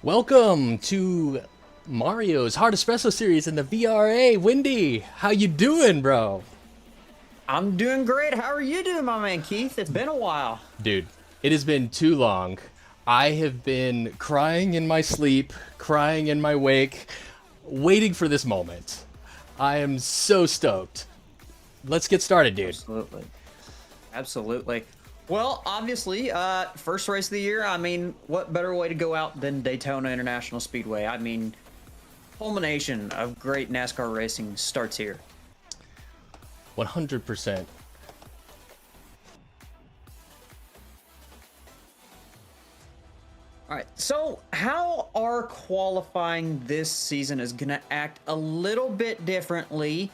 Welcome to Mario's Hard Espresso series in the VRA. Windy, how you doing, bro? I'm doing great. How are you doing, my man Keith? It's been a while. Dude, it has been too long. I have been crying in my sleep, crying in my wake, waiting for this moment. I am so stoked. Let's get started, dude. Absolutely. Absolutely. Well, obviously, first race of the year. I mean, what better way to go out than Daytona International Speedway? I mean, culmination of great NASCAR racing starts here. 100%. All right. So, how our qualifying this season is going to act a little bit differently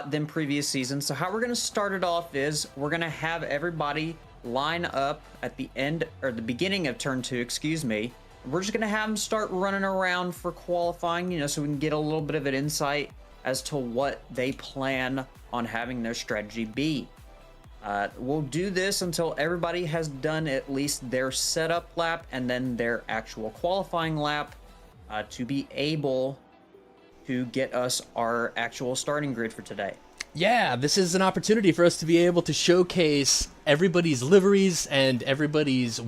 than previous seasons. So, how we're going to start it off is we're going to have everybody line up at the end or the beginning of turn two, excuse me. We're just going to have them start running around for qualifying, so we can get a little bit of an insight as to what they plan on having their strategy be. We'll do this until everybody has done at least their setup lap and then their actual qualifying lap to be able to get us our actual starting grid for today. Yeah, this is an opportunity for us to be able to showcase everybody's liveries and everybody's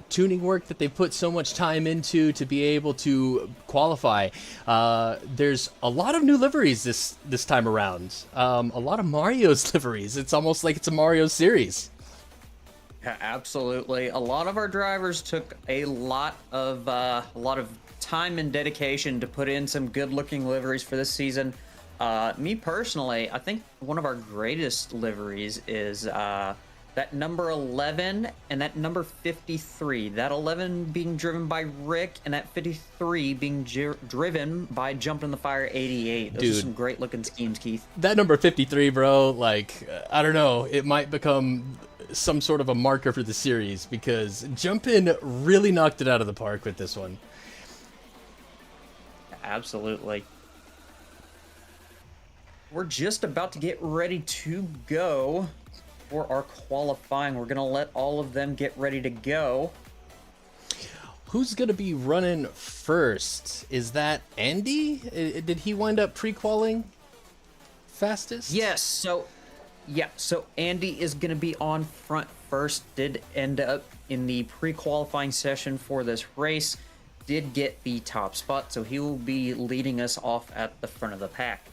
tuning work that they put so much time into to be able to qualify. There's a lot of new liveries this time around. A lot of Mario's liveries. It's almost like it's a Mario series. Yeah, absolutely. A lot of our drivers took a lot of time and dedication to put in some good-looking liveries for this season. Me personally, I think one of our greatest liveries is that number 11 and that number 53. That 11 being driven by Rick and that 53 being driven by Jump in the Fire 88. Those are some great looking schemes, Keith. That number 53, bro, I don't know, it might become some sort of a marker for the series because Jumpin' really knocked it out of the park with this one. Absolutely. We're just about to get ready to go for our qualifying. We're going to let all of them get ready to go. Who's going to be running first? Is that Andy? Did he wind up pre-qualing fastest? Yes, so Andy is going to be on front first. Did end up in the pre-qualifying session for this race. Did get the top spot, so he will be leading us off at the front of the pack.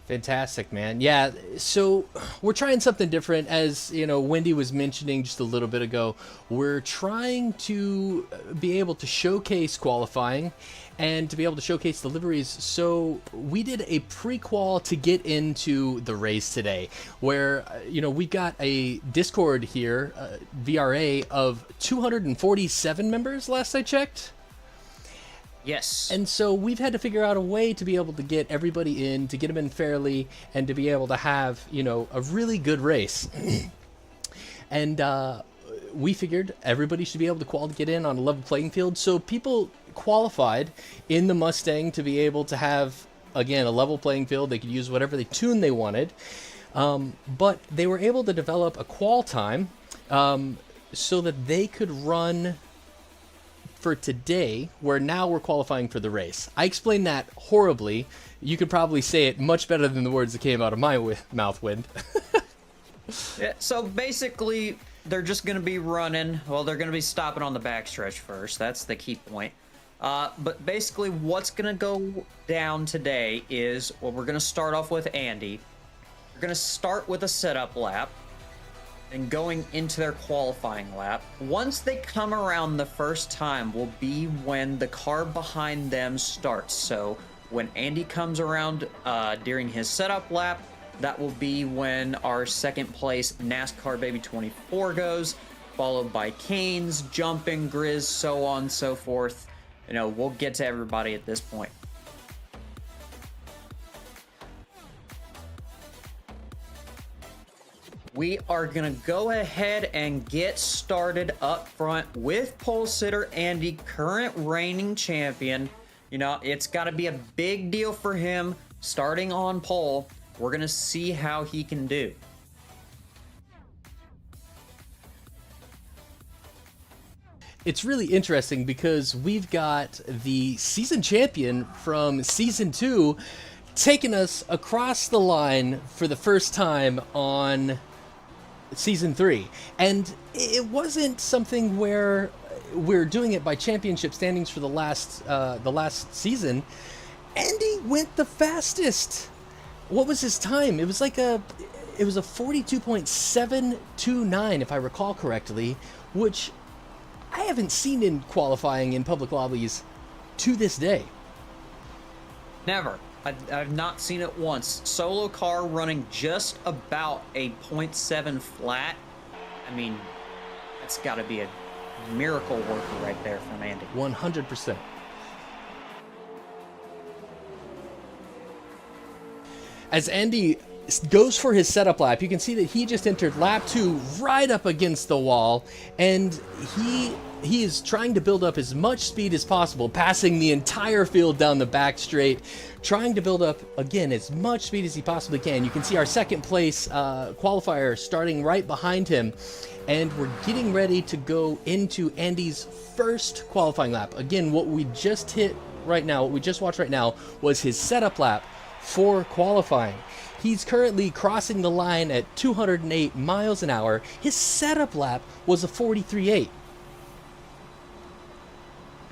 Fantastic, man. Yeah, so we're trying something different. As Wendy was mentioning just a little bit ago, we're trying to be able to showcase qualifying and to be able to showcase the liveries. So we did a pre-qual to get into the race today, where we've got a Discord here, VRA, of 247 members last I checked. Yes. And so we've had to figure out a way to be able to get everybody in, to get them in fairly, and to be able to have, a really good race. And we figured everybody should be able to get in on a level playing field. So people qualified in the Mustang to be able to have, again, a level playing field. They could use whatever tune they wanted. But they were able to develop a qual time so that they could run for today, where now we're qualifying for the race. I explained that horribly. You could probably say it much better than the words that came out of my mouth, Wind. Yeah, so basically, they're just going to be running. Well, they're going to be stopping on the backstretch first. That's the key point. But basically, what's going to go down today is, well, we're going to start off with Andy. We're going to start with a setup lap and going into their qualifying lap. Once they come around the first time will be when the car behind them starts. So when Andy comes around during his setup lap, that will be when our second place NASCAR Baby 24 goes, followed by Canes, Jumping, Grizz, so on and so forth. We'll get to everybody at this point. We are going to go ahead and get started up front with pole sitter Andy, current reigning champion. It's got to be a big deal for him starting on pole. We're going to see how he can do. it's really interesting because we've got the season champion from season 2 taking us across the line for the first time on season 3. And it wasn't something where we're doing it by championship standings for the last season. Andy went the fastest. What was his time? It was a 42.729 if I recall correctly, which I haven't seen in qualifying in public lobbies to this day. Never. I've not seen it once. Solo car running just about a 0.7 flat. I mean, that's got to be a miracle worker right there from Andy. 100%. As Andy goes for his setup lap, you can see that he just entered lap 2 right up against the wall, and he is trying to build up as much speed as possible, passing the entire field down the back straight, trying to build up, again, as much speed as he possibly can. You can see our second place qualifier starting right behind him, and we're getting ready to go into Andy's first qualifying lap. Again, what we just watched right now was his setup lap for qualifying. He's currently crossing the line at 208 miles an hour. His setup lap was a 43.8.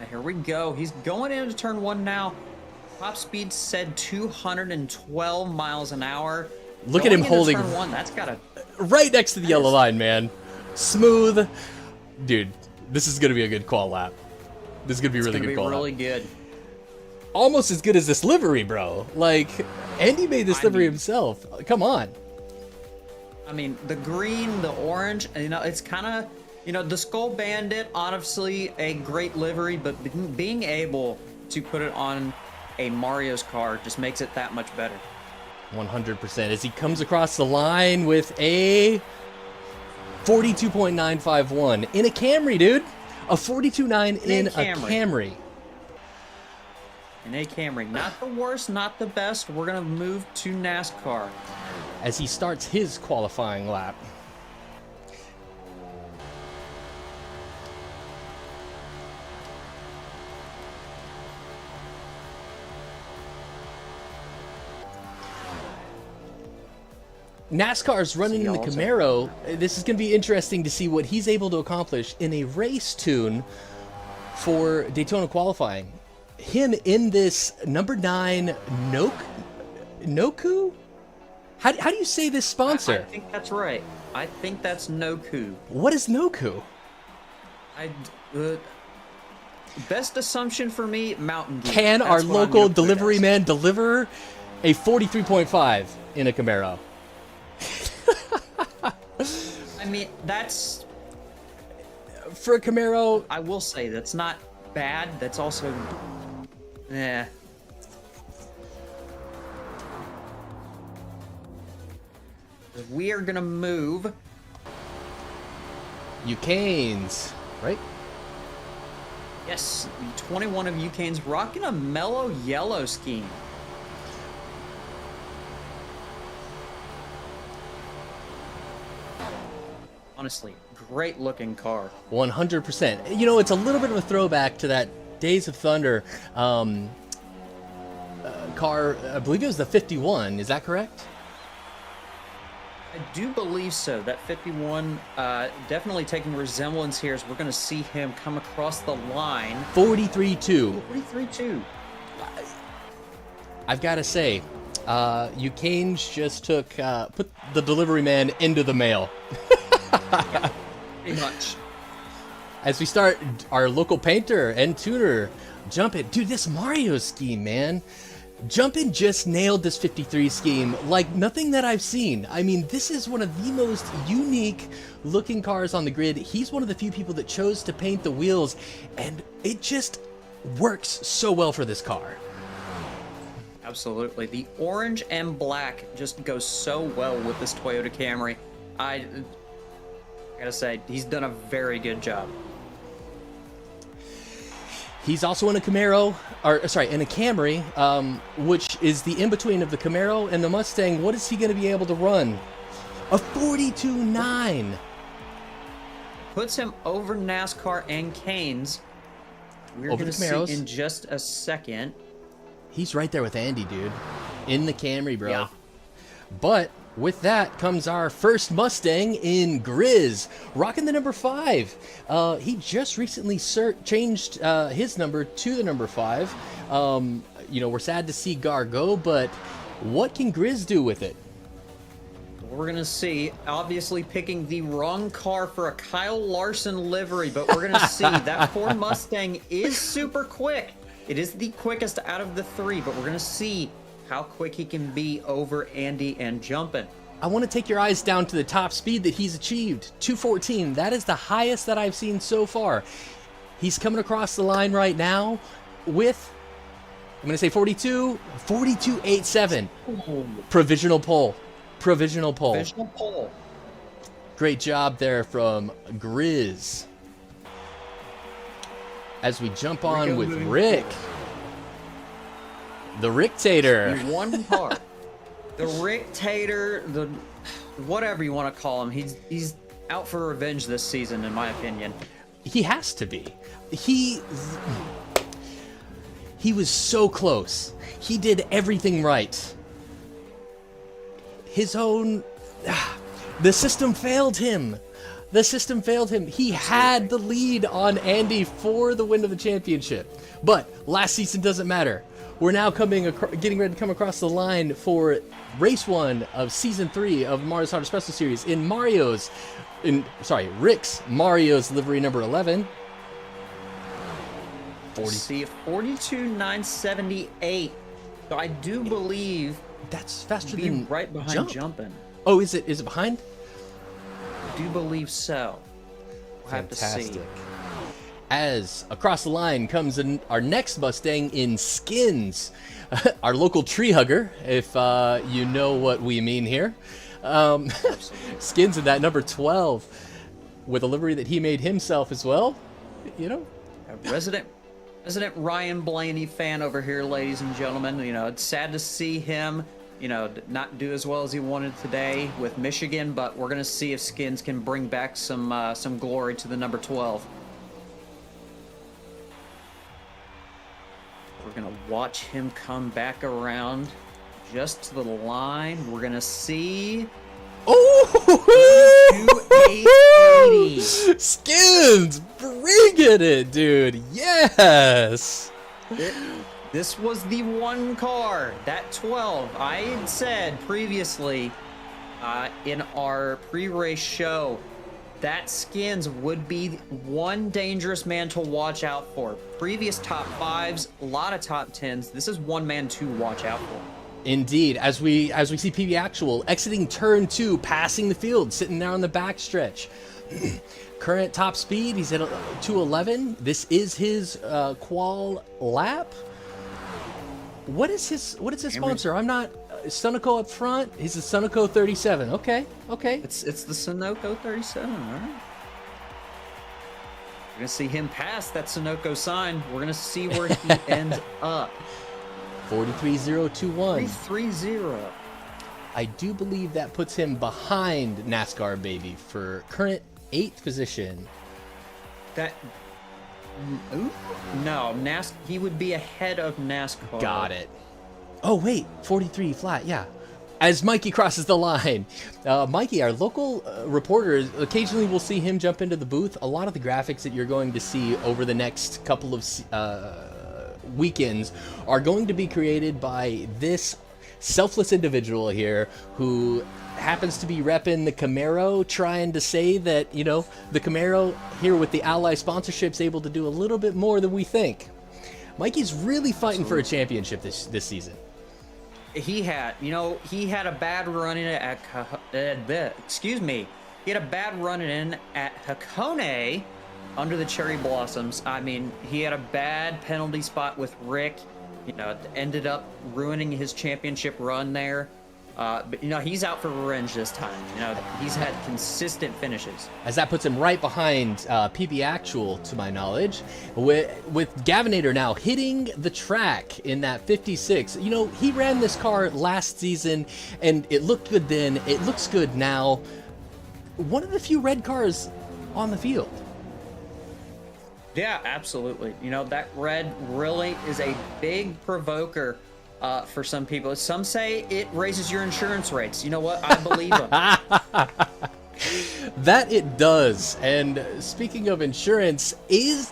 Here we go. He's going into turn 1 now. Top speed said 212 miles an hour. Look at him holding turn 1. That's got to right next to the yellow line, man. Smooth. Dude, this is going to be a good qual lap. This is going to be really good qual lap. Really good. Almost as good as this livery, bro. Like, Andy made this livery himself. Come on. I mean, the green, the orange, it's kind of, the Skull Bandit, honestly, a great livery, but being able to put it on a Mario's car just makes it that much better. 100%. As he comes across the line with a 42.951 in a Camry, dude. A 42.9 in a Camry. In a Camry. Not the worst, not the best. We're going to move to NASCAR. As he starts his qualifying lap. NASCAR's running in the Camaro. This is going to be interesting to see what he's able to accomplish in a race tune for Daytona qualifying. Him in this number 9 Noku? How do you say this sponsor? I think that's right. I think that's Noku. What is Noku? Best assumption for me, Mountain Dew. Can our local delivery man deliver a 43.5 in a Camaro? I mean, that's... For a Camaro... I will say, that's not bad. That's also... We are gonna move. Ucanes, right? Yes, 21 of Ucanes rocking a mellow yellow scheme. Honestly, great looking car. 100%. You know, it's a little bit of a throwback to that Days of Thunder car. I believe it was the 51. Is that correct? I do believe so. That 51 definitely taking resemblance here as we're going to see him come across the line. 43.2. 43.2. I've got to say, Ucanes just put the delivery man into the mail. Yeah, pretty much. As we start, our local painter and tuner, Jumpin'. Dude, this Mario scheme, man. Jumpin' just nailed this 53 scheme like nothing that I've seen. I mean, this is one of the most unique looking cars on the grid. He's one of the few people that chose to paint the wheels, and it just works so well for this car. Absolutely. The orange and black just goes so well with this Toyota Camry. I gotta say, he's done a very good job. He's also in a Camaro, in a Camry, which is the in-between of the Camaro and the Mustang. What is he going to be able to run? A 42.9. puts him over NASCAR and Canes. We're Over going to the Camaros. see in just a second. He's right there with Andy, dude. In the Camry, bro. Yeah. But with that comes our first Mustang in Grizz, rocking the number 5. He just recently changed his number to the number 5. You know, we're sad to see Gar go, but what can Grizz do with it? We're going to see, obviously picking the wrong car for a Kyle Larson livery, but we're going to see that Ford Mustang is super quick. It is the quickest out of the 3, but we're going to see how quick he can be over Andy and jumping. I want to take your eyes down to the top speed that he's achieved, 214. That is the highest that I've seen so far. He's coming across the line right now with, I'm going to say 42.87. Provisional pole. Provisional pole. Provisional pole. Great job there from Grizz. As we jump on with Rick. The Rick-tator. The one car. The Rick-tator, the whatever you want to call him. He's out for revenge this season, in my opinion. He has to be. He was so close. He did everything right. His own... The system failed him. The system failed him. He had the lead on Andy for the win of the championship. But last season doesn't matter. We're now getting ready to come across the line for race 1 of season 3 of Mario's Hot Espresso series in Rick's Mario's livery number 11. See, 42.978. So I do believe that's faster be than right behind jumping. Oh, is it behind? I do believe so. We'll have to see. As across the line comes our next Mustang in Skins, our local tree hugger, if you know what we mean here. Skins in that number 12 with a livery that he made himself as well. You know, a resident Ryan Blaney fan over here, ladies and gentlemen. You know, it's sad to see him, you know, not do as well as he wanted today with Michigan, but we're gonna see if Skins can bring back some glory to the number 12. We're gonna watch him come back around just to the line. We're gonna see. Oh, 280. Skins, bringing it, dude. Yes. This was the one car, that 12. I had said previously in our pre-race show that Skins would be one dangerous man to watch out for. Previous top 5s, a lot of top 10s. This is one man to watch out for. Indeed, as we see PB Actual exiting turn 2, passing the field, sitting there on the back stretch. Current top speed, he's at 211. This is his qual lap. What is his sponsor? I'm not Sunoco up front. He's a Sunoco 37. Okay. It's the Sunoco 37, all right. We're gonna see him pass that Sunoco sign. We're gonna see where he ends up. 43.021. 330. I do believe that puts him behind NASCAR Baby for current 8th position. No, he would be ahead of NASCAR. Got it. Oh wait, 43 flat, yeah. As Mikey crosses the line, Mikey, our local reporter, occasionally we'll see him jump into the booth. A lot of the graphics that you're going to see over the next couple of weekends are going to be created by this selfless individual here who happens to be repping the Camaro, trying to say that, you know, the Camaro here with the Ally sponsorship's able to do a little bit more than we think. Mikey's really fighting for a championship this season. He had a bad run in at He had a bad run in at Hakone under the cherry blossoms. I mean, he had a bad penalty spot with Rick. You know, ended up ruining his championship run there. But, you know, he's out for revenge this time. You know, he's had consistent finishes. As that puts him right behind PB Actual, to my knowledge, with Gavinator now hitting the track in that 56. You know, he ran this car last season, and it looked good then. It looks good now. One of the few red cars on the field. Yeah, absolutely. You know, that red really is a big provoker for some people. Some say it raises your insurance rates. You know what? I believe them. That it does. And speaking of insurance,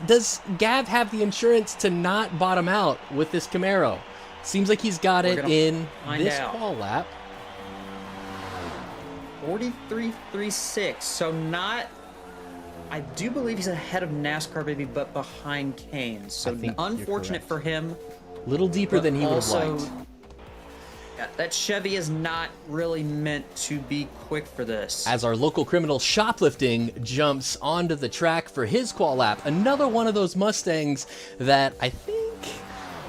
does Gav have the insurance to not bottom out with this Camaro? Seems like he's got it in this qual lap. 43.36. So not. I do believe he's ahead of NASCAR Baby, but behind Kane. So unfortunate for him. A little deeper than he would have liked. Yeah, that Chevy is not really meant to be quick for this. As our local criminal Shoplifting jumps onto the track for his qual lap. Another one of those Mustangs that I think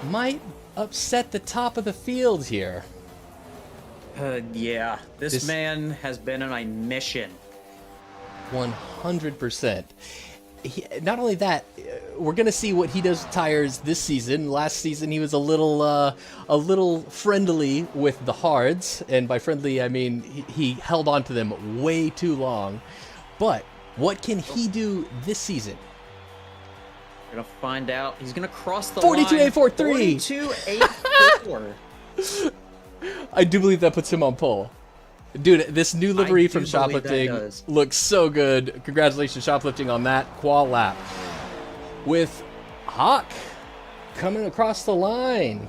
might upset the top of the field here. Yeah, this man has been on a mission. 100%. Not only that, we're gonna see what he does with tires this season. Last season, he was a little friendly with the hards, and by friendly, I mean he held on to them way too long. But what can he do this season? We're gonna find out. He's gonna cross the 42.843. 42.844. I do believe that puts him on pole. Dude, this new livery from Shoplifting looks so good. Congratulations, Shoplifting, on that qual lap. With Hawk coming across the line.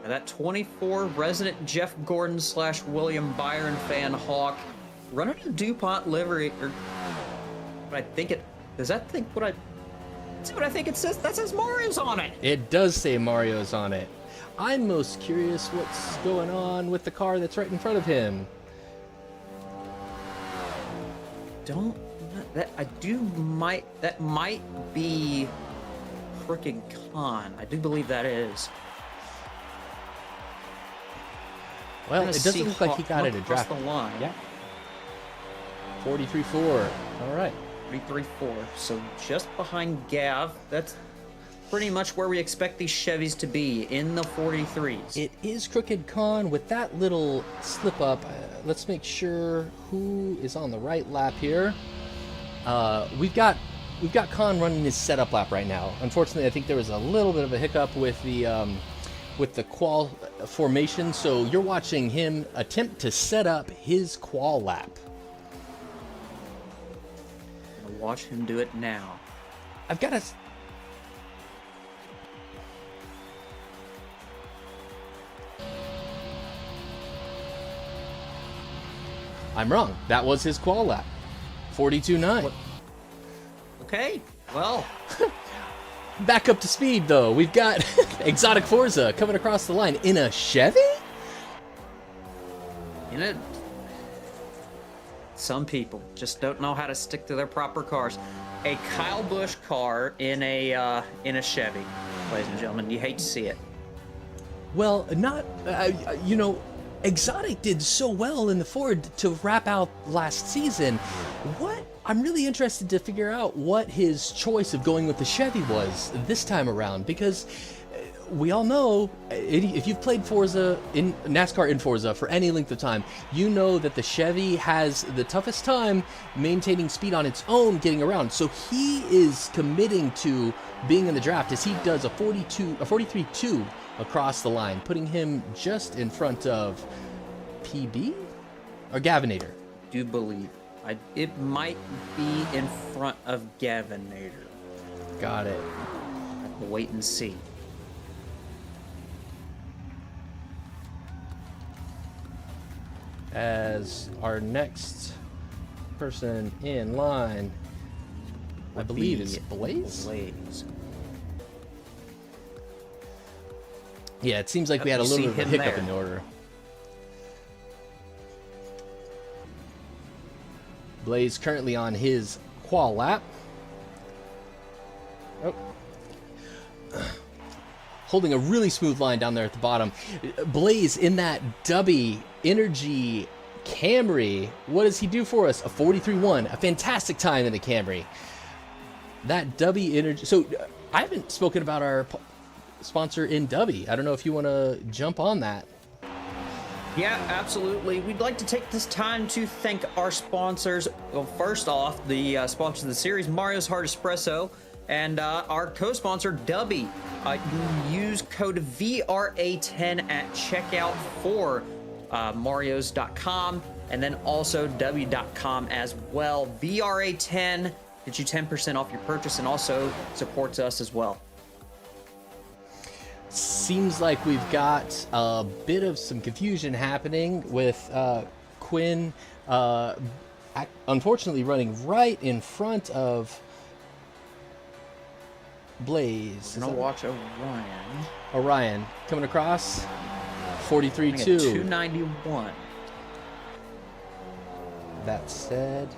Now that 24 resident Jeff Gordon / William Byron fan Hawk running a DuPont livery. Or what I think it does. That think what I see what I think it says. That says Mario's on it. It does say Mario's on it. I'm most curious what's going on with the car that's right in front of him. That might be Crooked Con. I do believe that is. Well, it doesn't look like he got it in draft. The line. Yeah. 43.4. All right. 43.4. So just behind Gav. That's pretty much where we expect these Chevys to be, in the 43s. It is Crooked Con with that little slip up. Let's make sure who is on the right lap here. We've got Con running his setup lap right now. Unfortunately, I think there was a little bit of a hiccup with the qual formation, so you're watching him attempt to set up his qual lap. I'm gonna watch him do it now. I've got to. I'm wrong. That was his qual lap. 42.9. Okay, well. Back up to speed, though. We've got Exotic Forza coming across the line in a Chevy? You know, some people just don't know how to stick to their proper cars. A Kyle Busch car in a Chevy, ladies and gentlemen. You hate to see it. Well, not, Exotic did so well in the Ford to wrap out last season. I'm really interested to figure out what his choice of going with the Chevy was this time around, because we all know, if you've played Forza in NASCAR in Forza for any length of time, you know that the Chevy has the toughest time maintaining speed on its own getting around. So he is committing to being in the draft as he does a 43.2 across the line, putting him just in front of PB or Gavinator. Do believe it might be in front of Gavinator. Got it. Have to wait and see. As our next person in line, I believe, is Blaze. Yeah, it seems like we had a little bit of a hiccup in the order. Blaze currently on his qual lap. Oh. Holding a really smooth line down there at the bottom. Blaze in that Dubby Energy Camry. What does he do for us? A 43.1. A fantastic time in the Camry. That Dubby Energy. So I haven't spoken about our sponsor in Dubby. I don't know if you want to jump on that. Yeah, absolutely. We'd like to take this time to thank our sponsors. Well, first off, the sponsors of the series, Mario's Hard Espresso, and our co-sponsor, Dubby. You can use code VRA10 at checkout for Marios.com and then also W.com as well. VRA10 gets you 10% off your purchase and also supports us as well. Seems like we've got a bit of some confusion happening with Quinn unfortunately running right in front of Blaze. We're gonna watch Orion. Orion coming across 43-2. 291. That said,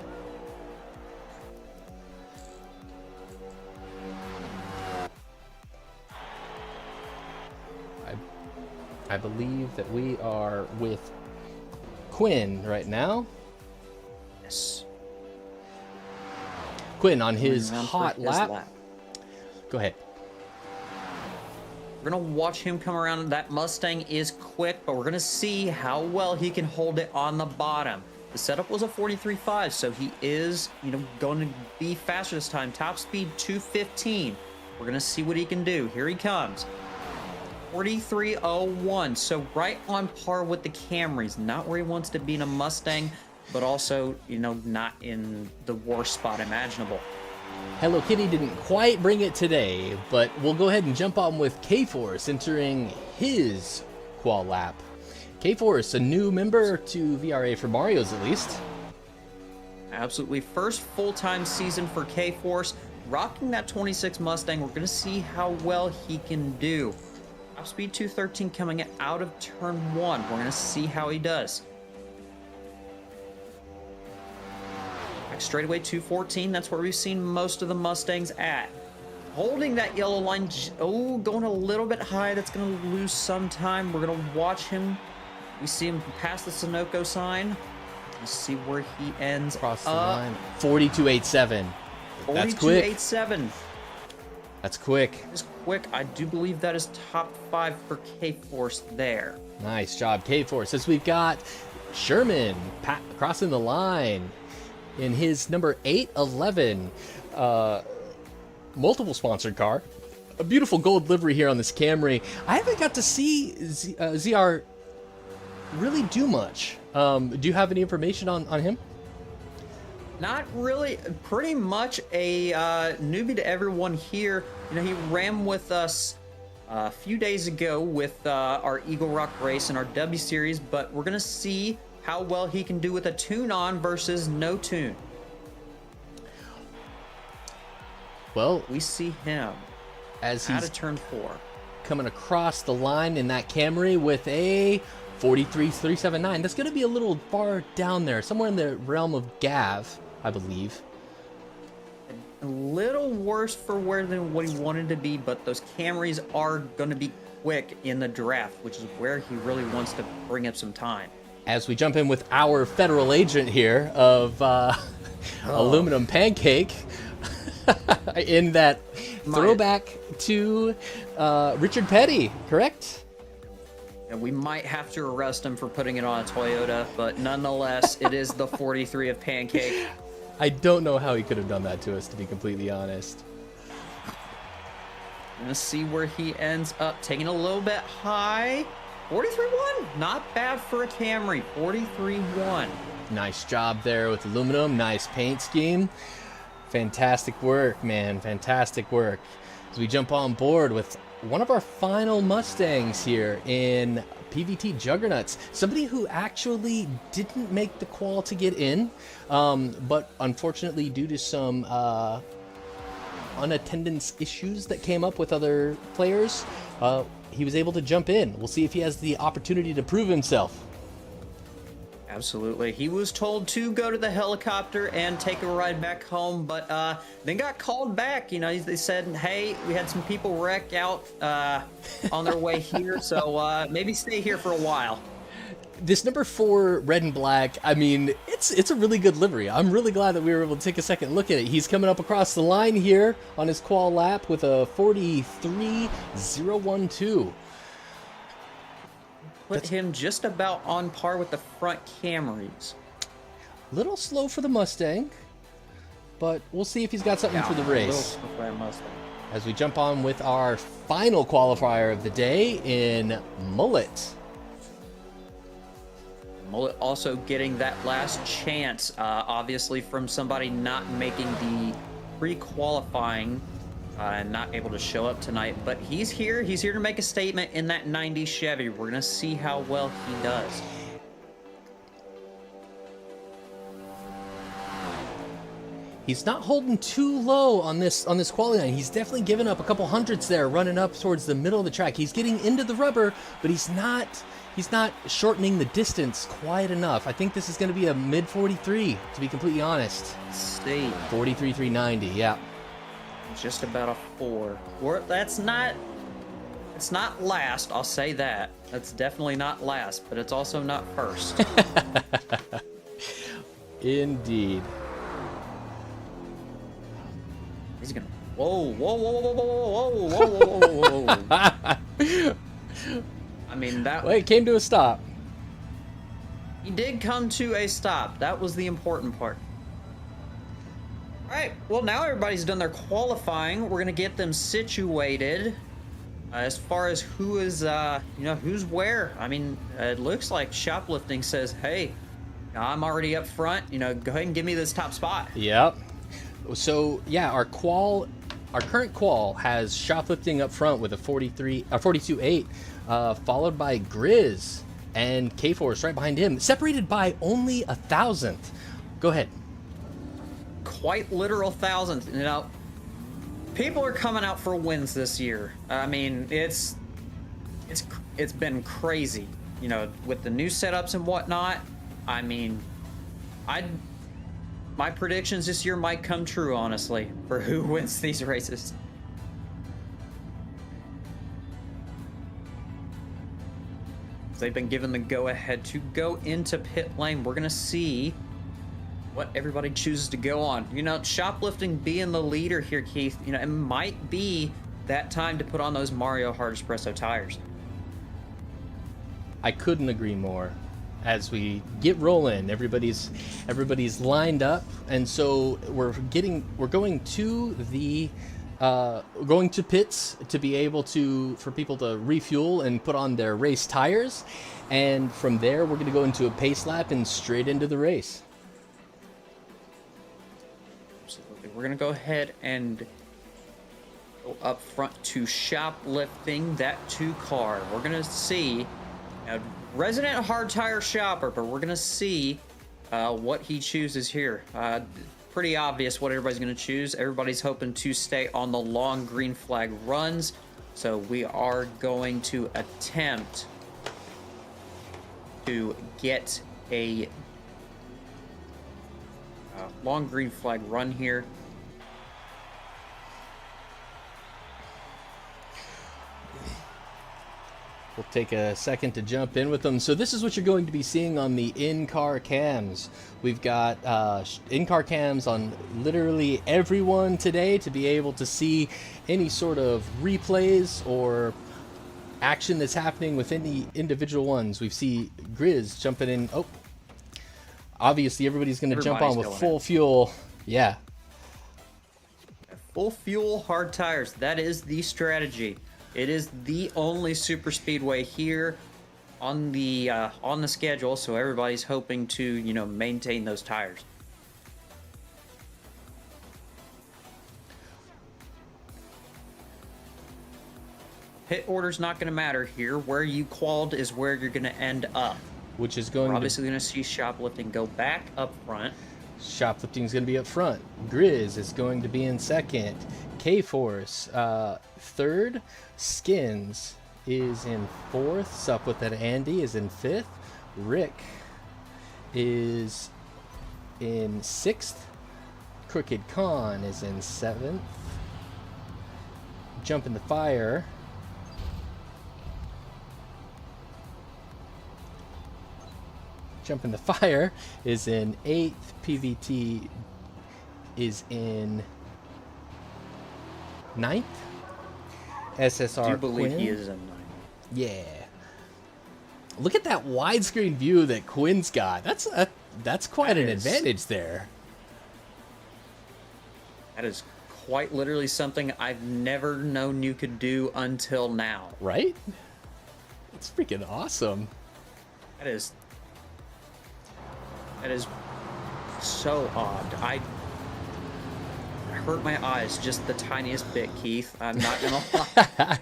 I believe that we are with Quinn right now. Yes. Quinn on his hot lap. Go ahead. We're gonna watch him come around. That Mustang is quick, but we're gonna see how well he can hold it on the bottom. The setup was a 43.5, so he is, going to be faster this time. Top speed 215. We're gonna see what he can do. Here he comes. 43.01, so right on par with the Camrys. Not where he wants to be in a Mustang, but also, not in the worst spot imaginable. Hello Kitty didn't quite bring it today, but we'll go ahead and jump on with K-Force entering his qual lap. K-Force, a new member to VRA for Mario's at least. Absolutely. First full-time season for K-Force. Rocking that 26 Mustang. We're going to see how well he can do. Top speed 213 coming out of turn 1. We're going to see how he does. Back straightaway 214. That's where we've seen most of the Mustangs at. Holding that yellow line. Oh, going a little bit high. That's going to lose some time. We're going to watch him. We see him pass the Sunoco sign. Let's see where he ends across the line. 42.87. That's quick. 42.87. That's quick. It's quick. I do believe that is top 5 for K-Force there. Nice job, K-Force. As we've got Sherman crossing the line in his number 811 multiple sponsored car. A beautiful gold livery here on this Camry. I haven't got to see ZR really do much. Do you have any information on him? Not really. Pretty much a newbie to everyone here. He ran with us a few days ago with our Eagle Rock race and our W series, but we're gonna see how well he can do with a tune-on versus no tune. Well, we see him as out he's of turn 4, coming across the line in that Camry with a 43.379. That's going to be a little far down there, somewhere in the realm of Gav, I believe. A little worse for than what he wanted to be, but those Camrys are going to be quick in the draft, which is where he really wants to bring up some time. As we jump in with our federal agent here of Aluminum Pancake in that throwback to Richard Petty, correct? And we might have to arrest him for putting it on a Toyota, but nonetheless, it is the 43 of Pancake. I don't know how he could have done that to us, to be completely honest. Gonna see where he ends up, taking a little bit high. 43.1, not bad for a Camry. 43.1. Nice job there with aluminum. Nice paint scheme. Fantastic work, man. Fantastic work. As we jump on board with one of our final Mustangs here in PVT Juggernauts. Somebody who actually didn't make the qual to get in, but unfortunately due to some unattendance issues that came up with other players, he was able to jump in. We'll see if he has the opportunity to prove himself. Absolutely. He was told to go to the helicopter and take a ride back home, but then got called back. They said, hey, we had some people wreck out on their way here, so maybe stay here for a while. This number 4 red and black, I mean, it's a really good livery. I'm really glad that we were able to take a second look at it. He's coming up across the line here on his qual lap with a 43.012. put him just about on par with the front Camrys. Little slow for the Mustang, but we'll see if he's got something for the race. As we jump on with our final qualifier of the day in Mullet. Mullet also getting that last chance, obviously from somebody not making the pre-qualifying and not able to show up tonight. But he's here. He's here to make a statement in that 90 Chevy. We're going to see how well he does. He's not holding too low on this quality line. He's definitely given up a couple hundreds there, running up towards the middle of the track. He's getting into the rubber, but he's not shortening the distance quite enough. I think this is going to be a mid 43, to be completely honest. Let's see. 43.390, yeah. Just about a 4. It's not last, I'll say that. That's definitely not last, but it's also not first. Indeed. He's gonna. Whoa, whoa, whoa, whoa, whoa, whoa, whoa, whoa, whoa, whoa. I mean, that. Well, it came to a stop. He did come to a stop. That was the important part. All right. Well, now everybody's done their qualifying. We're gonna get them situated. As far as who is, who's where. I mean, it looks like Shoplifting says, "Hey, I'm already up front. Go ahead and give me this top spot." Yep. So yeah, our current qual has Shoplifting up front with a 42.8, followed by Grizz and K-Force right behind him, separated by only 1,000th. Go ahead. Quite literal thousandth. People are coming out for wins this year. I mean, it's been crazy. With the new setups and whatnot. I mean, my predictions this year might come true, honestly, for who wins these races. They've been given the go-ahead to go into pit lane. We're going to see what everybody chooses to go on. Shoplifting being the leader here, Keith, it might be that time to put on those Mario Hard Espresso tires. I couldn't agree more. As we get rolling, everybody's lined up, and so we're going to pits to be able for people to refuel and put on their race tires, and from there we're going to go into a pace lap and straight into the race. Absolutely. We're going to go ahead and go up front to Shoplifting, that 2 car. We're going to see resident hard tire shopper, but we're gonna see what he chooses here. Pretty obvious what everybody's gonna choose. Everybody's hoping to stay on the long green flag runs, so we are going to attempt to get a long green flag run here. We'll take a second to jump in with them. So this is what you're going to be seeing on the in-car cams. We've got in-car cams on literally everyone today to be able to see any sort of replays or action that's happening with any individual ones. We see Grizz jumping in. Oh, obviously everybody's going to jump on with full fuel. Yeah. Full fuel hard tires. That is the strategy. It is the only super speedway here on the schedule, so everybody's hoping to, maintain those tires. Pit order's not going to matter here. Where you qualled is where you're going to end up. Which is going We're obviously going to see Shoplifting go back up front. Shoplifting is going to be up front. Grizz is going to be in second. K-Force, third. Skins is in fourth. Sup with that Andy is in fifth. Rick is in sixth. Crooked Con is in seventh. Jump in the Fire is in 8th. PVT is in 9th. SSR I do believe Quinn. he is in 9th. Yeah. Look at that widescreen view that Quinn's got. That's quite an advantage there. That is quite literally something I've never known you could do until now. Right? It's freaking awesome. That is so odd. I hurt my eyes just the tiniest bit, Keith. I'm not gonna lie.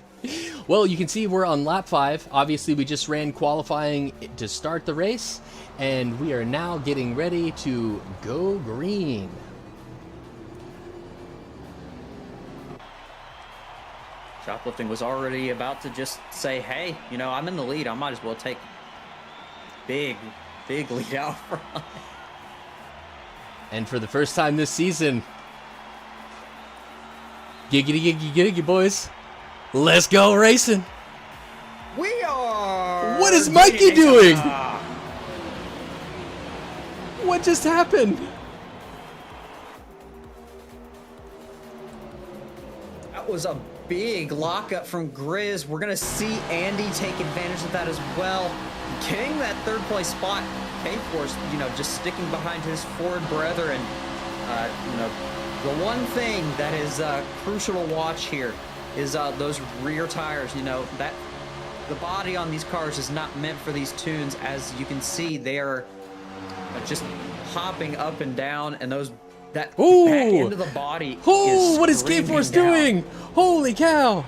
Well, you can see we're on lap 5. Obviously, we just ran qualifying to start the race, and we are now getting ready to go green. Shoplifting was already about to just say, hey, you know, I'm in the lead. I might as well take big lead out front. And for the first time this season, giggity, boys. Let's go racing. We are. What is Mikey doing? What just happened? That was a big lockup from Grizz. We're gonna see Andy take advantage of that as well. Getting that third place spot. K-Force, you know, just sticking behind his Ford brethren. You know, the one thing that is crucial to watch here is those rear tires. You know, that the body on these cars is not meant for these tunes. As you can see, they are just hopping up and down, and that back end of the body. Oh, what is K-Force doing? Holy cow!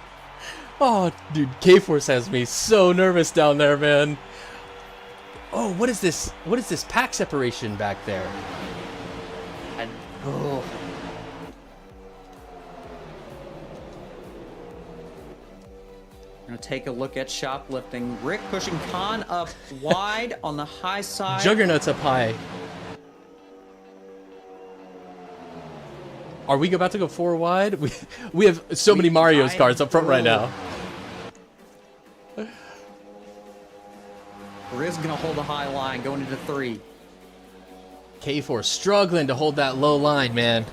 Oh, dude, K-Force has me so nervous down there, man. Oh, what is this? What is this pack separation back there? Oh. Gonna take a look at shoplifting. Rick pushing Khan up wide on the high side. Juggernaut's up high. Are we about to go 4 wide? We have so many Mario's cars up front right now. Riz gonna hold a high line going into 3. K4 struggling to hold that low line, man.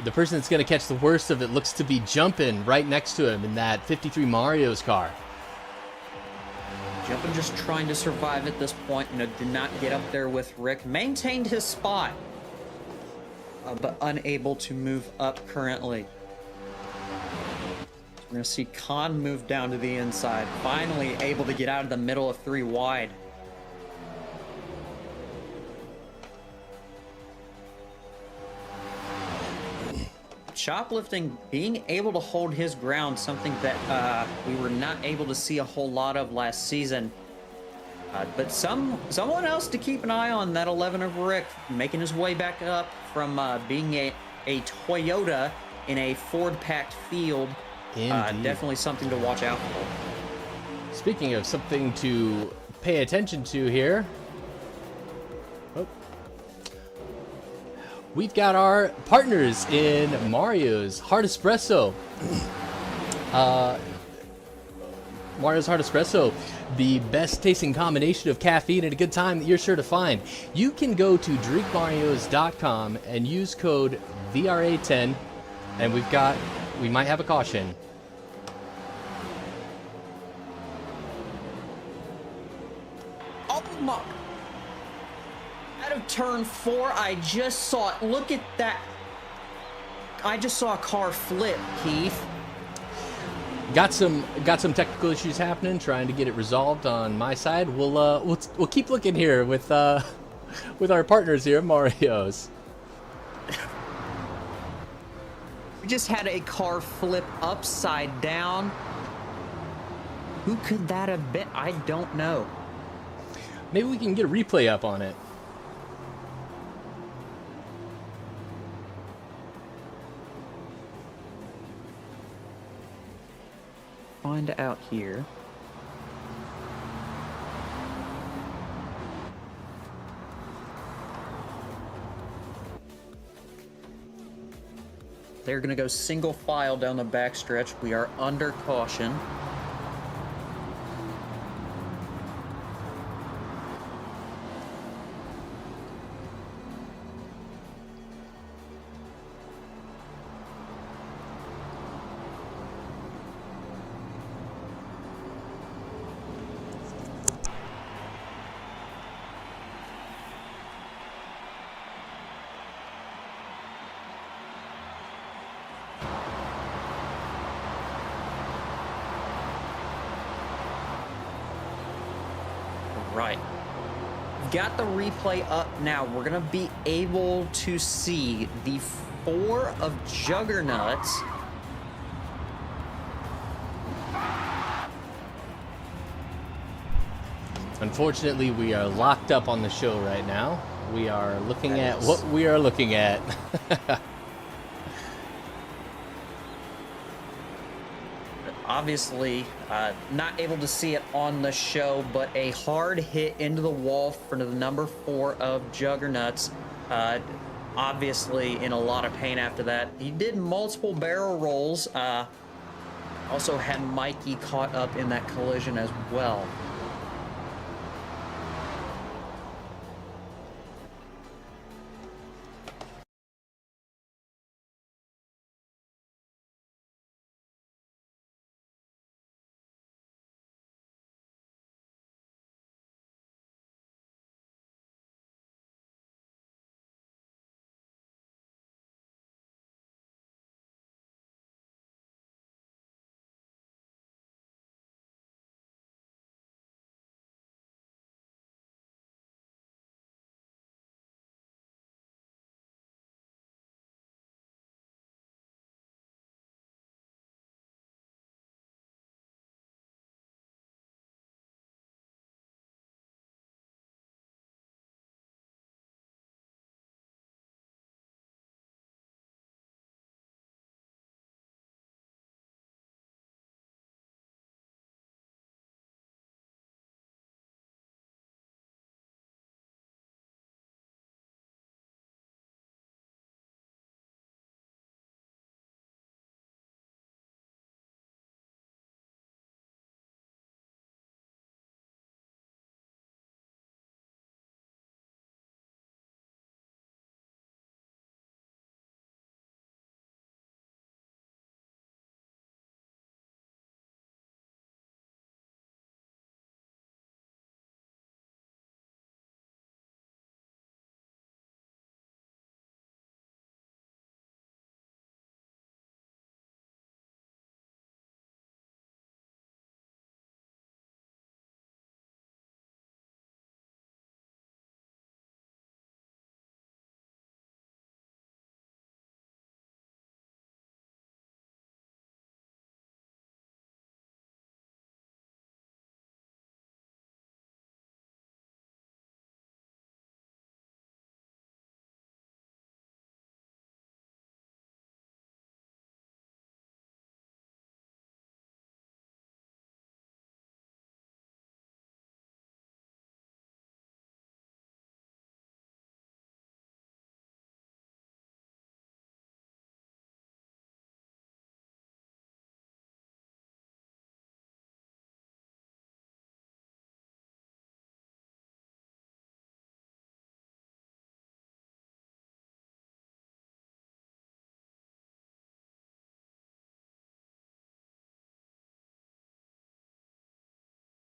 The person that's going to catch the worst of it looks to be jumping right next to him in that 53 Mario's car. Jumping just trying to survive at this point. You know, did not get up there with Rick. Maintained his spot, but unable to move up currently. We're going to see Khan move down to the inside. Finally able to get out of the middle of 3 wide. Shoplifting being able to hold his ground, something that we were not able to see a whole lot of last season. But someone else to keep an eye on, that 11 of Rick, making his way back up from being a Toyota in a Ford-packed field. Definitely something to watch out for. Speaking of something to pay attention to here, we've got our partners in Mario's Hard Espresso. Mario's Hard Espresso, the best tasting combination of caffeine and a good time that you're sure to find. You can go to drinkmarios.com and use code VRA10, and we might have a caution. Oh my! Out of turn 4, I just saw it. Look at that. I just saw a car flip, Keith. Got some technical issues happening, trying to get it resolved on my side. We'll keep looking here with our partners here at Mario's. We just had a car flip upside down. Who could that have been? I don't know. Maybe we can get a replay up on it. Find out here. They're going to go single file down the backstretch. We are under caution. Right. Got the replay up now. We're going to be able to see the 4 of Juggernauts. Unfortunately, we are locked up on the show right now. We are looking at what we are looking at. Obviously, not able to see it on the show, but a hard hit into the wall for the number 4 of Juggernauts. Obviously, in a lot of pain after that. He did multiple barrel rolls. Also had Mikey caught up in that collision as well.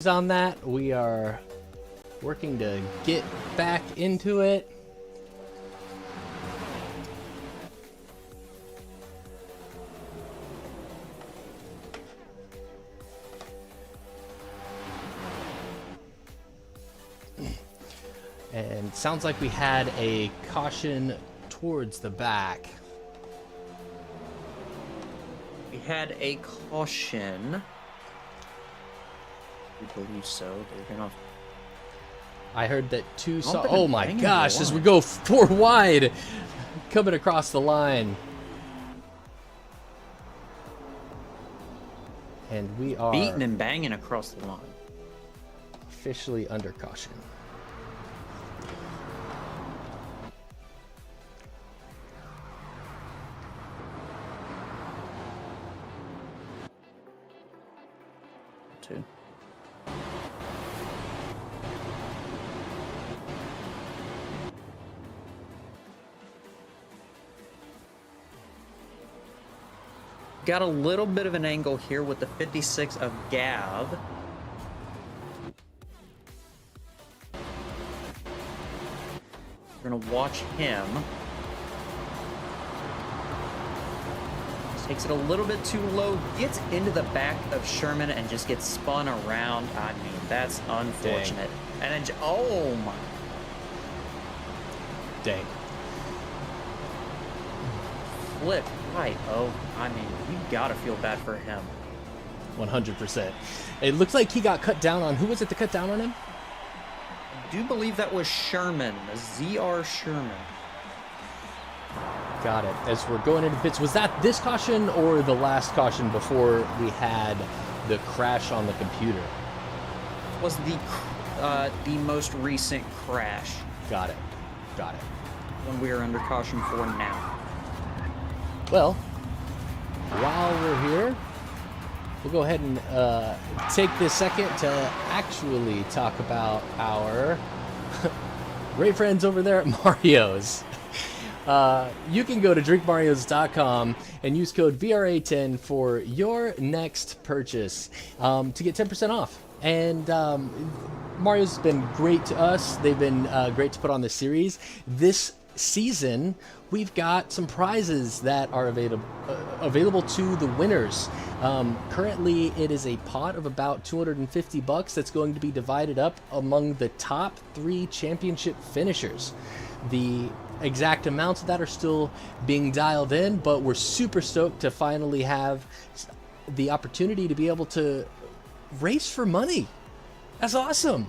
On that, we are working to get back into it. And sounds like we had a caution towards the back. We had a caution. I believe so. They're gonna. I heard that two saw. Oh my gosh! As we go 4 wide, coming across the line, and we are beating and banging across the line. Officially under caution. Two. Got a little bit of an angle here with the 56 of Gav. We're gonna watch him. Takes it a little bit too low, gets into the back of Sherman and just gets spun around. I mean, that's unfortunate. And then, oh my. Dang. Flip right. Oh, I mean, you gotta feel bad for him. 100%. It looks like he got cut down on. Who was it to cut down on him? I do believe that was Sherman, ZR Sherman. Got it. As we're going into pits, was that this caution or the last caution before we had the crash on the computer? Was the most recent crash. Got it. Got it. When we are under caution 4 now. Well, while we're here, we'll go ahead and take this second to actually talk about our great friends over there at Mario's. You can go to drinkmarios.com and use code VRA10 for your next purchase to get 10% off. And Mario's been great to us. They've been great to put on this series. This season, we've got some prizes that are available to the winners. Currently, it is a pot of about $250 that's going to be divided up among the top 3 championship finishers. The exact amounts of that are still being dialed in, but we're super stoked to finally have the opportunity to be able to race for money. That's awesome.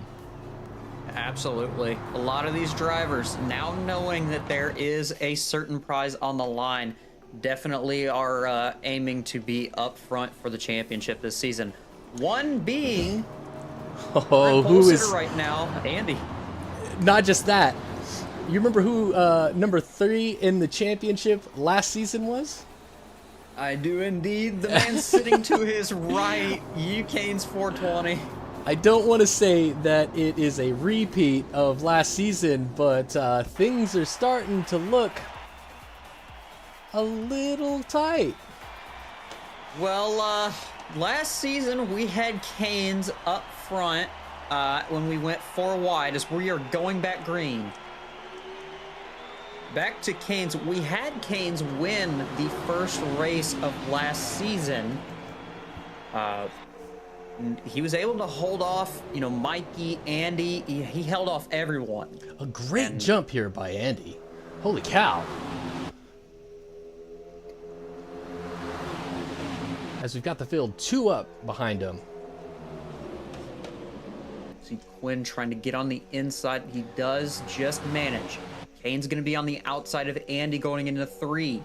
Absolutely. A lot of these drivers, now knowing that there is a certain prize on the line, definitely are aiming to be up front for the championship this season. One being Who is right now, Andy. Not just that. You remember who number 3 in the championship last season was? I do indeed. The man sitting to his right, Ucane's 420. I don't want to say that it is a repeat of last season, but things are starting to look a little tight. Well, last season we had Canes up front when we went 4 wide as we are going back green. Back to Canes. We had Canes win the first race of last season. He was able to hold off, Mikey, Andy. He held off everyone. A great jump here by Andy. Holy cow. As we've got the field 2 up behind him. See Quinn trying to get on the inside. He does just manage. Kane's going to be on the outside of Andy going into 3.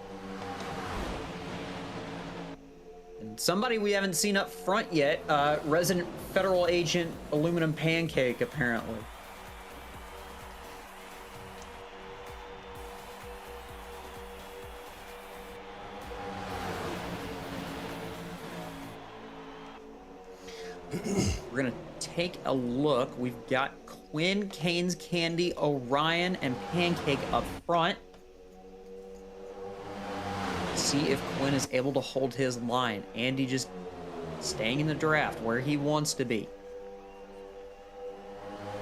And somebody we haven't seen up front yet, resident federal agent Aluminum Pancake, apparently. We're going to take a look. We've got Quinn, Canes, Candy, Orion, and Pancake up front. See if Quinn is able to hold his line. Andy just staying in the draft where he wants to be.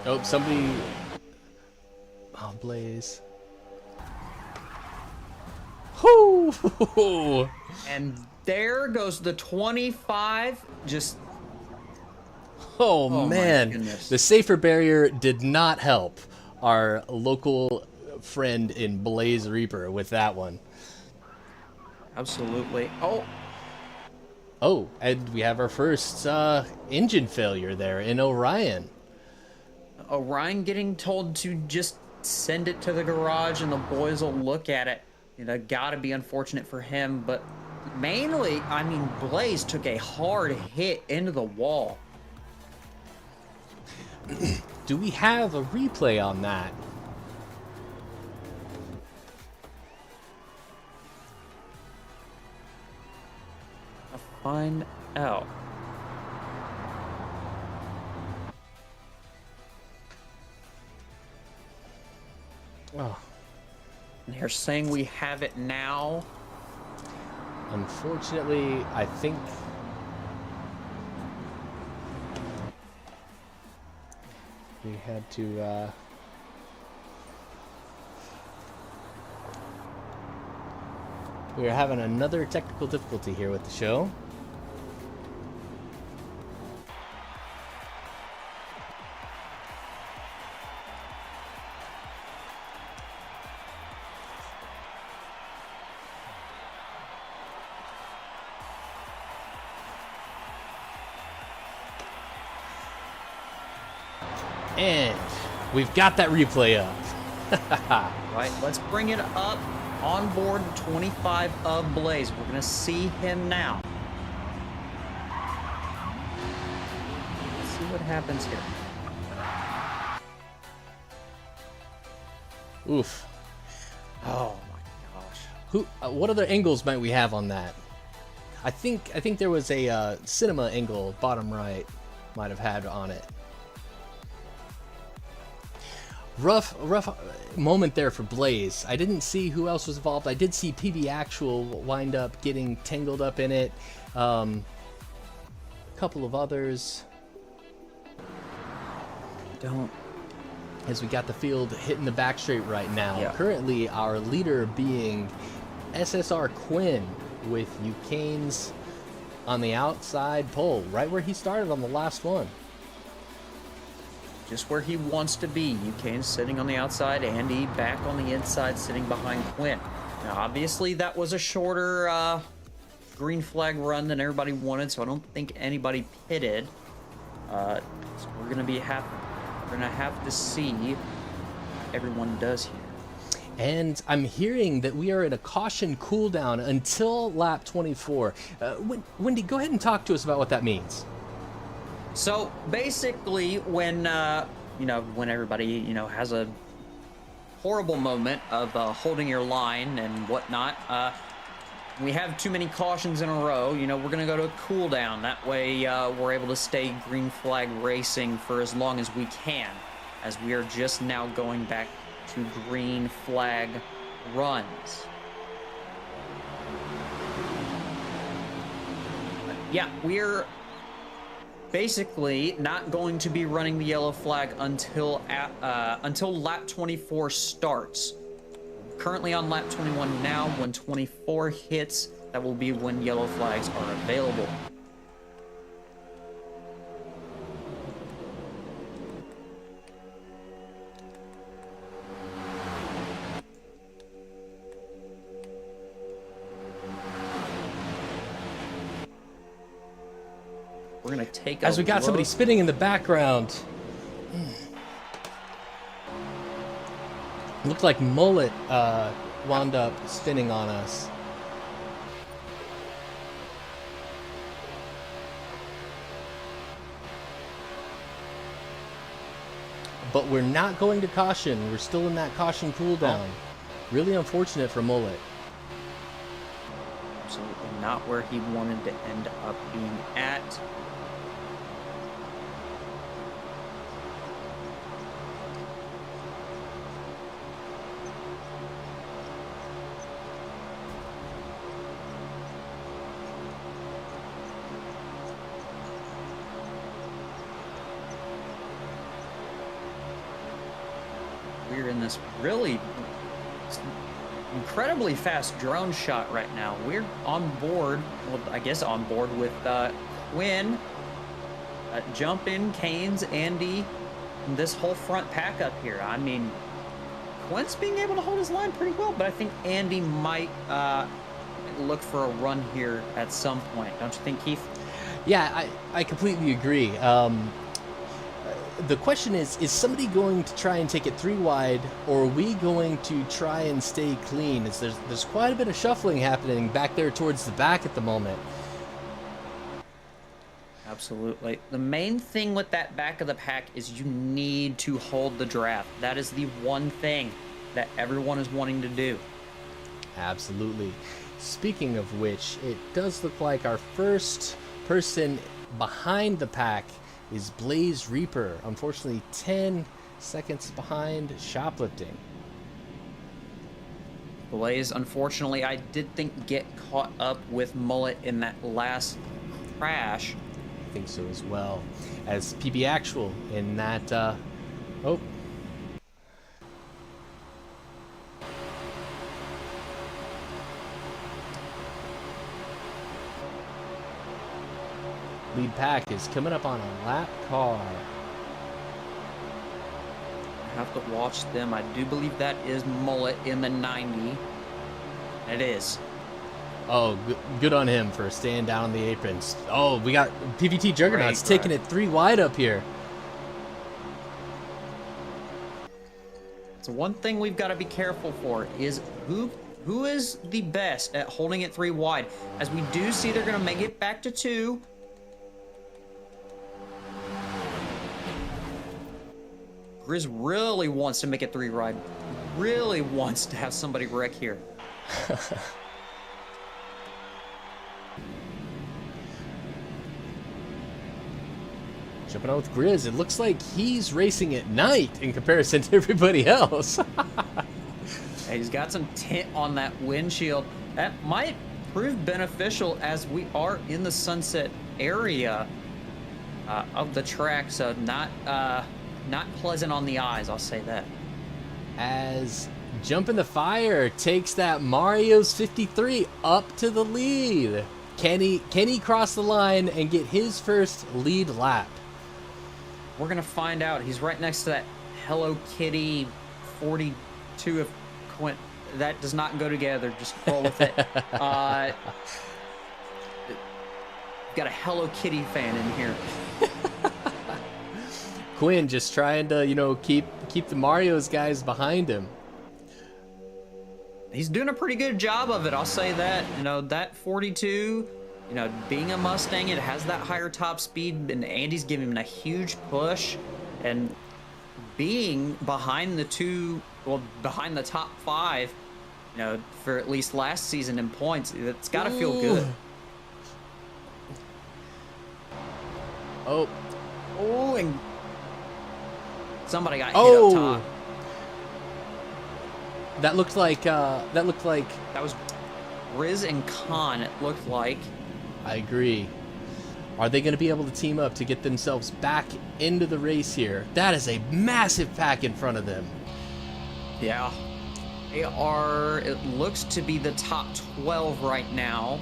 Oh, somebody... Oh, Blaze. Whoo! And there goes the 25. Just... Oh man, the safer barrier did not help our local friend in Blaze Reaper with that one. Absolutely. Oh, and we have our first engine failure there in Orion. Orion getting told to just send it to the garage and the boys will look at it. Gotta be unfortunate for him, but mainly, I mean, Blaze took a hard hit into the wall. Do we have a replay on that? I'll find out. Oh. They're saying we have it now. Unfortunately, I think... we had to, we are having another technical difficulty here with the show. And we've got that replay up. Right, let's bring it up on board 25 of Blaze. We're gonna see him now. Let's see what happens here. Oof. Oh my gosh. Who? What other angles might we have on that? I think there was a cinema angle, bottom right, might have had on it. Rough moment there for Blaze. I didn't see who else was involved. I did see PB Actual wind up getting tangled up in it. A couple of others. Don't. As we got the field hitting the back straight right now. Yeah. Currently, our leader being SSR Quinn with Eucanes on the outside pole, right where he started on the last one. Just where he wants to be. Eucane's sitting on the outside, Andy back on the inside, sitting behind Quinn. Now, obviously, that was a shorter green flag run than everybody wanted, so I don't think anybody pitted. So we're gonna have to see what everyone does here. And I'm hearing that we are in a caution cooldown until lap 24. Wendy, go ahead and talk to us about what that means. So basically, when when everybody has a horrible moment of holding your line and whatnot, we have too many cautions in a row. We're gonna go to a cooldown. That way, we're able to stay green flag racing for as long as we can, as we are just now going back to green flag runs. Yeah, we're basically not going to be running the yellow flag until lap 24 starts. Currently on lap 21 now. When 24 hits, that will be when yellow flags are available. We're gonna take as we got somebody spinning in the background. Looked like Mullet wound up spinning on us. But we're not going to caution. We're still in that caution cooldown. Really unfortunate for Mullet. Absolutely not where he wanted to end up being at. We're in this really incredibly fast drone shot right now. We're on board, well, I guess on board with Quinn, Jump In, Canes, Andy, and this whole front pack up here. I mean, Quinn's being able to hold his line pretty well, but I think Andy might look for a run here at some point. Don't you think, Keith? Yeah, I completely agree. The question is somebody going to try and take it 3 wide, or are we going to try and stay clean? There's quite a bit of shuffling happening back there towards the back at the moment. Absolutely. The main thing with that back of the pack is you need to hold the draft. That is the one thing that everyone is wanting to do. Absolutely. Speaking of which, it does look like our first person behind the pack is Blaze Reaper. Unfortunately, 10 seconds behind Shoplifting. Blaze, unfortunately, I did think get caught up with Mullet in that last crash. I think so as well. As PB Actual in that, oh. Lead pack is coming up on a lap car. I have to watch them. I do believe that is Mullet in the 90. It is. Oh, good on him for staying down on the aprons. Oh, we got PVT Juggernauts taking it 3 wide up here. So one thing we've got to be careful for is who is the best at holding it 3 wide. As we do see they're going to make it back to 2. Grizz really wants to make it 3 wide. Really wants to have somebody wreck here. Jumping out with Grizz, it looks like he's racing at night in comparison to everybody else. He's got some tint on that windshield. That might prove beneficial as we are in the sunset area of the track, so not pleasant on the eyes, I'll say that. As Jump in the Fire takes that Mario's 53 up to the lead. Can he cross the line and get his first lead lap? We're gonna find out. He's right next to that Hello Kitty 42 of Quint. That does not go together. Just roll with it. Got a Hello Kitty fan in here. Quinn just trying to, keep the Mario's guys behind him. He's doing a pretty good job of it, I'll say that. That 42, being a Mustang, it has that higher top speed, and Andy's giving him a huge push. And being behind behind the top 5, for at least last season in points, it's got to feel good. Oh, and somebody got hit up top. That looked like That was Riz and Khan, it looked like. I agree. Are they going to be able to team up to get themselves back into the race here? That is a massive pack in front of them. Yeah. They are, it looks to be the top 12 right now.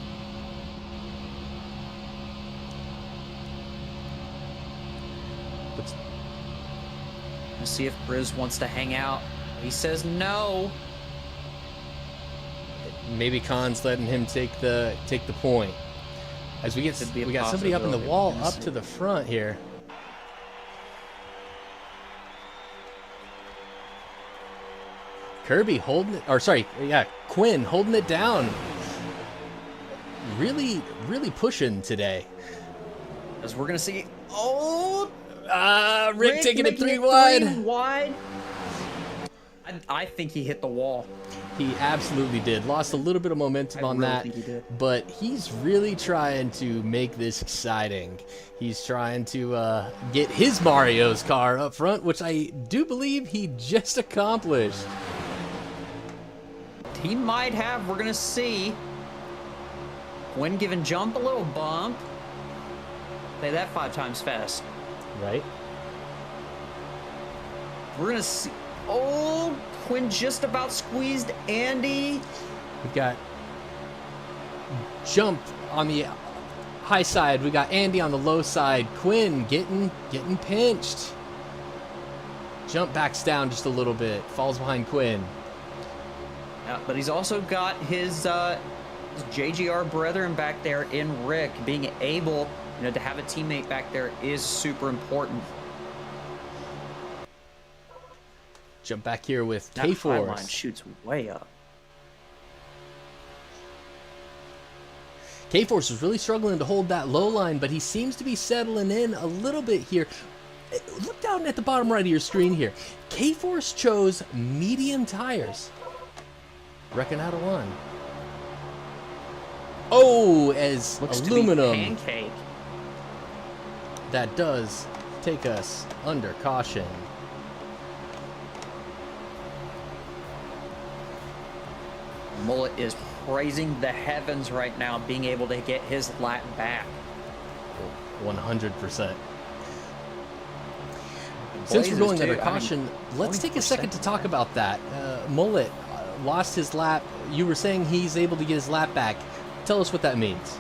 Let's see if Grizz wants to hang out. He says no. Maybe Khan's letting him take the point. As we got somebody up in the wall up to the front here. Kirby holding it, or sorry, yeah, Quinn holding it down. Really, really pushing today. As we're gonna see, Rick taking it 3 wide. I think he hit the wall. He absolutely did. Lost a little bit of momentum on that, think he did. But he's really trying to make this exciting. He's trying to get his Mario's car up front, which I do believe he just accomplished. He might have. We're going to see. When giving Jump a little bump. Say that 5 times fast. Right. We're going to see. Oh, Quinn just about squeezed Andy. We've got Jump on the high side. We got Andy on the low side. Quinn getting pinched. Jump backs down just a little bit. Falls behind Quinn. Yeah, but he's also got his JGR brethren back there in Rick. Being able, to have a teammate back there is super important. Jump back here with That K-Force. high line shoots way up. K-Force is really struggling to hold that low line, but he seems to be settling in a little bit here. Look down at the bottom right of your screen here. K-Force chose medium tires. Reckon out of 1. Oh, as Looks aluminum. to be pancake. That does take us under caution. Mullet is praising the heavens right now, being able to get his lap back. 100%. Since we're going under caution, let's take a second to talk about that. Mullet lost his lap. You were saying he's able to get his lap back. Tell us what that means.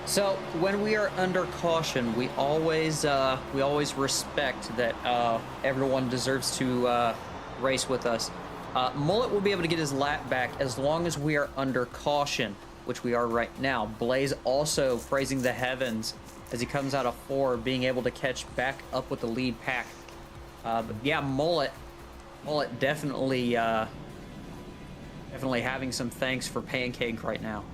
So when we are under caution, we always respect that everyone deserves to race with us. Mullet will be able to get his lap back as long as we are under caution, which we are right now. Blaze also praising the heavens as he comes out of 4, being able to catch back up with the lead pack. But yeah, Mullet, Mullet definitely, definitely having some thanks for pancake right now.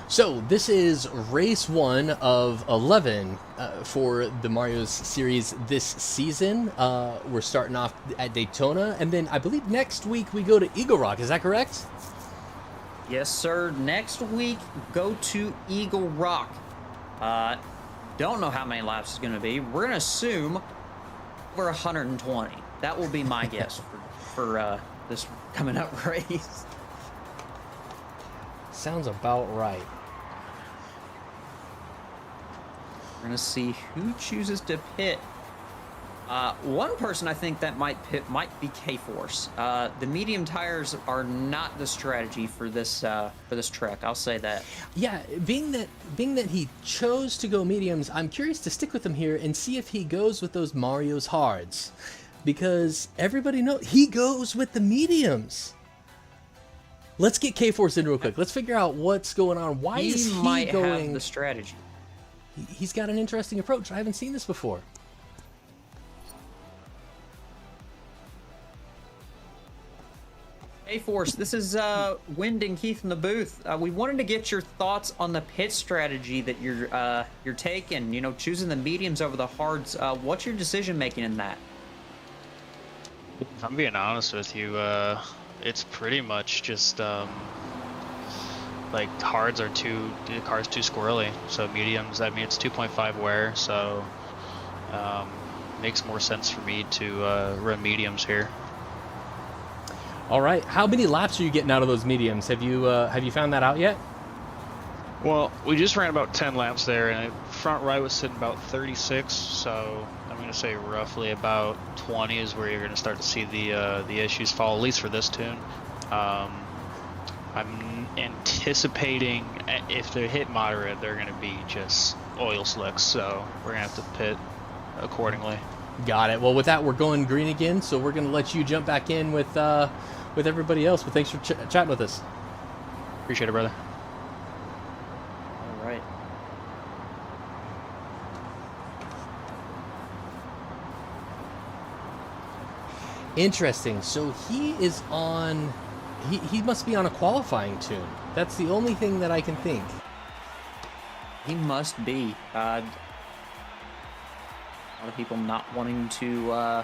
So this is race 1 of 11 for the Mario's series this season. We're starting off at Daytona, and then I believe next week we go to Eagle Rock. Is that correct? Yes, sir. Next week, go to Eagle Rock. Don't know how many laps it's going to be. We're going to assume over 120. That will be my guess for this coming up race. Sounds about right. We're going to see who chooses to pit. One person I think that might pit might be K-Force. The medium tires are not the strategy for this trek. I'll say that. Yeah, being that he chose to go mediums, I'm curious to stick with him here and see if he goes with those Mario's hards, because everybody knows he goes with the mediums. Let's get K-Force in real quick. Let's figure out what's going on. Why is he might going have the strategy? He's got an interesting approach. I haven't seen this before. Hey, Force, this is Wind and Keith in the booth. We wanted to get your thoughts on the pit strategy that you're taking. You know, choosing the mediums over the hards. What's your decision making in that? If I'm being honest with you, it's pretty much just like hards are the car's too squirrely. So mediums, I mean, it's 2.5 wear, so makes more sense for me to run mediums here. All right, how many laps are you getting out of those mediums? Have you found that out yet? Well, we just ran about 10 laps there, and front right was sitting about 36. So I'm going to say roughly about 20 is where you're going to start to see the issues fall, at least for this tune. I'm anticipating if they hit moderate, they're going to be just oil slicks. So we're going to have to pit accordingly. Got it. Well, with that, we're going green again, so we're going to let you jump back in with everybody else. But thanks for chatting with us. Appreciate it, brother. All right. Interesting. So he is on... He must be on a qualifying tune. That's the only thing that I can think. He must be. A lot of people not wanting to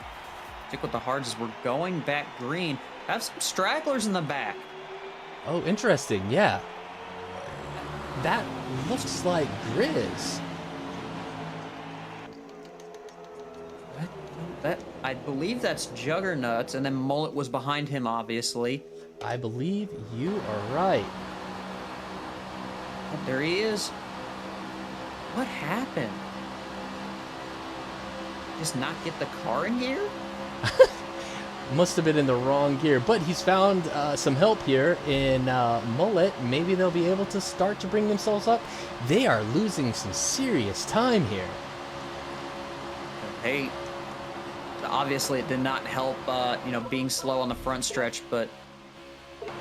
stick with the hards as we're going back green. Have some stragglers in the back. Oh, interesting. Yeah. That looks like Grizz. I believe that's Juggernauts, and then Mullet was behind him, obviously. I believe you are right. Oh, there he is. What happened? Just not get the car in gear? Must have been in the wrong gear, but he's found some help here in Mullet. Maybe they'll be able to start to bring themselves up. They are losing some serious time here. Hey, obviously it did not help, being slow on the front stretch, but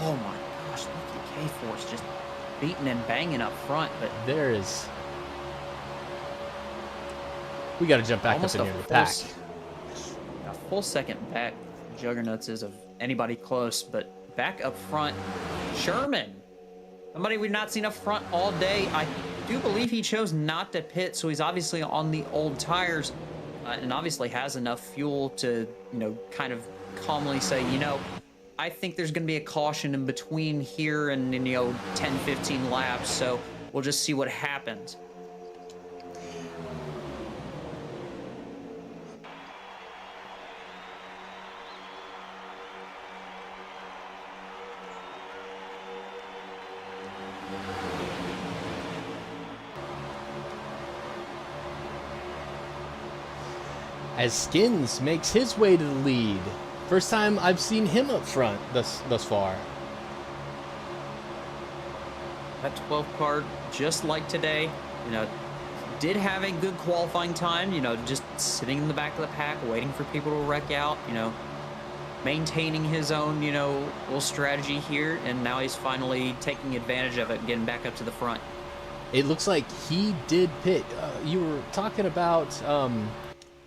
oh my gosh, look at K-Force just beating and banging up front. But there is... We got to jump back up in here to the pack. A full second back, Juggernauts is of anybody close, but back up front, Sherman. Somebody we've not seen up front all day. I do believe he chose not to pit, so he's obviously on the old tires, and obviously has enough fuel to, kind of calmly say, I think there's going to be a caution in between here and 10, 15 laps, so we'll just see what happens. As Skins makes his way to the lead. First time I've seen him up front thus far. That 12 car, just like today, did have a good qualifying time, just sitting in the back of the pack, waiting for people to wreck out, maintaining his own, little strategy here, and now he's finally taking advantage of it, getting back up to the front. It looks like he did pit. You were talking about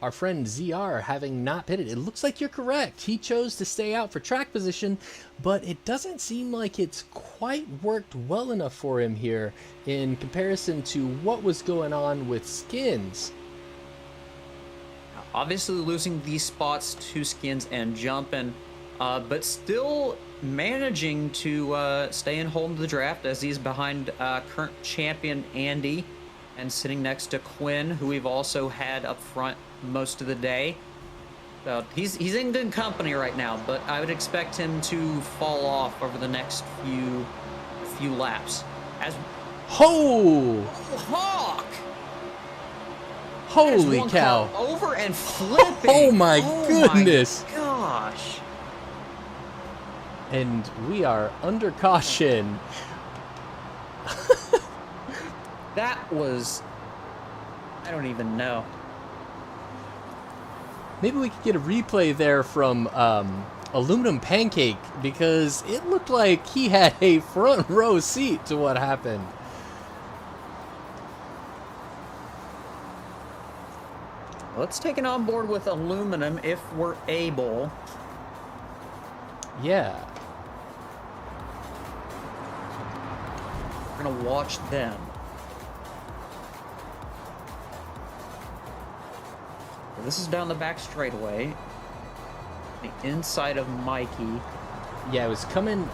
our friend ZR having not pitted. It looks like you're correct. He chose to stay out for track position, but it doesn't seem like it's quite worked well enough for him here in comparison to what was going on with Skins. Obviously losing these spots to Skins and Jumpin', but still managing to stay and hold the draft as he's behind current champion Andy and sitting next to Quinn, who we've also had up front most of the day. So he's in good company right now, but I would expect him to fall off over the next few laps. As Hawk! Holy one cow! car over and flipping. Oh my goodness! My gosh! And we are under caution. That was... I don't even know. Maybe we could get a replay there from Aluminum Pancake, because it looked like he had a front row seat to what happened. Let's take it on board with Aluminum if we're able. Yeah. We're gonna watch them. This is down the back straightaway. The inside of Mikey. Yeah, it was coming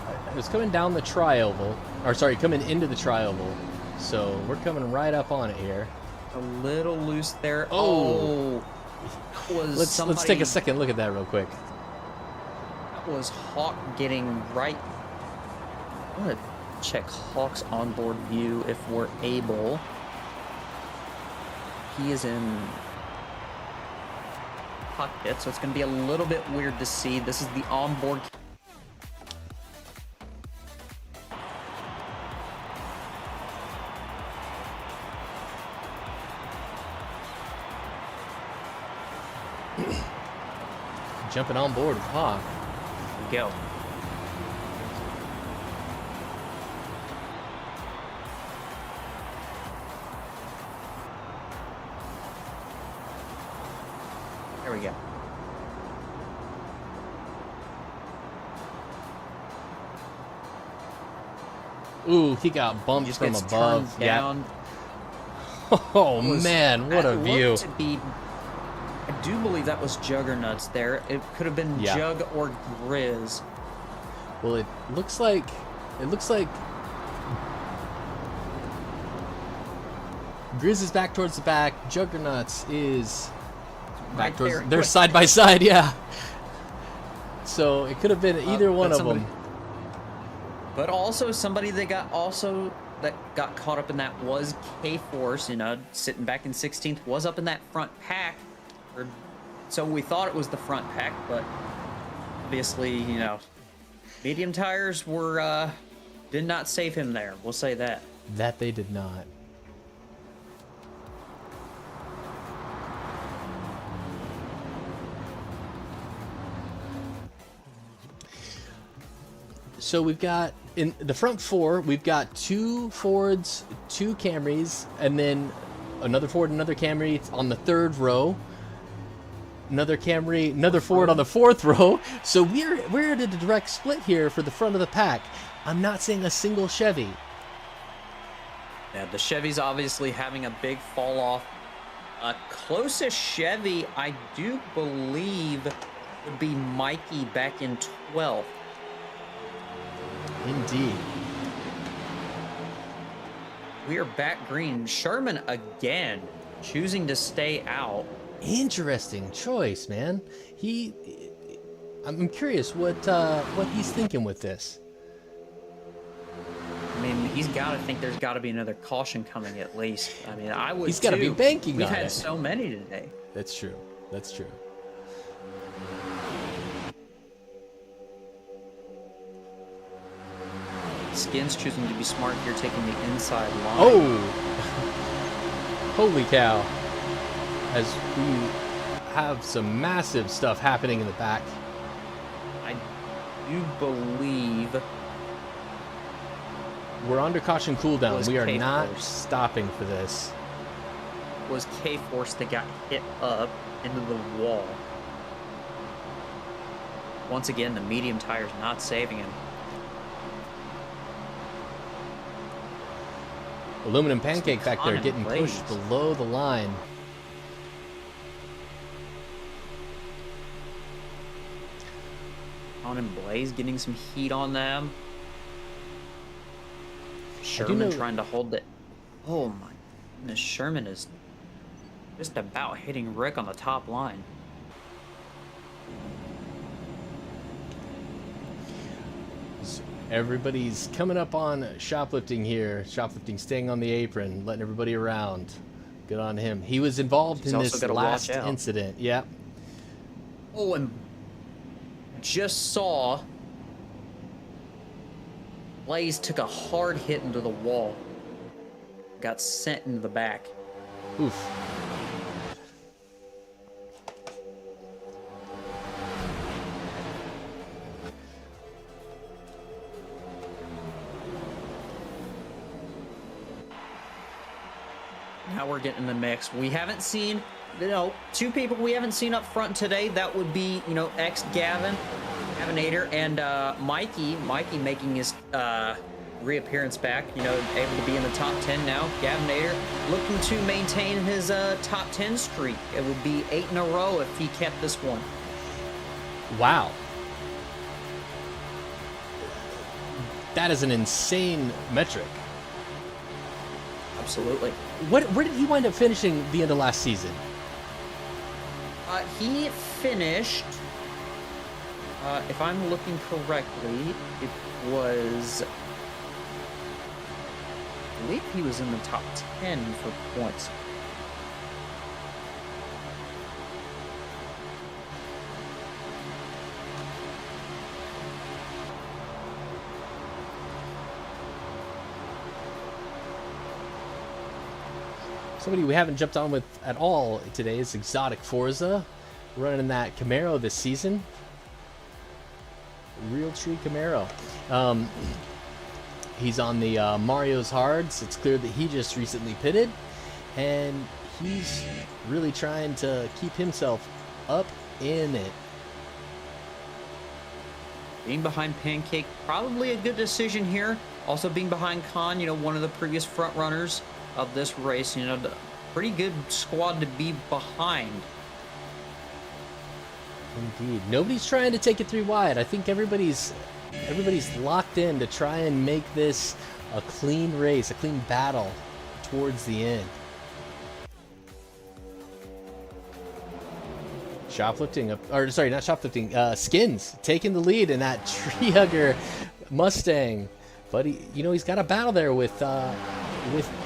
down the tri-oval. Or sorry, coming into the tri-oval. So we're coming right up on it here. A little loose there. Oh. Was Let's take a second look at that real quick. That was Hawk getting right. I'm gonna check Hawk's onboard view if we're able. He is in cockpit, so it's gonna be a little bit weird to see. This is the onboard. Jumping on board with Hawk. Go. There we go. Ooh, he got bumped Just from gets above. turned down. Oh man, what a view! To be, I do believe that was Juggernauts there. It could have been Jug or Grizz. Well, it looks like Grizz is back towards the back. Juggernauts is back towards. there. They're side by side, yeah. So it could have been either one of them. But also somebody that got caught up in that was K-Force, you know, sitting back in 16th, was up in that front pack. So we thought it was the front pack, but obviously, you know, medium tires were did not save him there. We'll say that. That they did not. So we've got, in the front four, we've got 2 Fords, 2 Camrys, and then another Ford, another Camry on the 3rd row. Another Camry, another Ford on the 4th row. So we're at a direct split here for the front of the pack. I'm not seeing a single Chevy. Yeah, the Chevy's obviously having a big fall off. Closest Chevy, I do believe, would be Mikey back in 12th. Indeed. We are back green. Sherman again choosing to stay out. Interesting choice, man. I'm curious what he's thinking with this. I mean, he's got to think there's got to be another caution coming at least. I mean, I would. He's got to be banking on it. We've had so many today. That's true. That's true. Skins choosing to be smart here, taking the inside line. Oh! Holy cow. As we have some massive stuff happening in the back. I do believe We're under caution cooldown. Was We are not K-Force. stopping for this. Was K-Force that got hit up into the wall. Once again, the medium tire's not saving him. Aluminum Pancake back there Con getting and Blaze. pushed below the line. On and Blaze getting some heat on them. know- Sherman trying to hold it. Oh my goodness, Sherman is just about hitting Rick on the top line. Everybody's coming up on shoplifting here. Shoplifting, staying on the apron, letting everybody around. Good on him. He was involved He's in also this gotta last watch out. incident. Yeah. Oh, and just saw Blaze took a hard hit into the wall. Got sent into the back. Oof. Now we're getting in the mix. We haven't seen, two people we haven't seen up front today. That would be, ex-Gavin, Gavinator, and Mikey. Mikey making his reappearance back, able to be in the top 10 now. Gavinator looking to maintain his top 10 streak. It would be 8 in a row if he kept this one. Wow. That is an insane metric. Absolutely. Where did he wind up finishing the end of last season? He finished, if I'm looking correctly, it was, I believe he was in the top 10 for points. Somebody we haven't jumped on with at all today is Exotic Forza, running that Camaro this season. Real Tree Camaro. He's on the Mario's Hards. It's clear that he just recently pitted, and he's really trying to keep himself up in it. Being behind Pancake, probably a good decision here. Also being behind Khan, one of the previous front runners of this race, the pretty good squad to be behind. Indeed. Nobody's trying to take it 3 wide. I think everybody's locked in to try and make this a clean race, a clean battle towards the end. Shoplifting, not shoplifting, Skins taking the lead in that tree hugger Mustang. But he's got a battle there with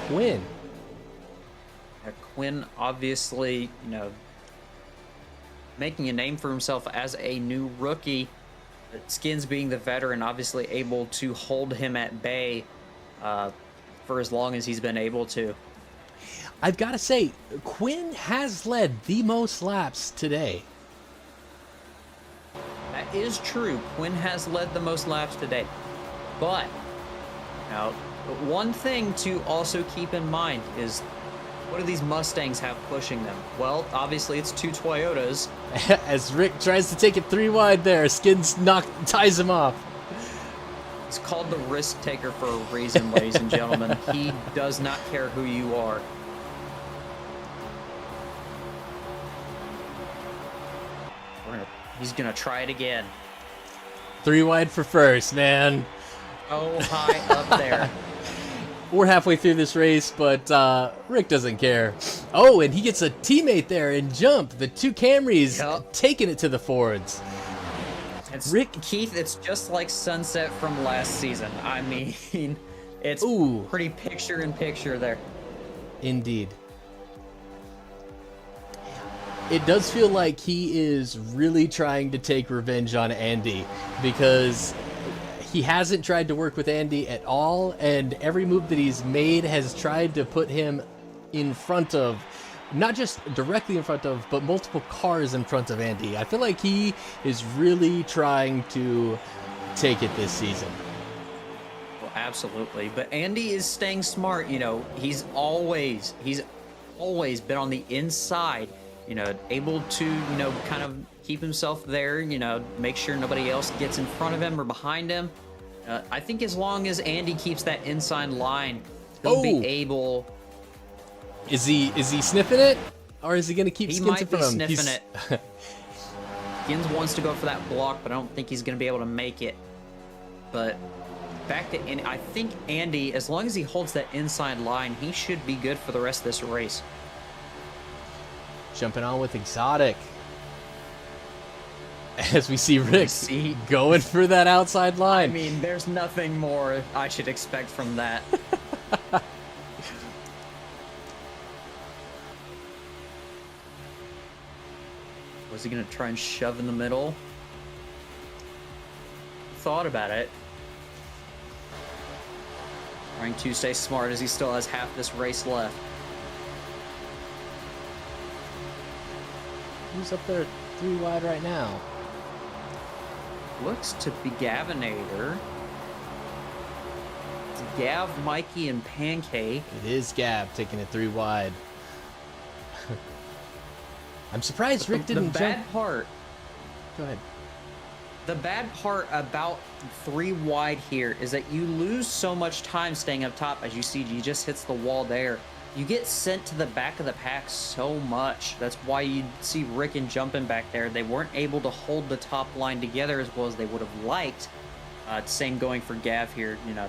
Quinn. Quinn obviously, making a name for himself as a new rookie. But Skins being the veteran, obviously able to hold him at bay for as long as he's been able to. I've got to say, Quinn has led the most laps today. That is true. Quinn has led the most laps today. But now, one thing to also keep in mind is, what do these Mustangs have pushing them? Well, obviously it's 2 Toyotas. As Rick tries to take it 3 wide there, Skins ties him off. It's called the risk taker for a reason, ladies and gentlemen. He does not care who you are. He's gonna try it again. 3 wide for first, man. Oh, high up there. We're halfway through this race, but Rick doesn't care. Oh, and he gets a teammate there and Jump. The 2 Camrys taking it to the Fords. Keith, it's just like Sunset from last season. I mean, it's pretty picture in picture there. Indeed. It does feel like he is really trying to take revenge on Andy, because he hasn't tried to work with Andy at all, and every move that he's made has tried to put him in front of, not just directly in front of, but multiple cars in front of Andy. I feel like he is really trying to take it this season. Well, absolutely. But Andy is staying smart. You know, he's always been on the inside. You know, able to, you know, kind of keep himself there. You know, make sure nobody else gets in front of him or behind him. I think as long as Andy keeps that inside line, he'll be able. Is he sniffing it, or is he gonna keep Skins in front of him? He might be sniffing it. Skins wants to go for that block, but I don't think he's gonna be able to make it. But back to Andy, I think Andy, as long as he holds that inside line, he should be good for the rest of this race. Jumping on with Exotic. As we see Rick going for that outside line. I mean, there's nothing more I should expect from that. Was he going to try and shove in the middle? Thought about it. Trying to stay smart as he still has half this race left. Who's up there 3 wide right now? Looks to be Gavinator. It's Gav, Mikey, and Pancake. It is Gav taking it 3 wide. I'm surprised Rick didn't The jump. bad part. Go ahead. The bad part about 3 wide here is that you lose so much time staying up top. As you see, he just hits the wall there. You get sent to the back of the pack so much. That's why you see Rick and jumping back there. They weren't able to hold the top line together as well as they would have liked. Same going for Gav here, you know,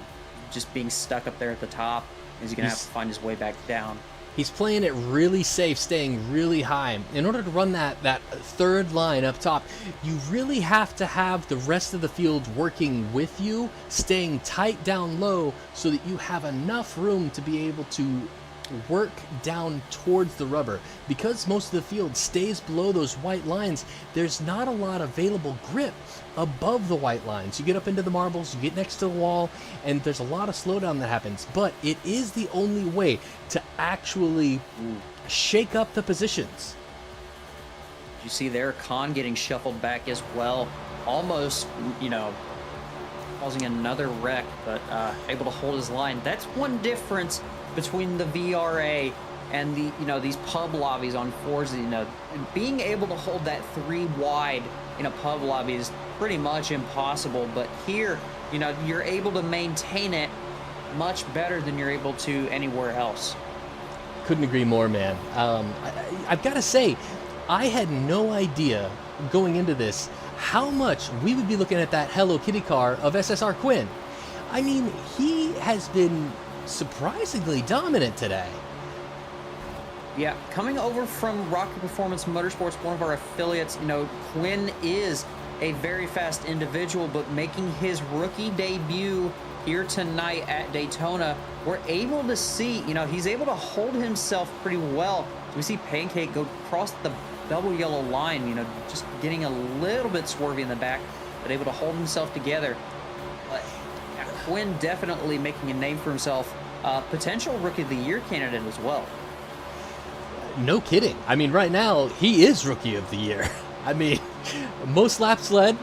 just being stuck up there at the top. He's going to have to find his way back down. He's playing it really safe, staying really high. In order to run that third line up top, you really have to have the rest of the field working with you, staying tight down low so that you have enough room to be able to work down towards the rubber. Because most of the field stays below those white lines, there's not a lot of available grip above the white lines. You get up into the marbles, you get next to the wall, and there's a lot of slowdown that happens. But it is the only way to actually shake up the positions. You see there, Khan getting shuffled back as well. Almost, you know, causing another wreck, but able to hold his line. That's one difference between the VRA and the, you know, these pub lobbies on Forza. You know, being able to hold that 3 wide in a pub lobby is pretty much impossible, but here, you know, you're able to maintain it much better than you're able to anywhere else. Couldn't agree more, man. I've got to say, I had no idea going into this how much we would be looking at that Hello Kitty car of SSR Quinn. I mean, he has been surprisingly dominant today. Yeah, coming over from Rocket Performance Motorsports, one of our affiliates, you know, Quinn is a very fast individual, but making his rookie debut here tonight at Daytona, we're able to see, you know, he's able to hold himself pretty well. We see Pancake go across the double yellow line, you know, just getting a little bit swervy in the back, but able to hold himself together. But yeah, Quinn definitely making a name for himself. Potential Rookie of the Year candidate as well. No kidding. I mean, right now, he is Rookie of the Year. I mean, most laps led,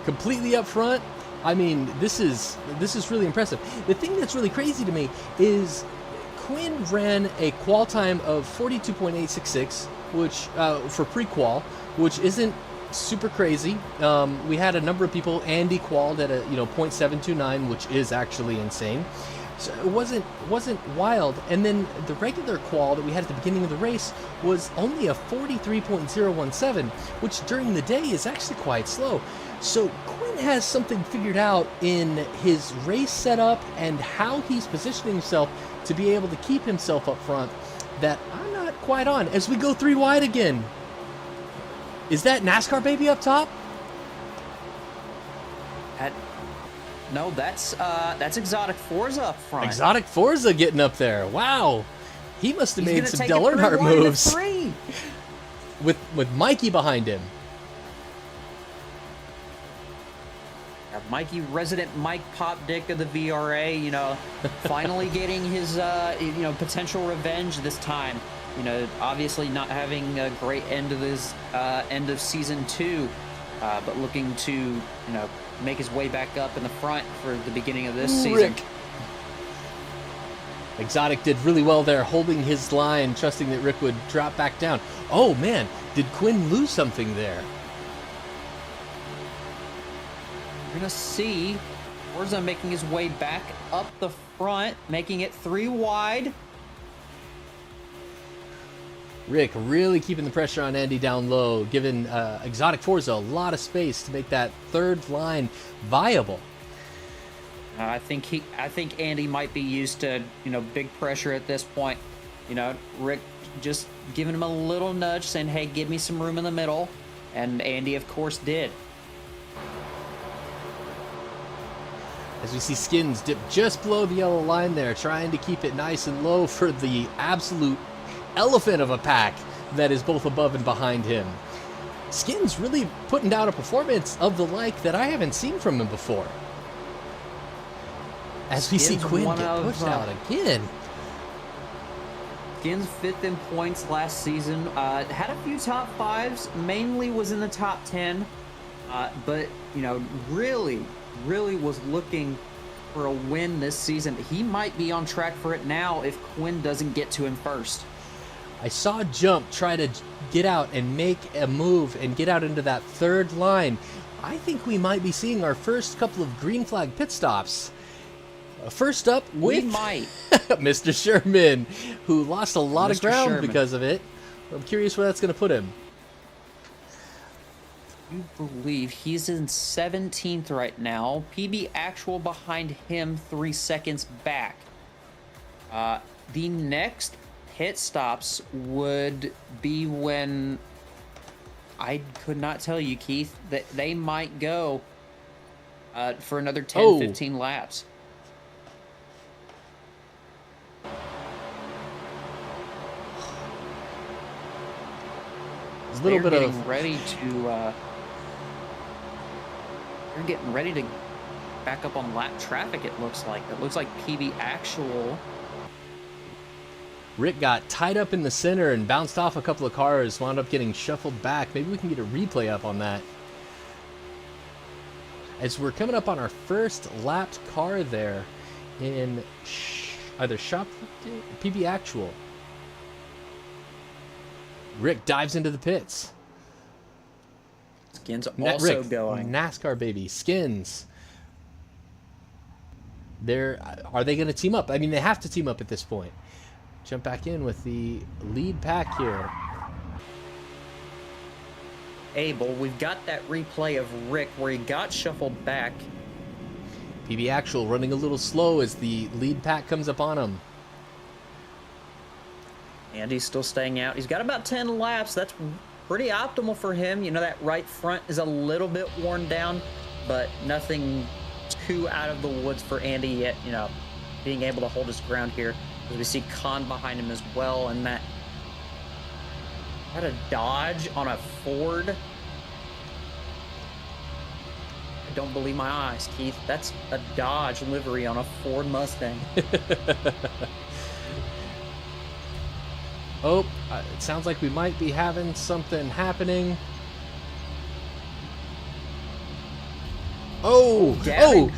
completely up front. I mean, this is really impressive. The thing that's really crazy to me is Quinn ran a qual time of 42.866, which for pre-qual, which isn't super crazy. We had a number of people. Andy qualled at a 0.729, which is actually insane. So it wasn't wild. And then the regular qual that we had at the beginning of the race was only a 43.017, which during the day is actually quite slow. So Quinn has something figured out in his race setup and how he's positioning himself to be able to keep himself up front that I'm not quite on. As we go 3 wide again. Is that NASCAR baby up top? No, that's Exotic Forza up front. Exotic Forza getting up there. Wow. He must have made some Dale Earnhardt Earnhardt moves. With Mikey behind him. Mikey, resident Mike Pop Dick of the VRA, you know, finally getting his, potential revenge this time. You know, obviously not having a great end of his end of season 2. but looking to, make his way back up in the front for the beginning of this season. Rick. Exotic did really well there, holding his line, trusting that Rick would drop back down. Oh man, did Quinn lose something there? We're going to see Forza making his way back up the front, making it 3 wide. Rick really keeping the pressure on Andy down low, giving Exotic Forza a lot of space to make that third line viable. I think Andy might be used to, big pressure at this point. Rick just giving him a little nudge, saying, hey, give me some room in the middle. And Andy, of course, did. As we see Skins dip just below the yellow line there, trying to keep it nice and low for the absolute elephant of a pack that is both above and behind him. Skins really putting down a performance of the like that I haven't seen from him before. As we see Quinn get pushed out again. Skins 5th in points last season. Had a few top 5s, mainly was in the top 10. But, really was looking for a win this season. He might be on track for it now if Quinn doesn't get to him first. I saw Jump try to get out and make a move and get out into that third line. I think we might be seeing our first couple of green flag pit stops. First up with Mr. Sherman, who lost a lot of ground because of it. I'm curious where that's going to put him. You believe he's in 17th right now. PB Actual behind him 3 seconds back. The next pit stops would be when I could not tell you, Keith, that they might go for another 10-15 laps. A little bit of ready to they're getting ready to back up on lap traffic. It looks like PB Actual. Rick got tied up in the center and bounced off a couple of cars, wound up getting shuffled back. Maybe we can get a replay up on that. As we're coming up on our first lapped car there in either shop PB Actual. Rick dives into the pits. Skins also going. NASCAR baby. Skins. Are they going to team up? I mean, they have to team up at this point. Jump back in with the lead pack here. Abel, we've got that replay of Rick where he got shuffled back. PB Actual running a little slow as the lead pack comes up on him. And he's still staying out. He's got about 10 laps. That's pretty optimal for him. That right front is a little bit worn down, but nothing too out of the woods for Andy yet. Being able to hold his ground here. As we see Khan behind him as well, and that a Dodge on a Ford. I don't believe my eyes, Keith. That's a Dodge livery on a Ford Mustang. Oh, it sounds like we might be having something happening. Gavin.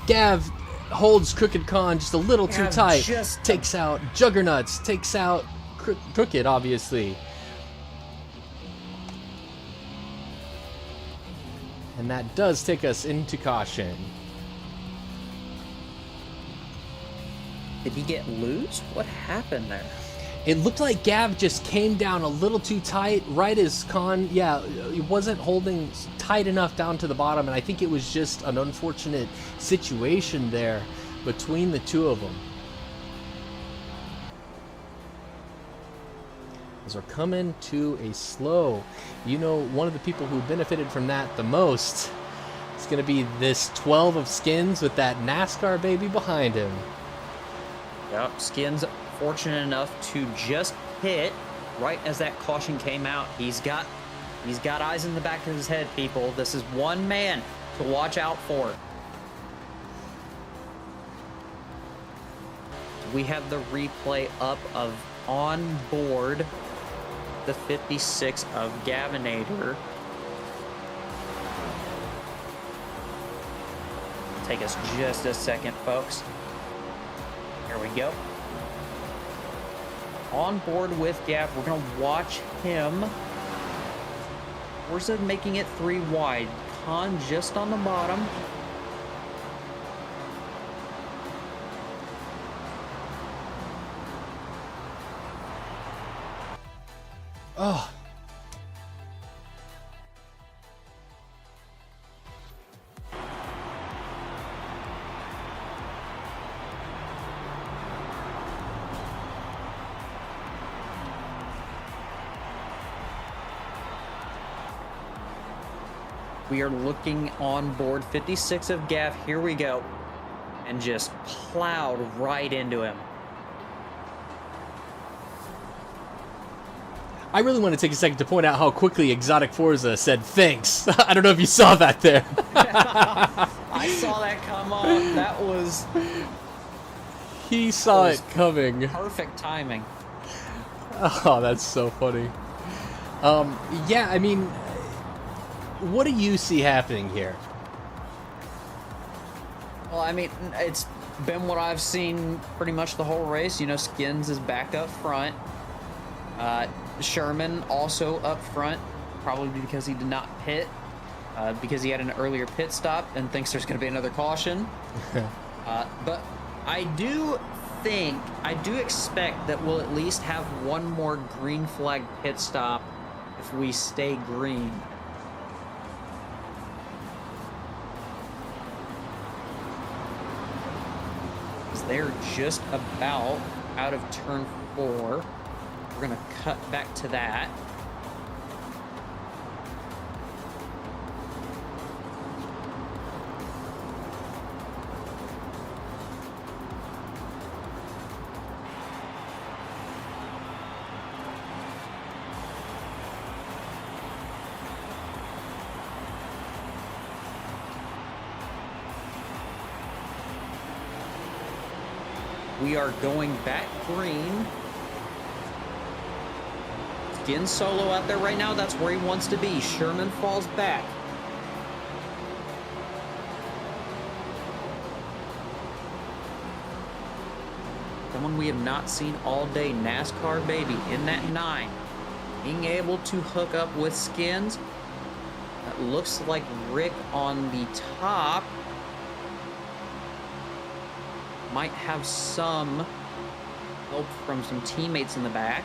Gav holds Crooked Khan just a little too tight. Takes out Juggernauts. Takes out Crooked, obviously. And that does take us into caution. Did he get loose? What happened there? It looked like Gav just came down a little too tight, right as Khan, he wasn't holding tight enough down to the bottom, and I think it was just an unfortunate situation there between the two of them. As we're coming to a slow, one of the people who benefited from that the most is going to be this 12 of Skins with that NASCAR baby behind him. Yep, Skins fortunate enough to just hit right as that caution came out. He's got eyes in the back of his head, people. This is one man to watch out for. We have the replay up of on board the 56 of Gavinator. take us just a second, folks. Here we go. On board with Gav. We're going to watch him. Forza making it 3 wide. Khan just on the bottom. Oh. We are looking on board 56 of Gav. Here we go. And just plowed right into him. I really want to take a second to point out how quickly Exotic Forza said thanks. I don't know if you saw that there. I saw that come on. That was... He saw it coming. Perfect timing. Oh, that's so funny. Yeah, I mean, what do you see happening here? Well, I mean, it's been what I've seen pretty much the whole race. You know, Skins is back up front. Sherman also up front, probably because he did not pit, because he had an earlier pit stop and thinks there's going to be another caution. But I do expect that we'll at least have one more green flag pit stop if we stay green. They're just about out of turn 4. We're gonna cut back to that. We are going back green. Skin solo out there right now. That's where he wants to be. Sherman falls back. Someone we have not seen all day. NASCAR baby in that 9. Being able to hook up with Skins. That looks like Rick on the top. Might have some help from some teammates in the back.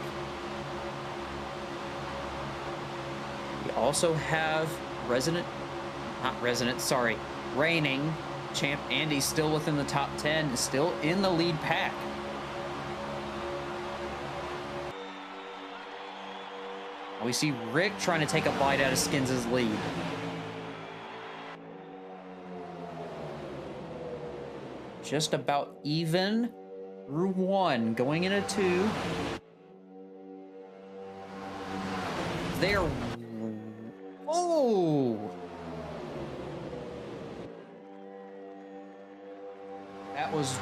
We also have reigning champ Andy still within the top 10, still in the lead pack. We see Rick trying to take a bite out of Skins' lead. Just about even through 1, going into 2. There. Oh! That was...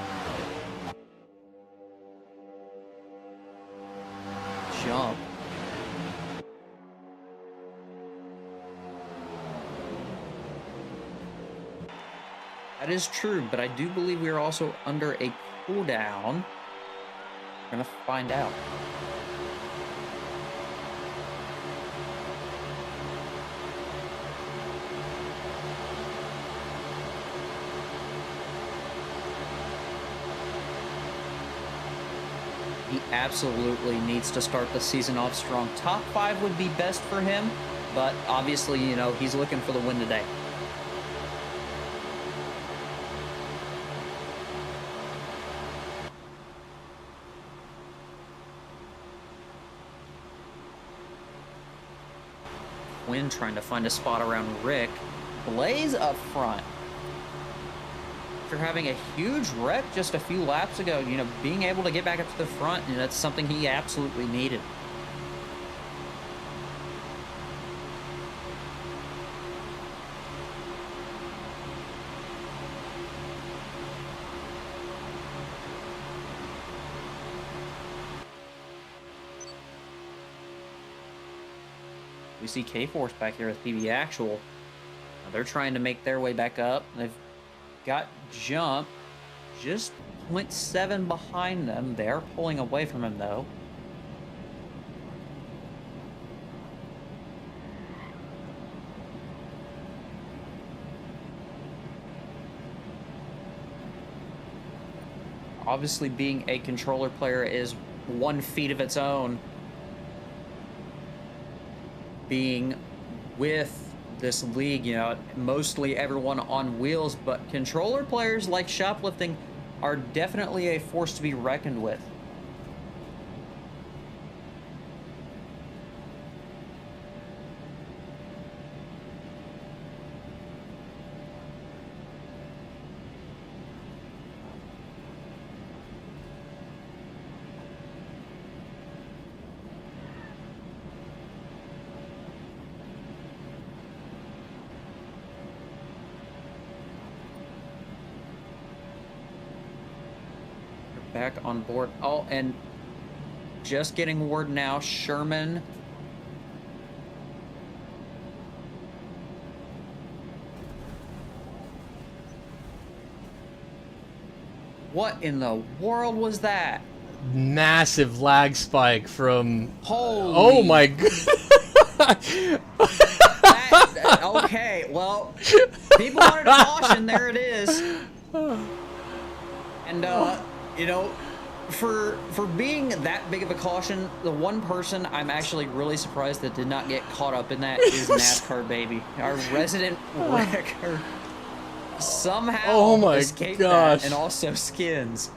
jump. That is true, but I do believe we are also under a cooldown. We're gonna find out. He absolutely needs to start the season off strong. Top 5 would be best for him, but obviously, you know, he's looking for the win today. Quinn trying to find a spot around Rick. Blaze up front. After having a huge wreck just a few laps ago, you know, being able to get back up to the front, and that's something he absolutely needed. We see K-Force back here with PB Actual. They're trying to make their way back up. They've got jump. Just 0.7 behind them. They're pulling away from him, though. Obviously, being a controller player is one feat of its own. Being with this league, you know, mostly everyone on wheels, but controller players like shoplifting are definitely a force to be reckoned with. Back on board. Oh, and just getting word now, Sherman. What in the world was that? Massive lag spike from... Holy... Oh my god. Okay, well, people wanted a caution. There it is. And, you know, for being that big of a caution, the one person I'm actually really surprised that did not get caught up in that is NASCAR Baby. Our resident wrecker somehow escaped that, and also Skins.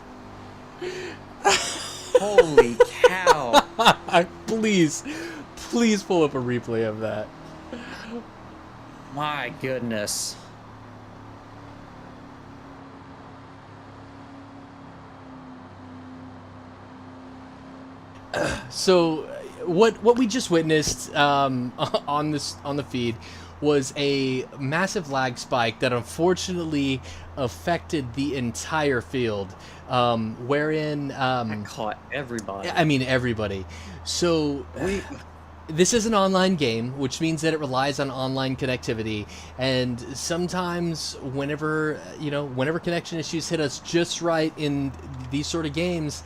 Holy cow. Please pull up a replay of that. My goodness. So what we just witnessed on the feed was a massive lag spike that unfortunately affected the entire field, wherein That caught everybody. I mean everybody. So this is an online game, which means that it relies on online connectivity, and sometimes whenever connection issues hit us just right in these sort of games,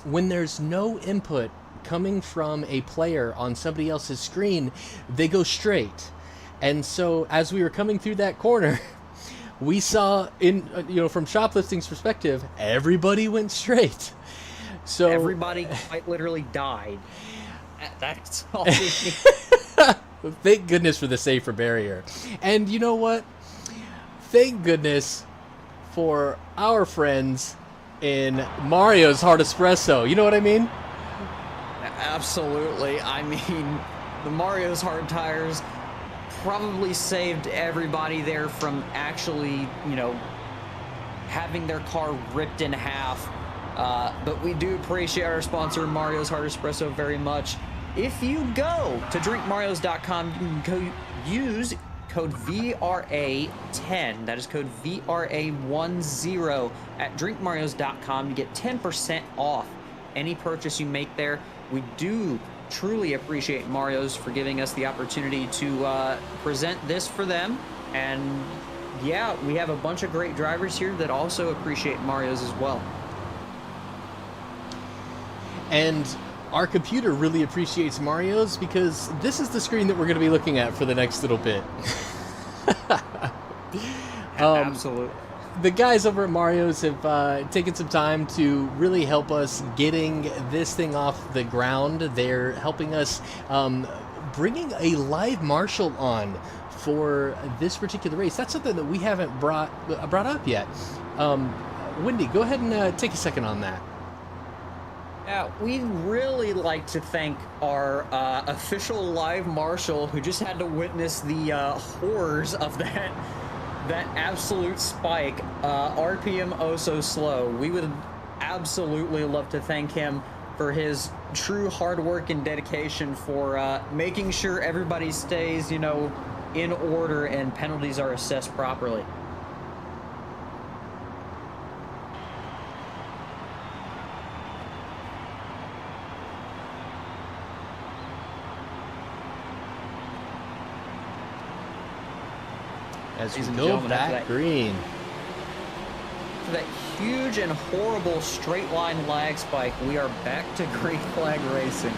when there's no input coming from a player on somebody else's screen, they go straight. And so as we were coming through that corner, we saw, from shoplifting's perspective, everybody went straight. So everybody quite literally died. That's all we need. Thank goodness for the safer barrier. And you know what? Thank goodness for our friends in Mario's Hard Espresso. You know what I mean? Absolutely. I mean, the Mario's Hard Tires probably saved everybody there from actually, having their car ripped in half. But we do appreciate our sponsor, Mario's Hard Espresso, very much. If you go to drinkmarios.com, you can use code VRA10. That is code VRA10 at drinkmarios.com to get 10% off any purchase you make there. We do truly appreciate Mario's for giving us the opportunity to present this for them. And yeah, we have a bunch of great drivers here that also appreciate Mario's as well. And our computer really appreciates Mario's because this is the screen that we're going to be looking at for the next little bit. Absolutely. The guys over at Mario's have taken some time to really help us getting this thing off the ground. They're helping us bringing a live marshal on for this particular race. That's something that we haven't brought up yet. Wendy, go ahead and take a second on that. Yeah, we'd really like to thank our official live marshal who just had to witness the horrors of that absolute spike. RPM oh so slow. We would absolutely love to thank him for his true hard work and dedication for making sure everybody stays, in order and penalties are assessed properly. As we go back green. after that huge and horrible straight line lag spike, we are back to green flag racing.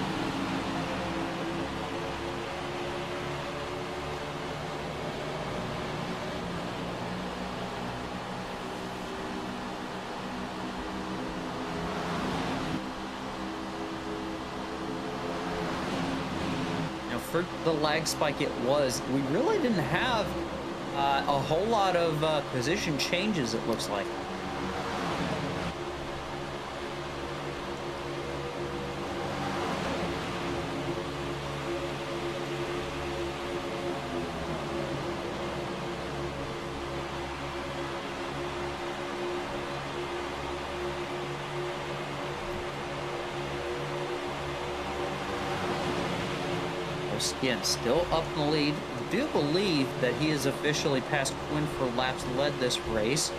For the lag spike it was, we really didn't have a whole lot of position changes, it looks like. Again, still up in the lead. I do believe that he has officially passed Quinn for laps led this race,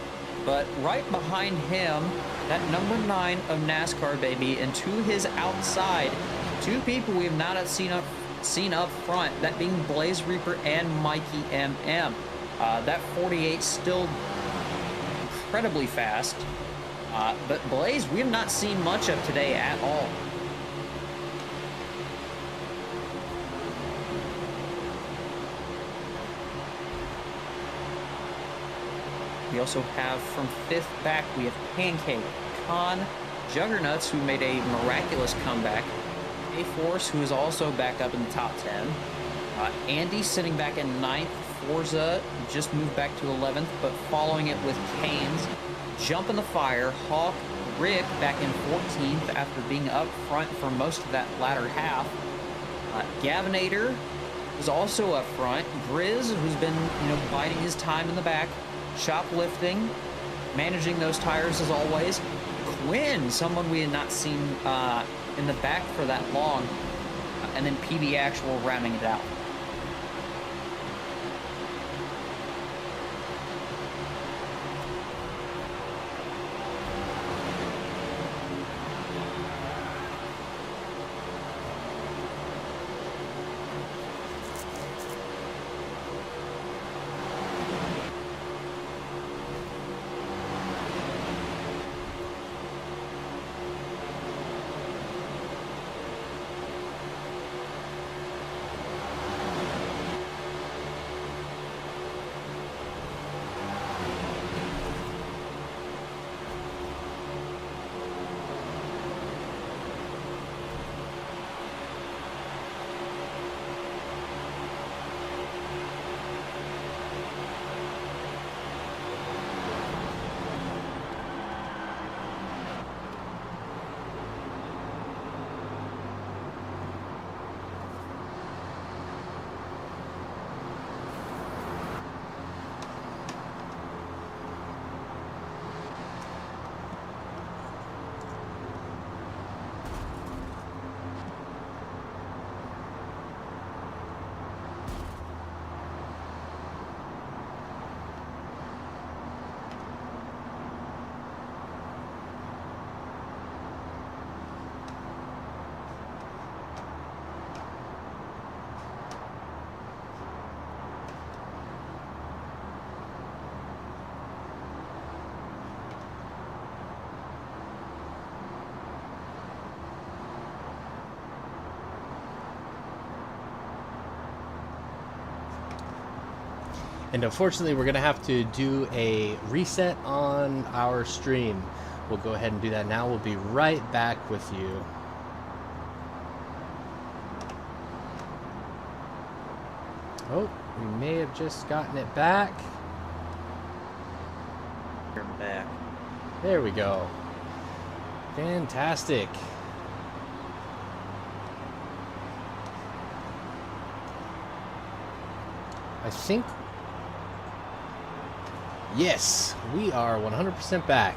but right behind him, that number 9 of NASCAR, baby, and to his outside, 2 people we have not seen up front, that being Blaze Reaper and Mikey MM. That 48 still incredibly fast, but Blaze we have not seen much of today at all. We also have from 5th back, we have Pancake, Khan, Juggernauts, who made a miraculous comeback, A-Force, who is also back up in the top 10, Andy sitting back in 9th, Forza just moved back to 11th, but following it with Canes, Jump in the Fire, Hawk, Rick back in 14th after being up front for most of that latter half, Gavinator was also up front, Grizz, who's been, biding his time in the back, Shoplifting, managing those tires as always. Quinn, someone we had not seen in the back for that long. And then PB Actual rounding it out. And unfortunately, we're going to have to do a reset on our stream. We'll go ahead and do that now. We'll be right back with you. Oh, we may have just gotten it back. You're back. There we go. Fantastic. I think... Yes, we are 100% back.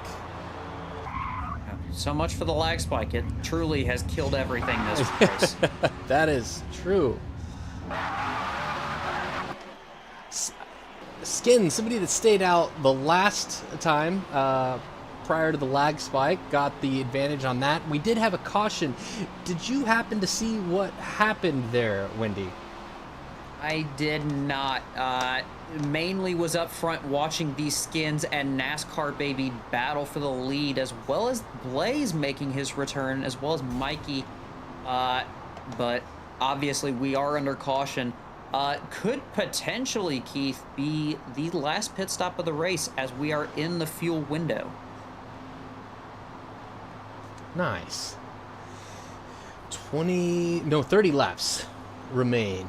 So much for the lag spike. It truly has killed everything this race. That is true. Skin, somebody that stayed out the last time prior to the lag spike, got the advantage on that. We did have a caution. Did you happen to see what happened there, Wendy? I did not. mainly was up front watching these skins and NASCAR Baby battle for the lead, as well as Blaze making his return, as well as Mikey. But obviously we are under caution. Could potentially, Keith, be the last pit stop of the race as we are in the fuel window. Nice. 30 laps remain.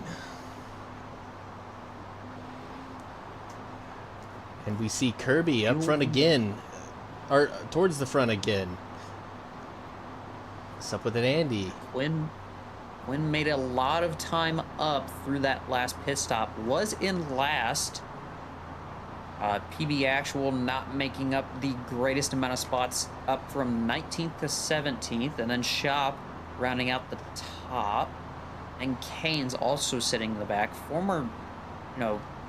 And we see Kirby up front again, or towards the front again. What's up with it, Andy? Quinn made a lot of time up through that last pit stop, was in last. PB Actual not making up the greatest amount of spots, up from 19th to 17th, and then Shop rounding out the top. And Kane's also sitting in the back. Former,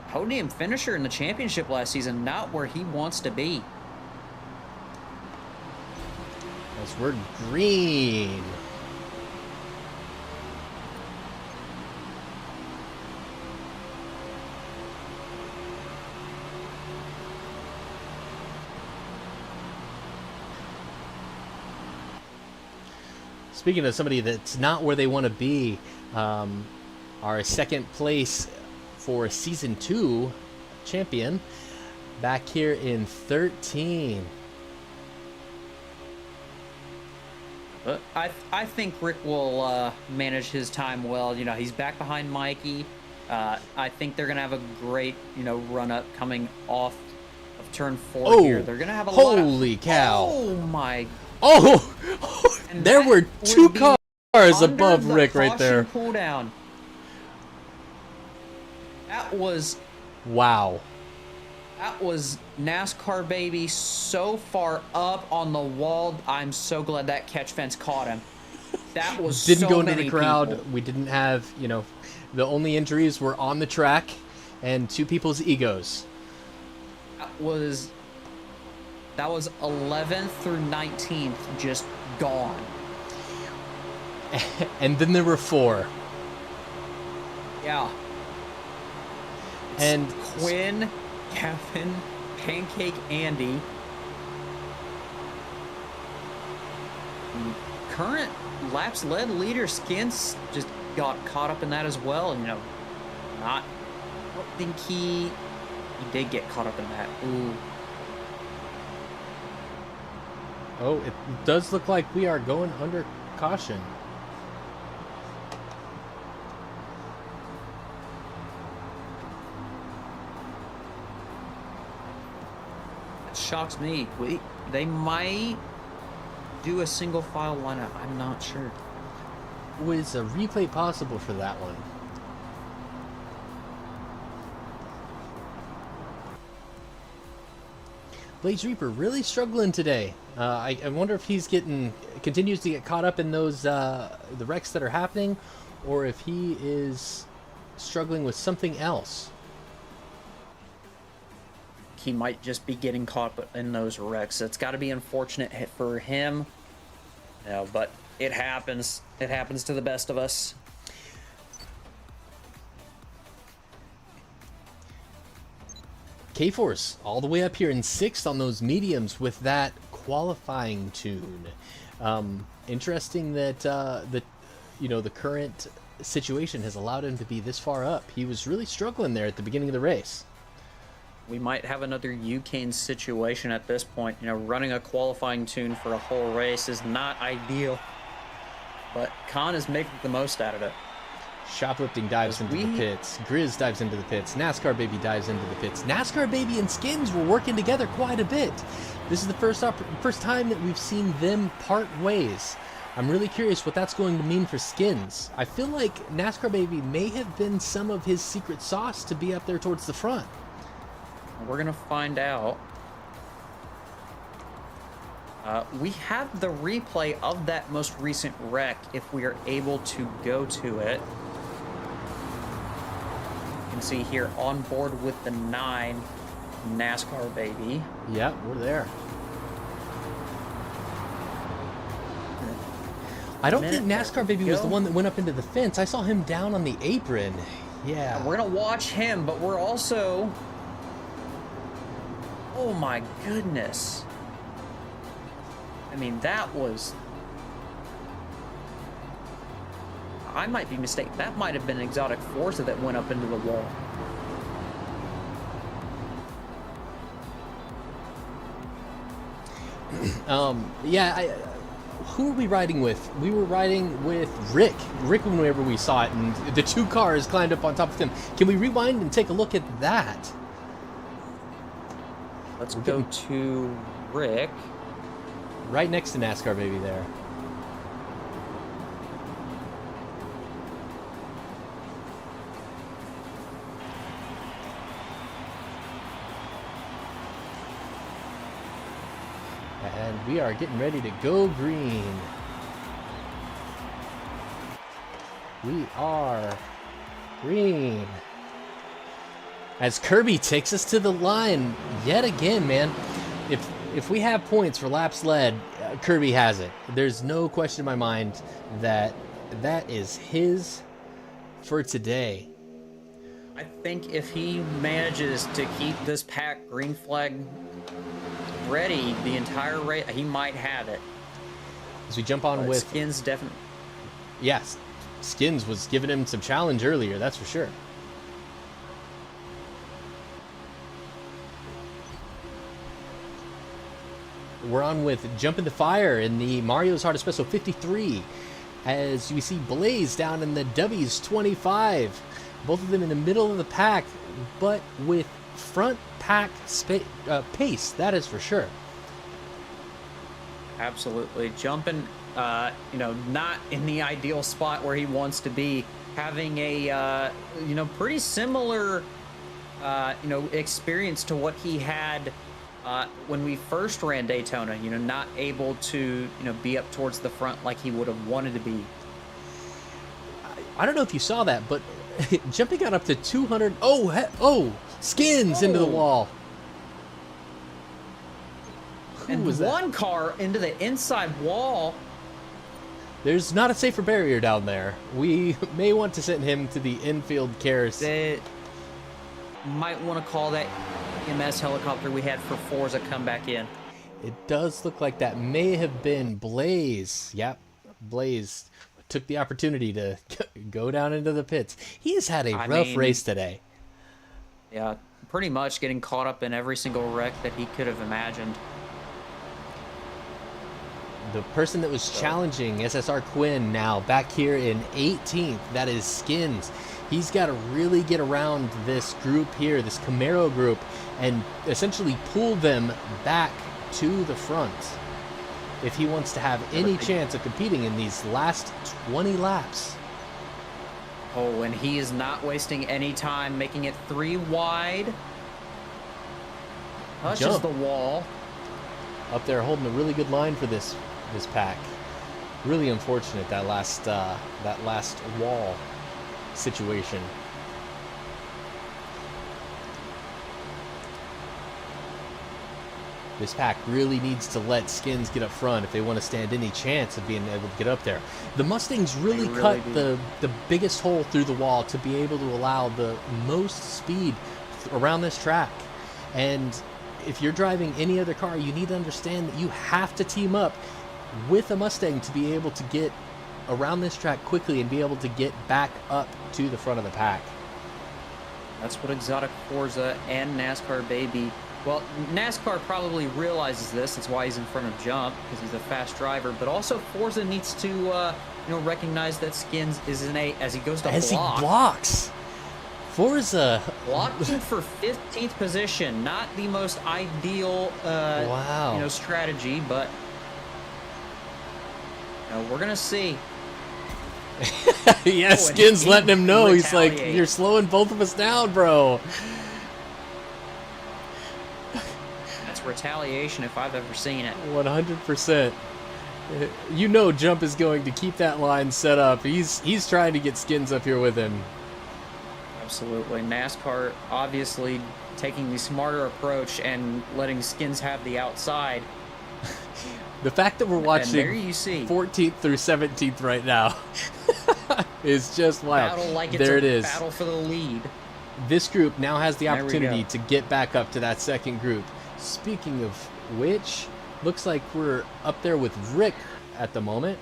podium finisher in the championship last season, not where he wants to be. As we're green. Speaking of somebody that's not where they want to be, our second place for Season 2 champion back here in 13. But I think Rick will manage his time well. He's back behind Mikey. I think they're going to have a great, run up coming off of turn 4 here. They're going to have a lot of... Holy cow. Oh, my... Oh! There were 2 cars above Rick right there. Cool down. That was... Wow. That was NASCAR Baby so far up on the wall. I'm so glad that catch fence caught him. That was didn't so go into many the crowd. people. We didn't have, the only injuries were on the track and 2 people's egos. That was 11th through 19th just gone. And then there were 4. Yeah. And Quinn, Kevin, Pancake Andy. Current laps led leader Skins just got caught up in that as well. I don't think he did get caught up in that. Ooh. Oh, it does look like we are going under caution. That shocks me. They might do a single file lineup. I'm not sure. Was a replay possible for that one? Blaze Reaper really struggling today. I wonder if he's continues to get caught up in those the wrecks that are happening, or if he is struggling with something else. He might just be getting caught in those wrecks. It's got to be unfortunate for him. But it happens. It happens to the best of us. K-Force all the way up here in 6th on those mediums with that qualifying tune. Interesting that the current situation has allowed him to be this far up. He was really struggling there at the beginning of the race. We might have another Ukane situation at this point. Running a qualifying tune for a whole race is not ideal. But Khan is making the most out of it. Shoplifting dives into the pits. Grizz dives into the pits. NASCAR Baby dives into the pits. NASCAR Baby and Skins were working together quite a bit. This is the first time that we've seen them part ways. I'm really curious what that's going to mean for Skins. I feel like NASCAR Baby may have been some of his secret sauce to be up there towards the front. We're going to find out. We have the replay of that most recent wreck if we are able to go to it. You can see here on board with the 9 NASCAR Baby. Yeah, we're there. I don't think NASCAR Baby was the one that went up into the fence. I saw him down on the apron. Yeah. We're gonna watch him, but we're also... Oh my goodness. I mean, that was... I might be mistaken. That might have been an exotic Forza that went up into the wall. Yeah, who were we riding with? We were riding with Rick. Rick, whenever we saw it, and the two cars climbed up on top of him. Can we rewind and take a look at that? Let's go to Rick. Right next to NASCAR Baby there. And we are getting ready to go green. We are green. As Kirby takes us to the line yet again, man. If we have points for laps led, Kirby has it. There's no question in my mind that that is his for today. I think if he manages to keep this pack green flag ready the entire race, he might have it. As we jump on But with Skins, definitely. yes, Skins was giving him some challenge earlier, that's for sure. We're on with Jump in the Fire in the Mario's Hard Espresso 53 as we see Blaze down in the W's 25. Both of them in the middle of the pack, but with front pack pace, that is for sure. Absolutely. Jumping, not in the ideal spot where he wants to be. Having a, pretty similar, experience to what he had when we first ran Daytona. Not able to, be up towards the front like he would have wanted to be. I don't know if you saw that, but jumping out up to 200. Skins into the wall. And was one car into the inside wall. There's not a safer barrier down there. We may want to send him to the infield cares. That might want to call that EMS helicopter we had for Forza come back in. It does look like that may have been Blaze. Yep, Blaze took the opportunity to go down into the pits. He has had a rough race today. Yeah, pretty much getting caught up in every single wreck that he could have imagined. The person that was challenging SSR Quinn now back here in 18th, that is Skins. He's got to really get around this group here, this Camaro group, and essentially pull them back to the front if he wants to have any chance of competing in these last 20 laps. Oh, and he is not wasting any time, making it 3 wide. Touches the wall. Up there holding a really good line for this pack. Really unfortunate that last wall situation. This pack really needs to let Skins get up front if they want to stand any chance of being able to get up there. The Mustangs really cut the biggest hole through the wall to be able to allow the most speed around this track. And if you're driving any other car, you need to understand that you have to team up with a Mustang to be able to get around this track quickly and be able to get back up to the front of the pack. That's what Exotic Forza and NASCAR Baby... Well, NASCAR probably realizes this. That's why he's in front of Jump, because he's a fast driver. But also, Forza needs to, recognize that Skins is in as he goes to block. As he blocks. Forza. Blocking for 15th position. Not the most ideal, strategy, but... we're going to see. Yeah, Skins letting him know. He's like, you're slowing both of us down, bro. Retaliation if I've ever seen it. 100%. Jump is going to keep that line set up. He's trying to get Skins up here with him. Absolutely. NASCAR obviously taking the smarter approach and letting Skins have the outside. The fact that we're watching there you see 14th through 17th right now. is just wild. Battle like it's there a it is. battle for the lead. This group now has the There we opportunity go. to get back up to that second group. Speaking of which, looks like we're up there with Rick at the moment.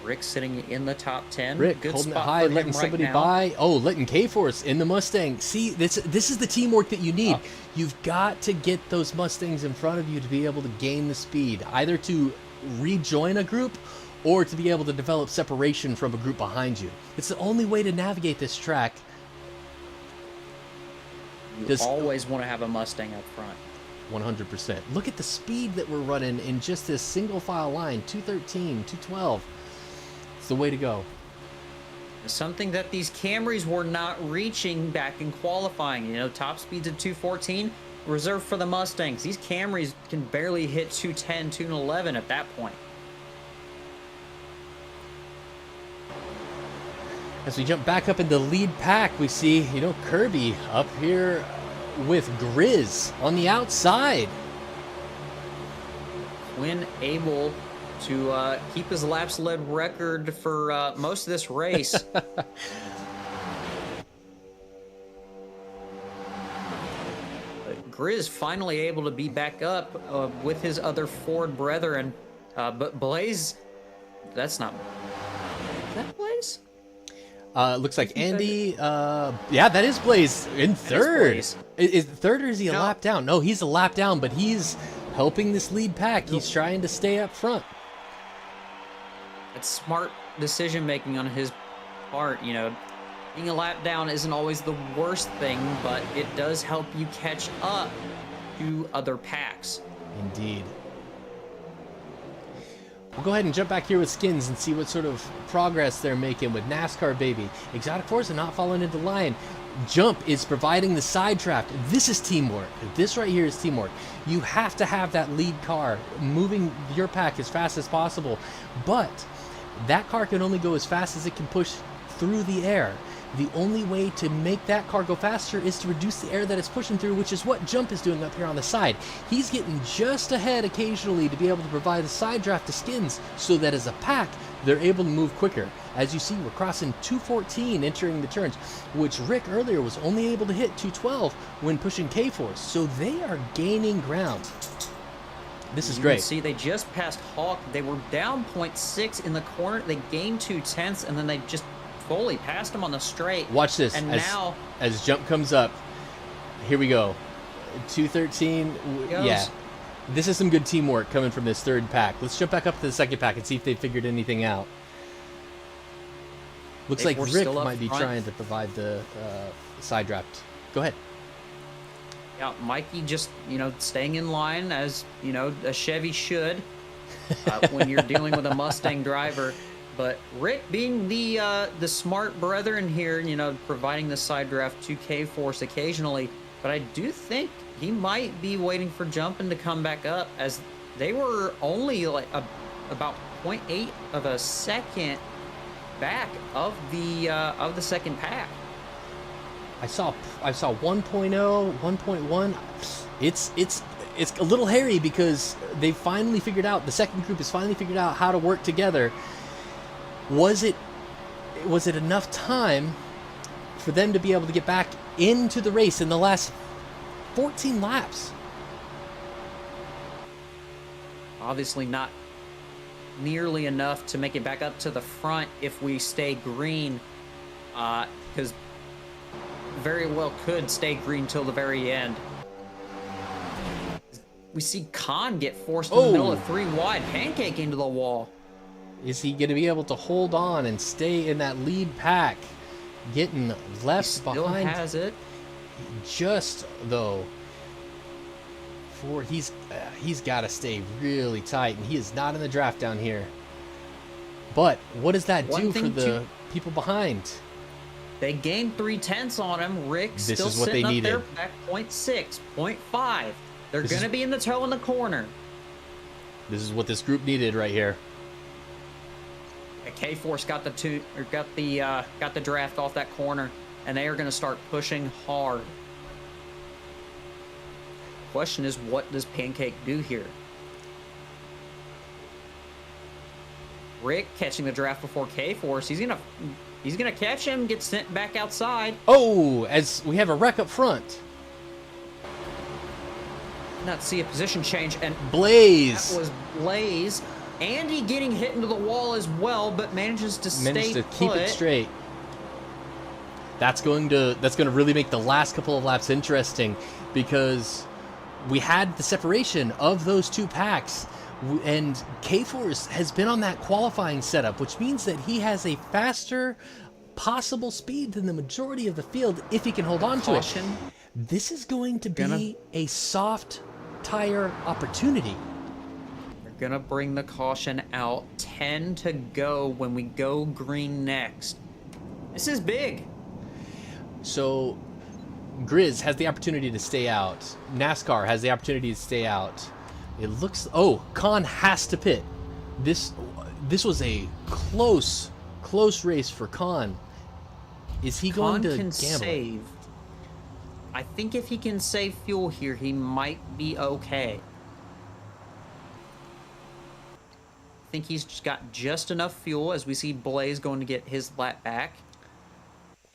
Rick sitting in the top 10. Rick Good holding it spot high, for him letting right somebody now. by. Oh, letting K-Force in the Mustang. See, this is the teamwork that you need. Oh. You've got to get those Mustangs in front of you to be able to gain the speed, either to rejoin a group or to be able to develop separation from a group behind you. It's the only way to navigate this track. You always want to have a Mustang up front. 100%. Look at the speed that we're running in just this single file line. 213, 212. It's the way to go. Something that these Camrys were not reaching back in qualifying. You know, top speeds of 214 reserved for the Mustangs. These Camrys can barely hit 210, 211 at that point. As we jump back up in the lead pack, we see, you know, Kirby up here with Grizz on the outside. Quinn able to keep his laps led record for most of this race. Grizz finally able to be back up with his other Ford brethren. But Blaze, that's not... Is that Blaze? Looks like Andy, yeah, that is Blaze in third. Is third or is he a lap down? No, he's a lap down, but he's helping this lead pack. He's trying to stay up front. It's smart decision making on his part. You know, being a lap down isn't always the worst thing, but it does help you catch up to other packs. Indeed. We'll go ahead and jump back here with Skins and see what sort of progress they're making with NASCAR Baby. Exotic Forza not falling into line. Jump is providing the side draft. This is teamwork. This right here is teamwork. You have to have that lead car moving your pack as fast as possible, but that car can only go as fast as it can push through the air. The only way to make that car go faster is to reduce the air that it's pushing through, which is what Jump is doing up here on the side. He's getting just ahead occasionally to be able to provide the side draft to Skins so that as a pack, they're able to move quicker. As you see, we're crossing 214 entering the turns, which Rick earlier was only able to hit 212 when pushing K-Force. So they are gaining ground. This is great. See, they just passed Hawk. They were down 0.6 in the corner. They gained 0.2, and then they just fully passed him on the straight. Watch this. And now, as Jump comes up, here we go. 213. Yeah. This is some good teamwork coming from this third pack. Let's jump back up to the second pack and see if they figured anything out. Looks like Rick might be trying to provide the side draft. Go ahead. Yeah, Mikey just, you know, staying in line as, you know, a Chevy should when you're dealing with a Mustang driver. But Rick being the smart brethren here, you know, providing the side draft to K-Force occasionally. But I do think he might be waiting for Jumpin' to come back up, as they were only like about 0.8 of a second back of the second pack. I saw 1.0, 1.1. It's a little hairy because they finally figured out, the second group has finally figured out how to work together. Was it enough time for them to be able to get back into the race in the last 14 laps? Obviously not nearly enough to make it back up to the front if we stay green, because very well could stay green till the very end. We see Khan get forced in the middle of 3 wide, pancake into the wall. Is he going to be able to hold on and stay in that lead pack? Getting left He still behind. has it. Just though, he's got to stay really tight, and he is not in the draft down here. But what does that do for the people behind? They gained 0.3 on him. Rick This still is what sitting they up there needed. back 0.6, 0.5. They're going to be in the toe in the corner. This is what this group needed right here. K-Force got the draft off that corner, and they are going to start pushing hard. Question is, what does Pancake do here? Rick catching the draft before K-Force. He's gonna catch him, get sent back outside. Oh, as we have a wreck up front. Not see a position change, and Blaze. that was Blaze. Andy getting hit into the wall as well, but manages to keep it straight. That's going to really make the last couple of laps interesting, because we had the separation of those two packs, and K-Force has been on that qualifying setup, which means that he has a faster possible speed than the majority of the field if he can hold on to it. This is going to be a soft tire opportunity. They're gonna bring the caution out. 10 to go when we go green next. This is big. So Grizz has the opportunity to stay out. NASCAR has the opportunity to stay out. It looks... Oh, Khan has to pit. This was a close race for Khan. Is he going to gamble? Save. I think if he can save fuel here, he might be okay. I think he's just got just enough fuel as we see Blaze going to get his lap back.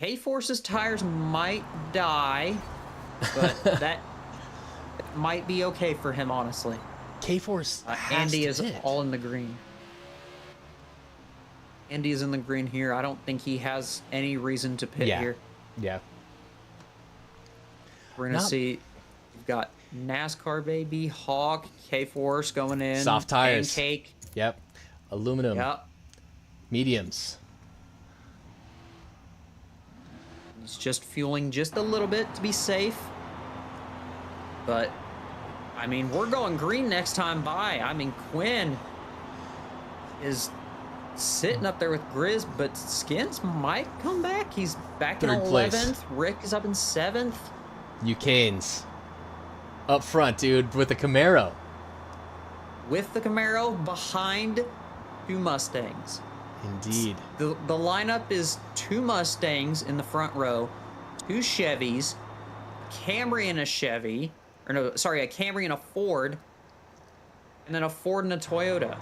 K-Force's tires might die, but that might be okay for him, honestly. K-Force Andy is all in the green. Andy is in the green here. I don't think he has any reason to pit here. Yeah. We're going to see, we've got NASCAR baby, Hawk, K-Force going in. Soft tires. Pancake. Yep. Aluminum. Yep. Mediums. He's just fueling just a little bit to be safe. But, I mean, we're going green next time by. I mean, Quinn is sitting up there with Grizz, but Skins might come back. He's back in 11th. Rick is up in 7th. Ucanes. Up front, dude, with the Camaro. With the Camaro behind 2 Mustangs. Indeed. The lineup is 2 Mustangs in the front row, 2 Chevys, Camry and a Chevy, or no, sorry, a Camry and a Ford, and then a Ford and a Toyota.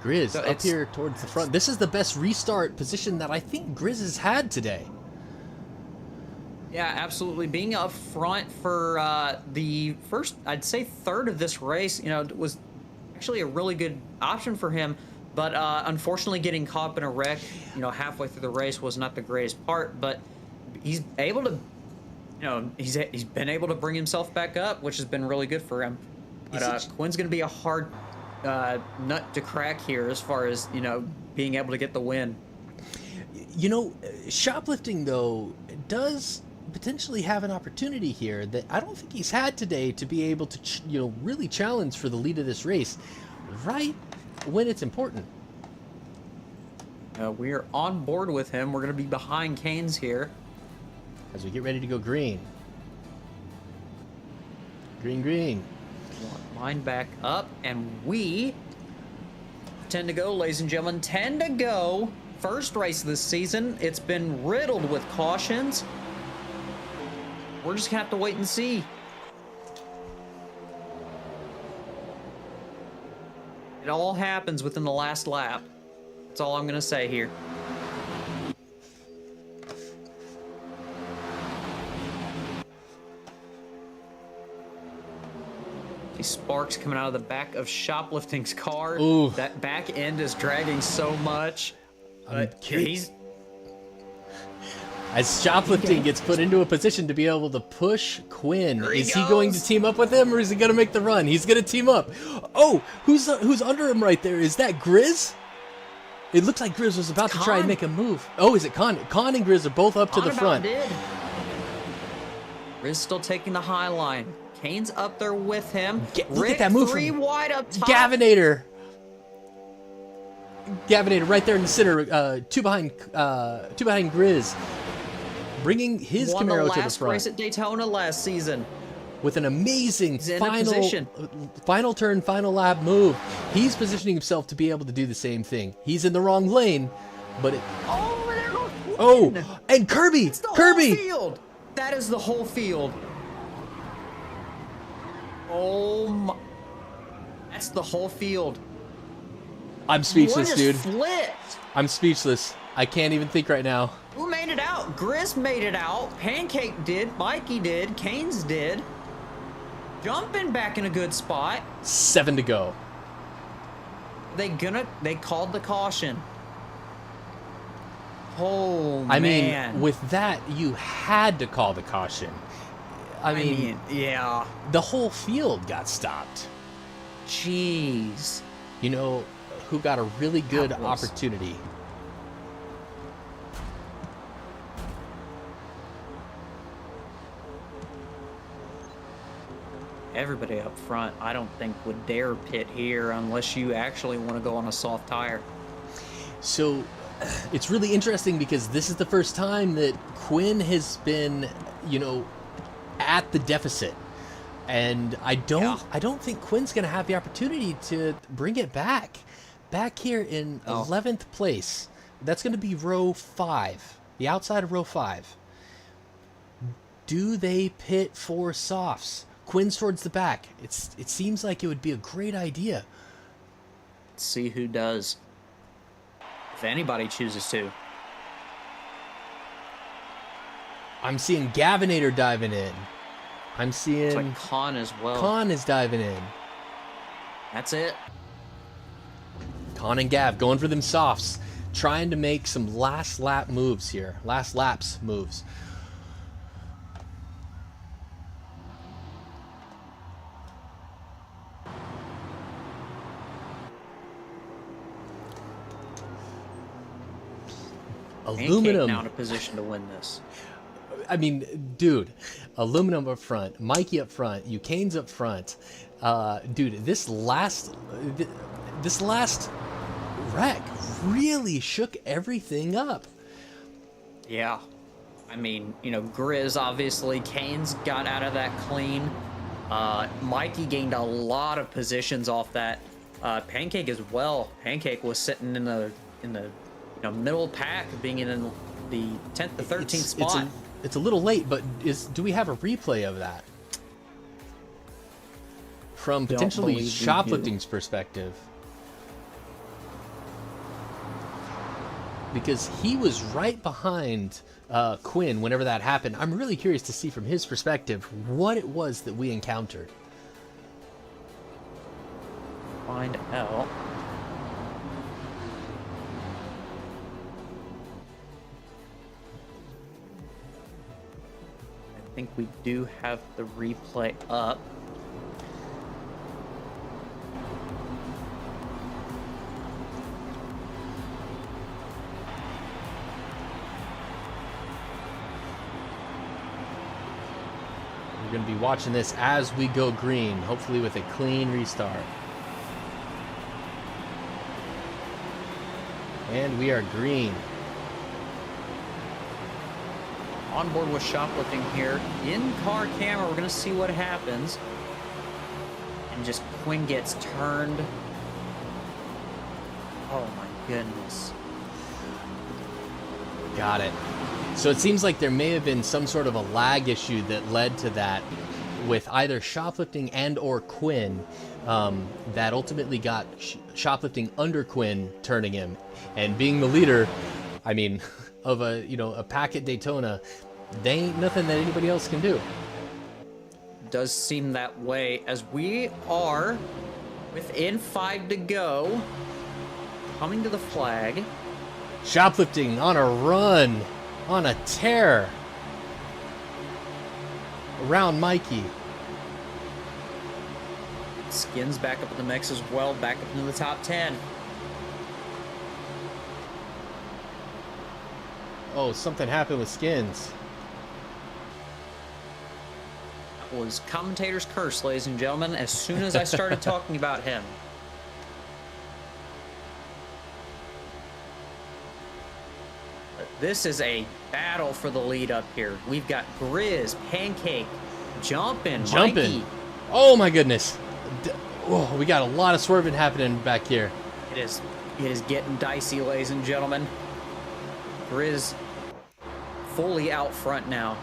Grizz so up here towards the front. This is the best restart position that I think Grizz has had today. Yeah, absolutely. Being up front for the first, I'd say third of this race, was actually a really good option for him. But unfortunately, getting caught up in a wreck, halfway through the race was not the greatest part. But he's able to, he's been able to bring himself back up, which has been really good for him. But Quinn's going to be a hard nut to crack here as far as being able to get the win. Shoplifting though does potentially have an opportunity here that I don't think he's had today to be able to really challenge for the lead of this race right when it's important. We are on board with him. We're going to be behind Canes here as we get ready to go green. Green. Line back up, and we 10 to go, ladies and gentlemen. 10 to go. First race of this season. It's been riddled with cautions. We're just gonna have to wait and see. It all happens within the last lap. That's all I'm gonna say here. Sparks coming out of the back of Shoplifting's car. Ooh. That back end is dragging so much. As Shoplifting gets put into a position to be able to push Quinn, is he going to team up with him, or is he going to make the run? He's going to team up. Oh, who's under him right there? Is that Grizz? It looks like Grizz was about to try and make a move. Oh, is it Con? Con and Grizz are both up to the front. Grizz still taking the high line. Kane's up there with him. Look at that move 3 wide up top. Gavinator right there in the center. Two behind Grizz, bringing his Camaro to the front. Won the last race at Daytona last season with an amazing final turn, final lap move. He's positioning himself to be able to do the same thing. He's in the wrong lane, but and Kirby. It's the whole field. That is the whole field. Oh my. That's the whole field. I'm speechless, what dude. is flipped? I'm speechless. I can't even think right now. Who made it out? Grizz made it out. Pancake did. Mikey did. Canes did. Jumping back in a good spot. 7 to go. They called the caution. Oh, I man. mean, with that, you had to call the caution. I mean, yeah. the whole field got stopped. Jeez. You know, who got a really good That was- opportunity. Everybody up front, I don't think would dare pit here unless you actually want to go on a soft tire. So it's really interesting because this is the first time that Quinn has been, you know, at the deficit. And I don't think Quinn's going to have the opportunity to bring it back. Back here in 11th place. That's going to be row 5, the outside of row 5. Do they pit for softs? Quinn's towards the back. It seems like it would be a great idea. Let's see who does. If anybody chooses to. I'm seeing Gavinator diving in. I'm seeing It's like Khan as well. Khan is diving in. That's it. Khan and Gav going for them softs, trying to make some last lap moves here. Last laps moves. Aluminum. Now in a position to win this. I mean, dude, aluminum up front, Mikey up front, Eucane's up front. Dude, this last wreck really shook everything up. Yeah. I mean, you know, Grizz, obviously, Canes got out of that clean. Mikey gained a lot of positions off that. Pancake as well. Pancake was sitting in the middle pack, being in the 10th to 13th spot. It's a little late, but do we have a replay of that? From potentially shoplifting's perspective. Because he was right behind Quinn whenever that happened. I'm really curious to see from his perspective what it was that we encountered. Find out. I think we do have the replay up. We're going to be watching this as we go green, hopefully with a clean restart. And we are green. On board with shoplifting here. In-car camera, we're going to see what happens. And just Quinn gets turned. Oh my goodness. Got it. So it seems like there may have been some sort of a lag issue that led to that with either shoplifting and or Quinn that ultimately got shoplifting under Quinn turning him. And being the leader, I mean, of a pack at Daytona, they ain't nothing that anybody else can do. Does seem that way as we are within 5 to go. Coming to the flag. Shoplifting on a run, on a tear around Mikey. Skins back up in the mix as well, back up into the top 10. Oh, something happened with Skins. That was commentator's curse, ladies and gentlemen, as soon as I started talking about him. But this is a battle for the lead up here. We've got Grizz, Pancake, Jumpin'. Mikey. Oh my goodness. Oh, we got a lot of swerving happening back here. It is getting dicey, ladies and gentlemen. Grizz fully out front now.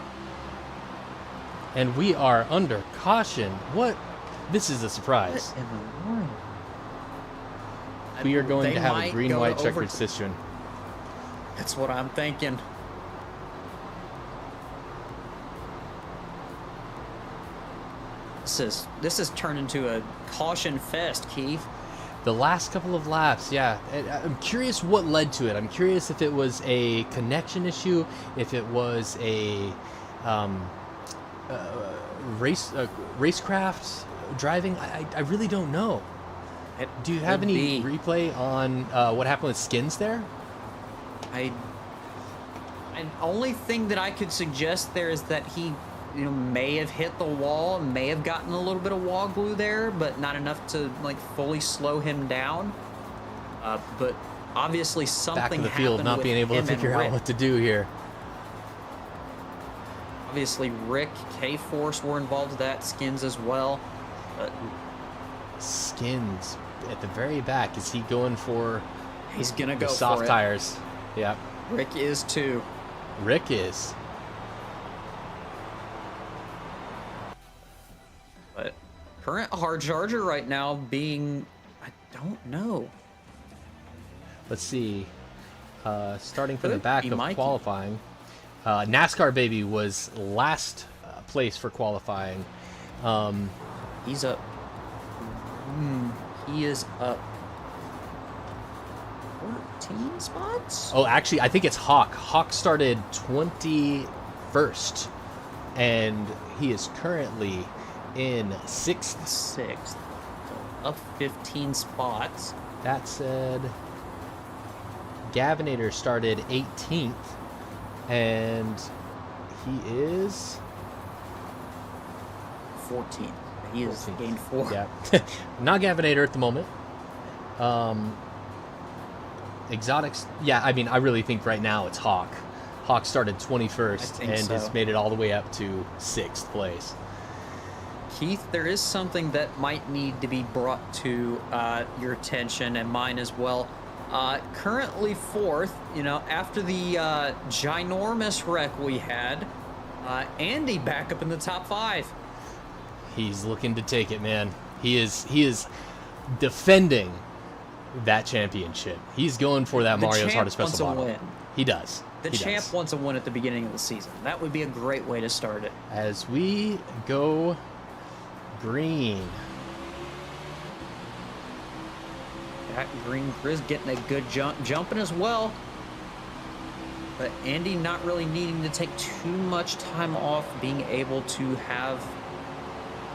And we are under caution. What? This is a surprise. What in the world? We are going They to have a might green-white go checkered over- system. That's what I'm thinking. This has turned into a caution fest, Keith. The last couple of laps, yeah. I'm curious what led to it. I'm curious if it was a connection issue, if it was a racecraft driving. I really don't know. Do you have any replay on what happened with Skins there? Only thing that I could suggest there is that he, may have hit the wall, may have gotten a little bit of wall glue there, but not enough to like fully slow him down. But obviously something back in the field, not being able to figure out what to do here. Obviously, Rick, K-Force were involved with that, Skins as well. But Skins at the very back. Is he going for? He's gonna go the soft for it. tires. Yeah. Rick is too. Rick is. But current hard charger right now being, I don't know. Let's see. Starting from the Could back be of Mikey. qualifying. NASCAR Baby was last place for qualifying. He's up. He is up 14 spots? Oh, actually, I think it's Hawk. Hawk started 21st, and he is currently in 6th. 6th. So up 15 spots. That said, Gavinator started 18th, and he is 14th. He has 14th. gained 4. Yeah. Not Gavinator at the moment. Exotics, yeah, I mean, I really think right now it's Hawk. Hawk started 21st and has made it all the way up to 6th place. Keith, there is something that might need to be brought to your attention and mine as well. Currently 4th, after the ginormous wreck we had, Andy back up in the top 5. He's looking to take it, man. He is defending that championship. He's going for that Mario's Hard Espresso bottle. Win. He does. The champ wants a win at the beginning of the season. That would be a great way to start it. As we go green. That green Grizz getting a good jumping as well. But Andy not really needing to take too much time off, being able to have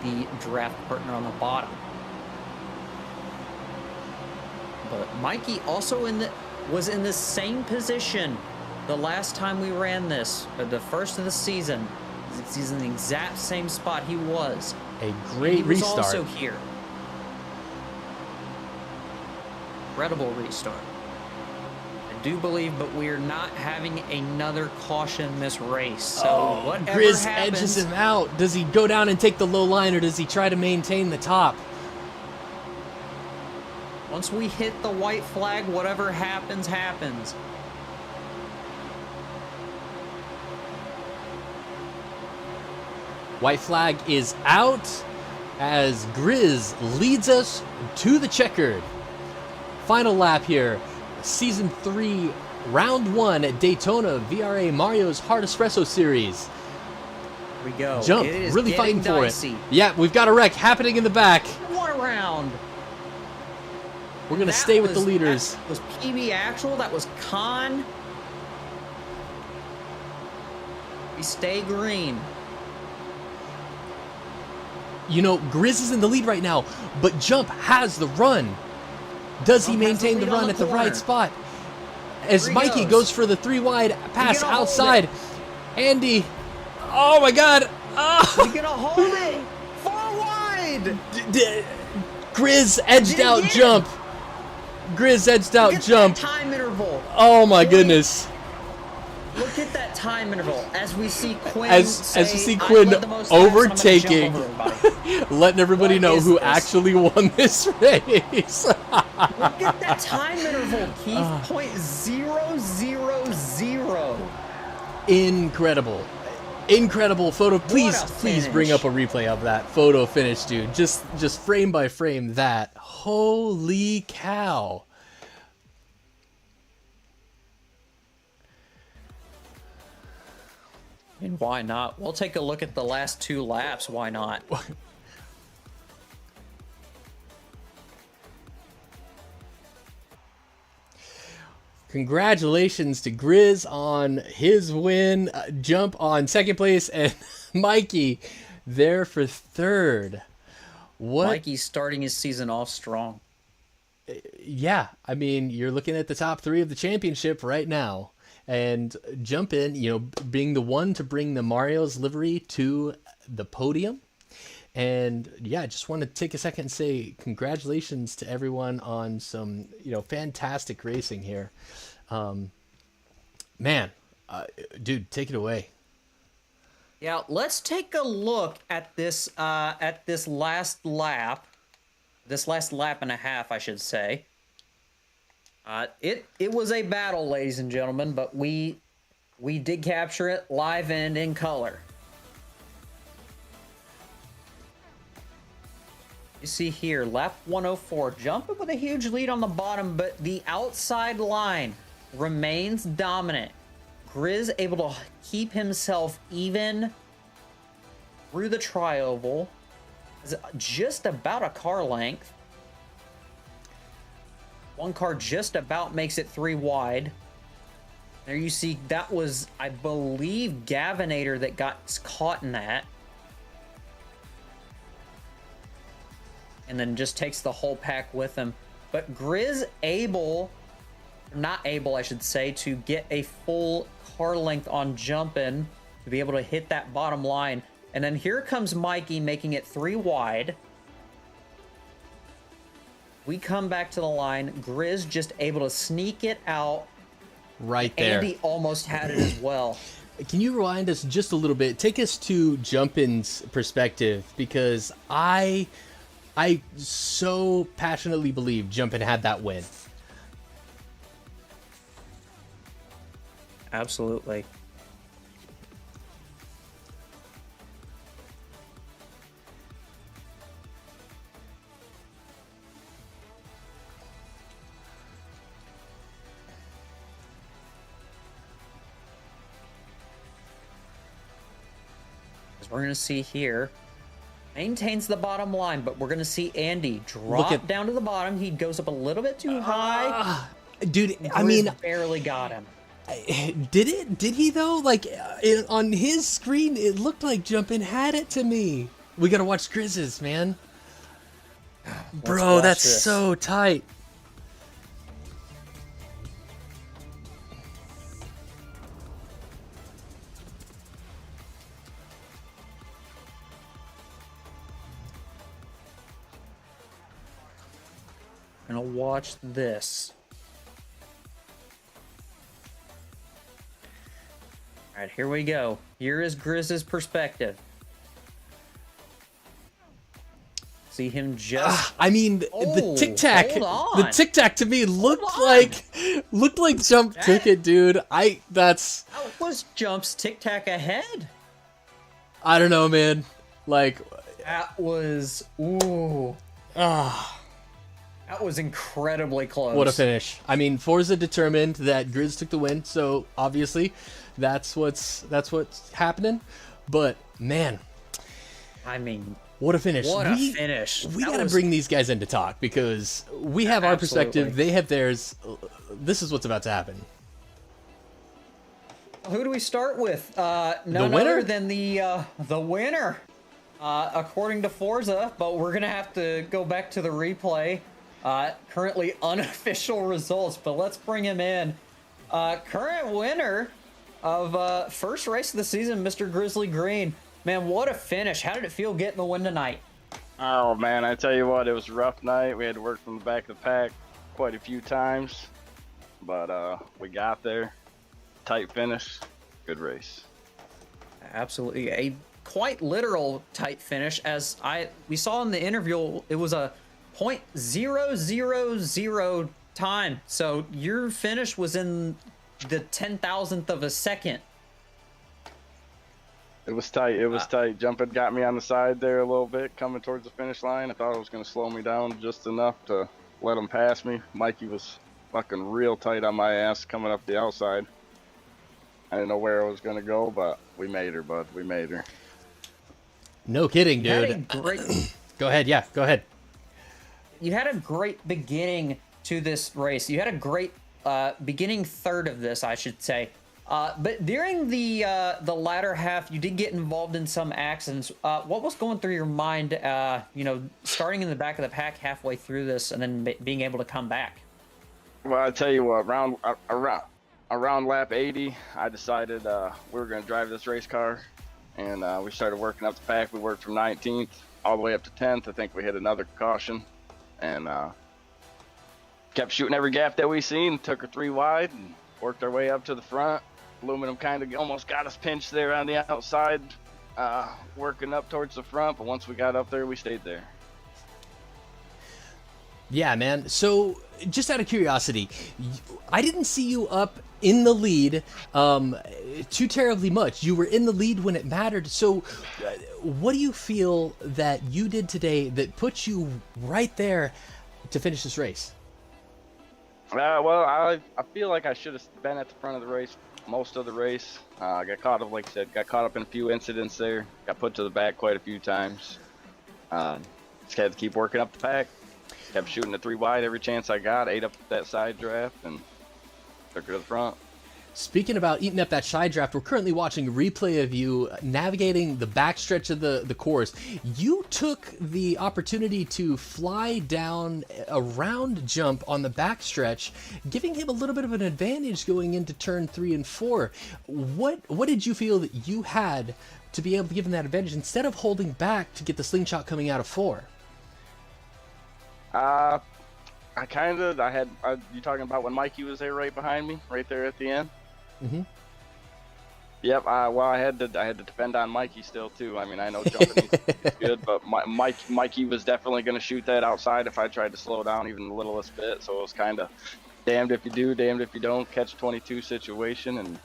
the draft partner on the bottom. But Mikey also was in the same position the last time we ran this, the first of the season. He's in the exact same spot he was. A great restart. He was also here. Incredible restart. I do believe, but we are not having another caution this race. So whatever Grizz happens, edges him out. Does he go down and take the low line, or does he try to maintain the top? once we hit the white flag, whatever happens, happens. White flag is out as Grizz leads us to the checkered. Final lap here, Season 3, Round 1 at Daytona VRA Mario's Hard Espresso Series. Here we go. Jump, It is really getting fighting dicey. for it. Yeah, we've got a wreck happening in the back. One round. We're going to stay with the leaders. That was PB Actual. That was Khan. We stay green. You know, Grizz is in the lead right now, but Jump has the run. Does he maintain the run at the right spot? As Mikey goes for the 3-wide pass outside. Andy. Oh my God. Oh. He's gonna hold it. 4 wide. Grizz edged out Jump. Grizz edged out Jump. Time interval. Oh my goodness. Look at that time interval as we see Quinn. As we see Quinn overtaking, letting everybody know who actually won this race. Look at that time interval, Keith. .000. Incredible. Incredible photo. Please bring up a replay of that photo finish, dude. Just frame by frame that. Holy cow. mean, why not? We'll take a look at the last 2 laps. Why not? Congratulations to Grizz on his win, jump on second place, and Mikey there for third. What? Mikey's starting his season off strong. Yeah, I mean, you're looking at the top 3 of the championship right now. And jump in, being the one to bring the Mario's livery to the podium. And yeah, I just want to take a second and say congratulations to everyone on some, fantastic racing here. Man, dude, take it away. Yeah, let's take a look at this last lap. This last lap and a half, I should say. It was a battle, ladies and gentlemen, but we did capture it live and in color. You see here, lap 104, jumping with a huge lead on the bottom, but the outside line remains dominant. Grizz able to keep himself even through the tri-oval. Just about a car length. One car just about makes it 3 wide. There you see, that was, I believe, Gavinator that got caught in that. And then just takes the whole pack with him. But Grizz not able, I should say, to get a full car length on jumping to be able to hit that bottom line. And then here comes Mikey making it 3 wide. We come back to the line. Grizz just able to sneak it out. Right there. Andy almost had it as well. Can you rewind us just a little bit? Take us to Jumpin's perspective, because I so passionately believe Jumpin had that win. Absolutely. As we're going to see here, maintains the bottom line, but we're going to see Andy drop down to the bottom. He goes up a little bit too high. Dude, I Grizz mean, barely got him. Did he though? Like on his screen, it looked like Jumpin had it to me. We gotta watch Grizz's, man. Bro, that's so tight. Gonna watch this. All right, here we go. Here is Grizz's perspective. See him just. I mean, the tic tac. The tic tac to me looked like Jump took it, dude. That was Jump's tic tac ahead. I don't know, man. Like that was that was incredibly close. What a finish. I mean, Forza determined that Grizz took the win, so obviously that's what's happening. But man, I mean, what a finish. What a finish. We got to bring these guys into talk, because we have our perspective, they have theirs. This is what's about to happen. Who do we start with? None other than the winner, according to Forza, but we're going to have to go back to the replay. Currently unofficial results, but let's bring him in. Current winner of first race of the season, Mr. Grizzly Green. Man, what a finish. How did it feel getting the win tonight? Oh, man, I tell you what, it was a rough night. We had to work from the back of the pack quite a few times, but we got there. Tight finish. Good race. Absolutely. A quite literal tight finish, as we saw in the interview. It was a .000 time, so your finish was in the 10,000th of a second. It was tight. It was tight. Jumping got me on the side there a little bit, coming towards the finish line. I thought it was going to slow me down just enough to let him pass me. Mikey was fucking real tight on my ass coming up the outside. I didn't know where it was gonna go, but we made her, bud. We made her. No kidding, You had a dude. great, Go ahead. Yeah, go ahead. you had a great beginning to this race. You had a great beginning third of this, I should say. But during the latter half, you did get involved in some accidents. What was going through your mind, starting in the back of the pack halfway through this and then being able to come back? Well, I tell you what, around lap 80, I decided we were going to drive this race car, and we started working up the pack. We worked from 19th all the way up to 10th. I think we hit another caution, and kept shooting every gap that we seen. Took her 3 wide and worked our way up to the front. Aluminum kind of almost got us pinched there on the outside, working up towards the front, but once we got up there, we stayed there. Yeah, man. So, just out of curiosity, I didn't see you up in the lead too terribly much. You were in the lead when it mattered. So, what do you feel that you did today that puts you right there to finish this race? Well, I feel like I should have been at the front of the race most of the race. I got caught up, like I said, got caught up in a few incidents there. Got put to the back quite a few times. Just had to keep working up the pack. Kept shooting the 3 wide every chance I got. Ate up that side draft and took her to the front. Speaking about eating up that side draft, we're currently watching a replay of you navigating the backstretch of the course. You took the opportunity to fly down a round jump on the backstretch, giving him a little bit of an advantage going into turn 3 and 4. What did you feel that you had to be able to give him that advantage instead of holding back to get the slingshot coming out of 4? You talking about when Mikey was there right behind me, right there at the end? Mm-hmm. Yep. Well, I had to depend on Mikey still too. I mean, I know jumping is good, but Mikey was definitely going to shoot that outside if I tried to slow down even the littlest bit. So it was kind of damned if you do, damned if you don't. Catch-22 situation, and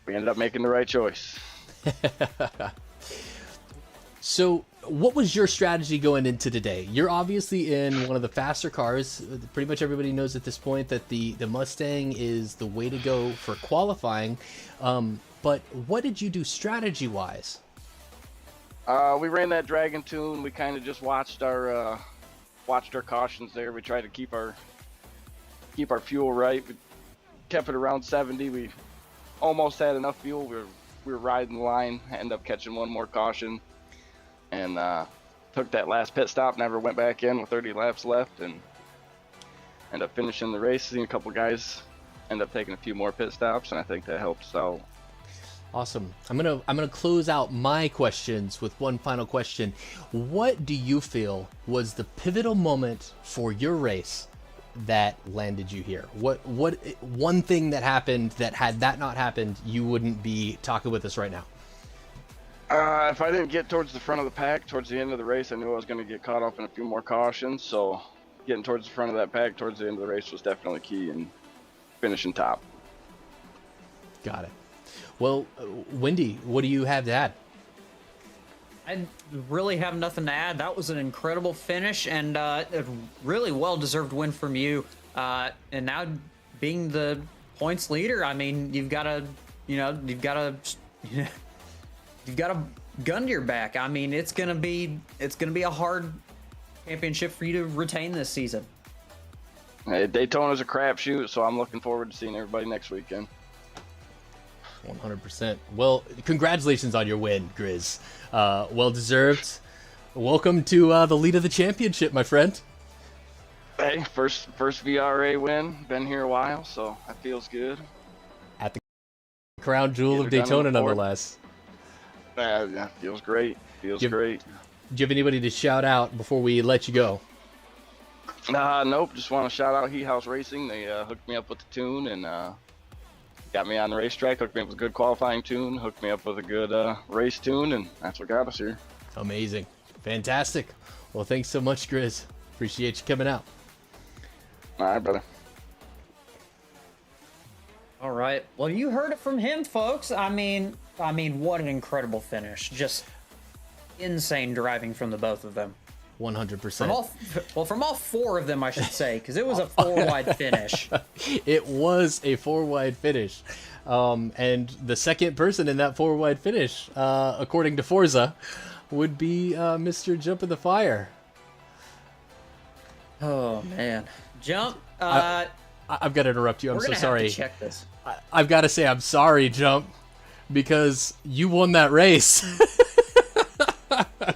we ended up making the right choice. So, what was your strategy going into today? You're obviously in one of the faster cars. Pretty much everybody knows at this point that the Mustang is the way to go for qualifying. But what did you do strategy-wise? We ran that Dragon tune. We kind of just watched our cautions there. We tried to keep our fuel right. We kept it around 70. We almost had enough fuel. We were riding the line. Ended up catching one more caution. And took that last pit stop, never went back in with 30 laps left, and ended up finishing the race. Seen a couple guys end up taking a few more pit stops, and I think that helped us out. Awesome. I'm gonna close out my questions with one final question. What do you feel was the pivotal moment for your race that landed you here? What one thing that happened that had that not happened, you wouldn't be talking with us right now? If I didn't get towards the front of the pack towards the end of the race, I knew I was going to get caught up in a few more cautions. So getting towards the front of that pack towards the end of the race was definitely key in finishing top. Got it. Well, Wendy, what do you have to add? I really have nothing to add. That was an incredible finish and a really well-deserved win from you. And now being the points leader, I mean, you've got a gun to your back. I mean, it's gonna be a hard championship for you to retain this season. Hey, Daytona's a crapshoot, so I'm looking forward to seeing everybody next weekend. 100%. Well, congratulations on your win, Grizz. Well deserved. Welcome to the lead of the championship, my friend. Hey, first VRA win. Been here a while, so that feels good. At the crown jewel of Daytona, nonetheless. Yeah, feels great. Feels great. Do you have anybody to shout out before we let you go? Nope. Just want to shout out Heat House Racing. They hooked me up with the tune and got me on the racetrack. Hooked me up with a good qualifying tune. Hooked me up with a good race tune, and that's what got us here. Amazing. Fantastic. Well, thanks so much, Grizz. Appreciate you coming out. All right, brother. All right. Well, you heard it from him, folks. I mean, what an incredible finish. Just insane driving from the both of them. 100%. From all four of them, I should say, because it was a 4-wide finish. It was a 4-wide finish. And the second person in that 4-wide finish, according to Forza, would be Mr. Jump in the Fire. Oh man, Jump. I've got to interrupt you. I'm We're so gonna sorry. have to check this. I've got to say I'm sorry, Jump, because you won that race.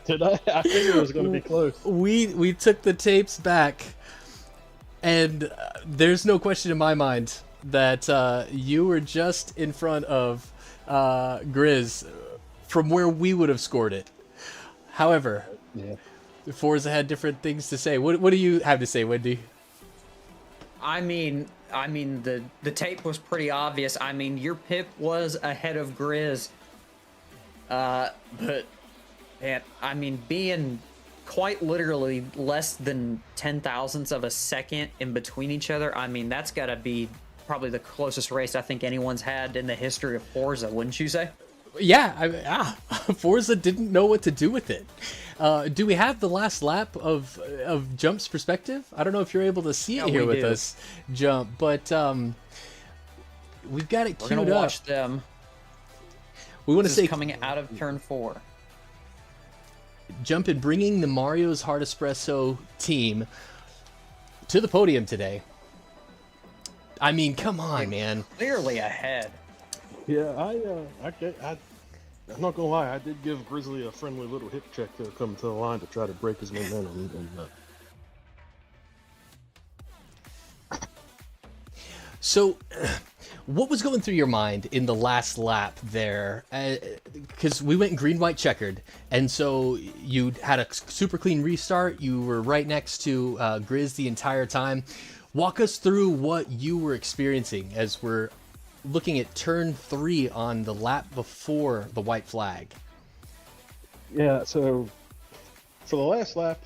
Did I? I figured it was going to be close. We took the tapes back, and there's no question in my mind that you were just in front of Grizz from where we would have scored it. However, Yeah. Forza had different things to say. What do you have to say, Wendy? I mean, the tape was pretty obvious. I mean, your pip was ahead of Grizz. But man, I mean, being quite literally less than 10,000ths of a second in between each other, I mean, that's got to be probably the closest race I think anyone's had in the history of Forza, wouldn't you say? Yeah, Forza didn't know what to do with it. Do we have the last lap of Jump's perspective? I don't know if you're able to see it Yeah, here we with do. us, Jump, but we've got it We're queued gonna up. watch them. We want to This is say coming out of turn 4. Jump in bringing the Mario's Hard Espresso team to the podium today. I mean, come on, man. Clearly ahead. Yeah, I'm not gonna lie. I did give Grizzly a friendly little hip check to come to the line to try to break his momentum. And, So, what was going through your mind in the last lap there? Because we went green, white, checkered, and so you had a super clean restart. You were right next to Grizz the entire time. Walk us through what you were experiencing as we're looking at turn 3 on the lap before the white flag. yeah. So for the last lap,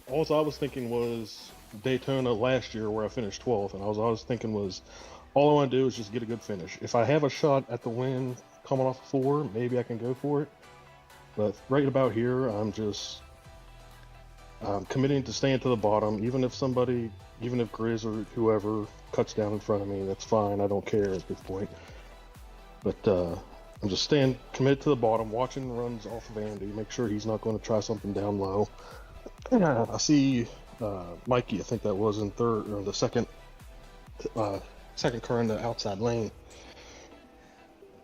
all I was thinking was Daytona last year where I finished 12th, and all I was thinking was all I want to do is just get a good finish. If I have a shot at the win coming off 4, maybe I can go for it. But right about here, I'm committing to staying to the bottom, even if Grizz or whoever cuts down in front of me, that's fine. I don't care at this point. But I'm just staying committed to the bottom, watching runs off of Andy, make sure he's not going to try something down low. I see Mikey, I think that was in third or the second car in the outside lane.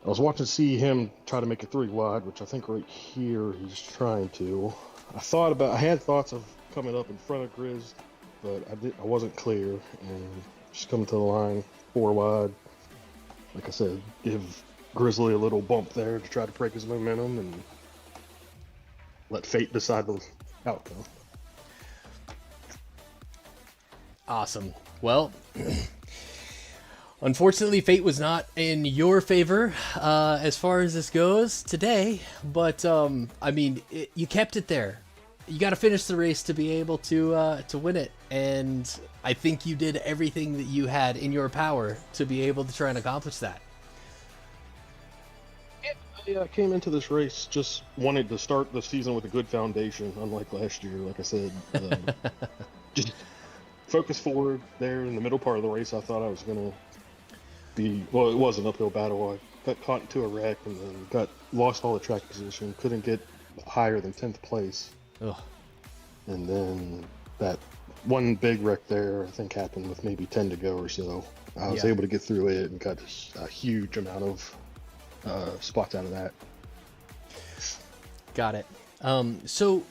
I was watching to see him try to make a 3 wide, which I think right here he's trying to. I had thoughts of coming up in front of Grizz, but I wasn't clear, and just coming to the line 4 wide. Like I said, give Grizzly a little bump there to try to break his momentum and let fate decide the outcome. Awesome. Well, unfortunately, fate was not in your favor as far as this goes today. But I mean, you kept it there. You got to finish the race to be able to win it, and I think you did everything that you had in your power to be able to try and accomplish that. Yeah, I came into this race just wanted to start the season with a good foundation, unlike last year. Like I said, just focus forward there in the middle part of the race. I thought I was going to be, well, it was an uphill battle. I got caught into a wreck and then lost all the track position, couldn't get higher than 10th place. Ugh. And then that one big wreck there, I think, happened with maybe 10 to go or so. I was Yeah. able to get through it and got a huge amount of spots out of that. Got it. So,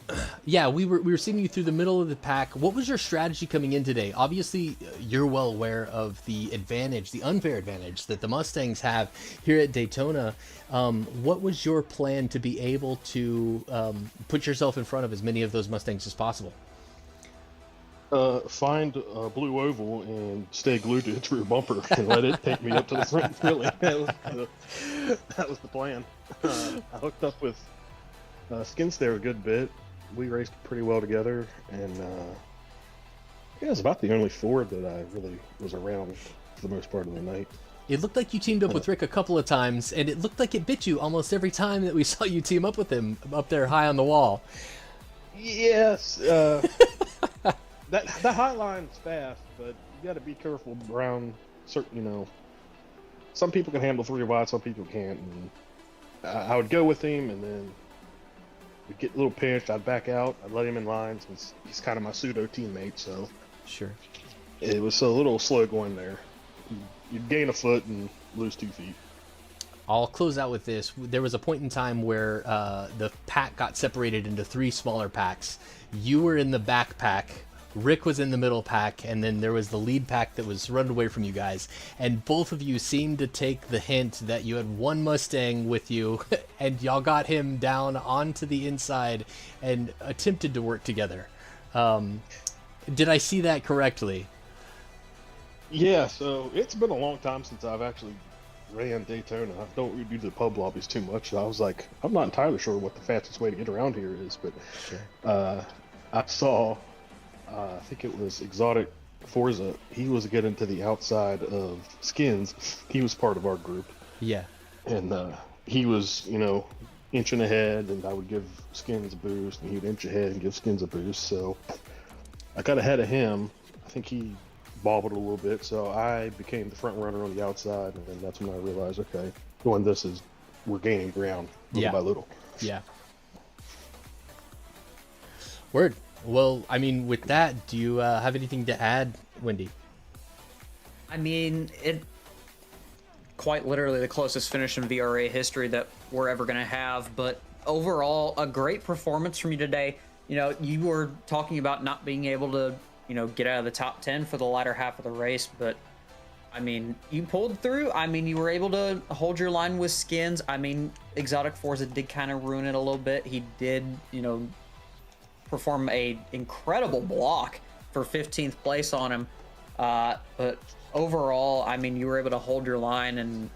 yeah, we were seeing you through the middle of the pack. What was your strategy coming in today? Obviously, you're well aware of the advantage, the unfair advantage that the Mustangs have here at Daytona. What was your plan to be able to put yourself in front of as many of those Mustangs as possible? Find a blue oval and stay glued to its rear bumper and let it take me up to the front. Really, that was the plan. I hooked up with Skins there a good bit. We raced pretty well together, and it was about the only Ford that I really was around for the most part of the night. It looked like you teamed up with Rick a couple of times, and it looked like it bit you almost every time that we saw you team up with him up there high on the wall. Yes, that high line's fast, but you got to be careful around certain, some people can handle 3 wide, some people can't. And I would go with him, and then we'd get a little pinched. I'd back out. I'd let him in line since he's kind of my pseudo teammate. So Sure. it was a little slow going there. You'd gain a foot and lose 2 feet. I'll close out with this. There was a point in time where the pack got separated into 3 smaller packs. You were in the back pack, Rick was in the middle pack, and then there was the lead pack that was run away from you guys. And both of you seemed to take the hint that you had one Mustang with you, and y'all got him down onto the inside and attempted to work together. Did I see that correctly? Yeah, so it's been a long time since I've actually ran Daytona. I don't really do the pub lobbies too much. So I was like, I'm not entirely sure what the fastest way to get around here is, but Sure. I saw, I think it was Exotic Forza. He was getting to the outside of Skins. He was part of our group, Yeah. and he was, inching ahead, and I would give Skins a boost, and he would inch ahead and give Skins a boost. So I got ahead of him. I think he bobbled a little bit, so I became the front runner on the outside, and then that's when I realized, okay, doing this is we're gaining ground little Yeah. by little. Yeah. Word. Well, I mean, with that, do you have anything to add, Wendy? I mean, it quite literally the closest finish in VRA history that we're ever going to have. But overall, a great performance from you today. You were talking about not being able to, get out of the top 10 for the latter half of the race. But, I mean, you pulled through. I mean, you were able to hold your line with Skins. I mean, Exotic Forza did kind of ruin it a little bit. He did, perform a incredible block for 15th place on him. But overall, I mean, you were able to hold your line, and,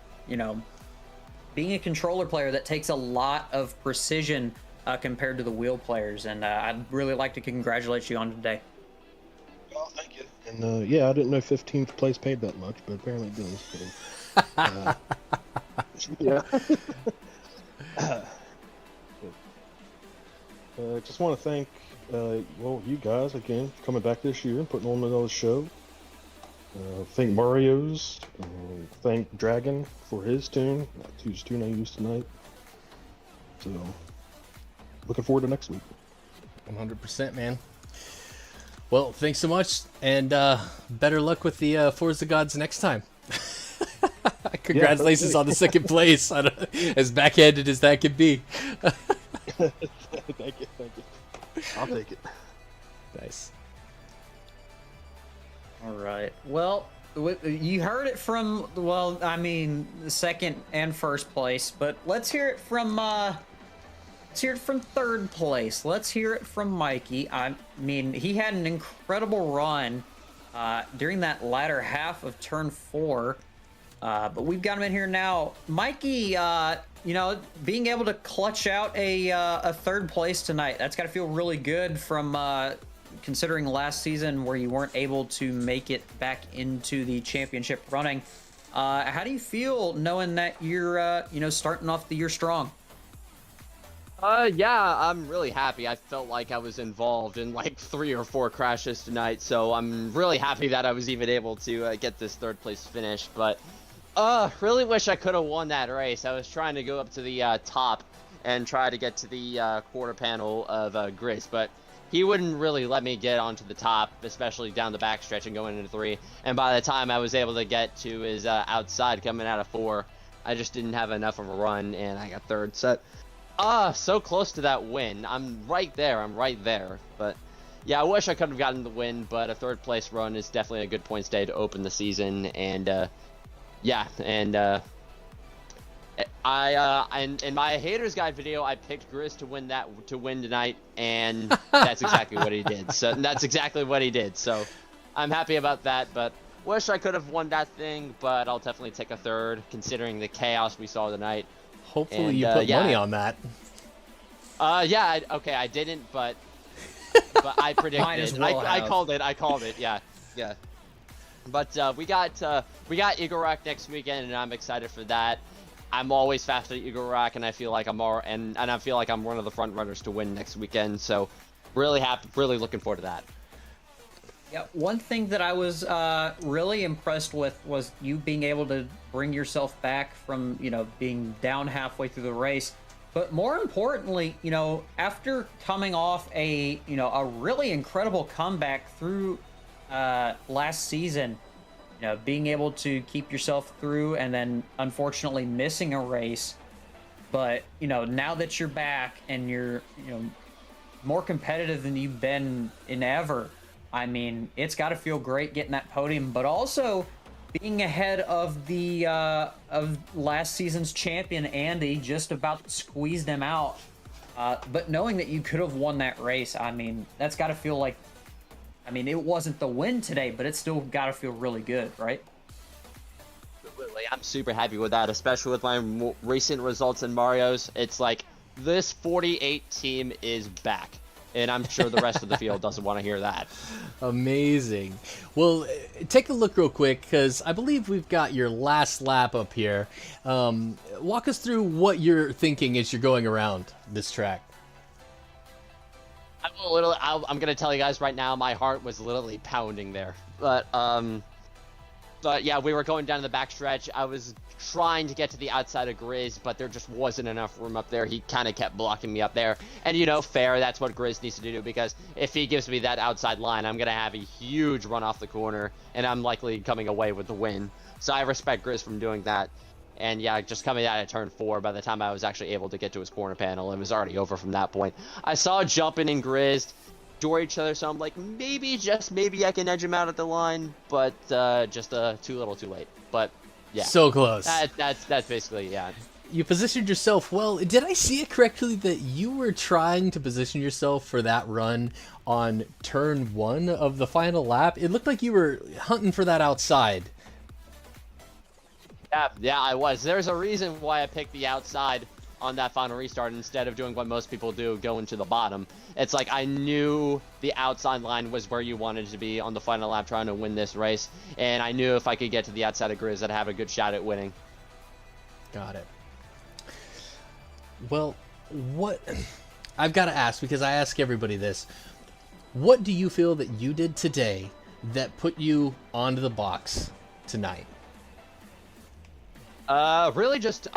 being a controller player, that takes a lot of precision compared to the wheel players. And I'd really like to congratulate you on today. Well, thank you. And yeah, I didn't know 15th place paid that much, but apparently it does. Yeah. Just want to thank you guys again for coming back this year and putting on another show. Thank Mario's. Thank Dragon for his tune. Whose tune I used tonight. So, looking forward to next week. 100%, man. Well, thanks so much, and better luck with the Forza Gods next time. Congratulations on the second place, as backhanded as that could be. Thank you. I'll take it. Nice. All right. Well, you heard it from, second and first place, but let's hear it from third place. Let's hear it from Mikey. I mean, he had an incredible run during that latter half of turn 4, but we've got him in here now. Mikey, being able to clutch out a third place tonight, that's got to feel really good from considering last season where you weren't able to make it back into the championship running. How do you feel knowing that you're, starting off the year strong? Yeah, I'm really happy. I felt like I was involved in like 3 or 4 crashes tonight, so I'm really happy that I was even able to get this third place finish. But really wish I could have won that race. I was trying to go up to the top and try to get to the quarter panel of Grizz, but he wouldn't really let me get onto the top, especially down the backstretch and going into 3. And by the time I was able to get to his outside coming out of 4, I just didn't have enough of a run, and I got third. So close to that win. I'm right there. But yeah, I wish I could have gotten the win, but a third place run is definitely a good points day to open the season. And and in my haters guide video, I picked Grizz to win tonight, and that's exactly what he did. So I'm happy about that, but wish I could have won that thing, but I'll definitely take a third considering the chaos we saw tonight. Hopefully you put money on that. I didn't, but I predicted. Might as well I have. called it. Yeah. But we got Eagle Rock next weekend, and I'm excited for that. I'm always fast at Eagle Rock, and I feel like I'm one of the front runners to win next weekend. So really happy, really looking forward to that. Yeah, one thing that I was really impressed with was you being able to bring yourself back from, being down halfway through the race. But more importantly, after coming off a really incredible comeback through last season, being able to keep yourself through and then unfortunately missing a race. But, now that you're back and you're, more competitive than you've been in ever, I mean, it's got to feel great getting that podium, but also being ahead of the of last season's champion Andy, just about squeezed him out. But knowing that you could have won that race, I mean, that's got to feel like, it wasn't the win today, but it's still got to feel really good, right? Absolutely. I'm super happy with that, especially with my recent results in Mario's. It's like this 48 team is back. And I'm sure the rest of the field doesn't want to hear that. Amazing. Well, take a look real quick, because I believe we've got your last lap up here. Walk us through what you're thinking as you're going around this track. I'm going to tell you guys right now, my heart was literally pounding there. But yeah, we were going down the backstretch. I was trying to get to the outside of Grizz, but there just wasn't enough room up there. He kind of kept blocking me up there. And, fair, that's what Grizz needs to do, because if he gives me that outside line, I'm going to have a huge run off the corner, and I'm likely coming away with the win. So I respect Grizz from doing that. And yeah, just coming out of turn 4, by the time I was actually able to get to his corner panel, it was already over from that point. I saw Jumpin' and Grizz door each other, so I'm like, maybe I can edge him out at the line, but just too little too late. But yeah, So close. That's basically, yeah. You positioned yourself well. Did I see it correctly that you were trying to position yourself for that run on turn 1 of the final lap? It looked like you were hunting for that outside. Yeah, I was. There's a reason why I picked the outside on that final restart instead of doing what most people do, going to the bottom. It's like I knew the outside line was where you wanted to be on the final lap trying to win this race, and I knew if I could get to the outside of Grizz, I'd have a good shot at winning. Got it. Well, what I've got to ask, because I ask everybody this, what do you feel that you did today that put you onto the box tonight? Really just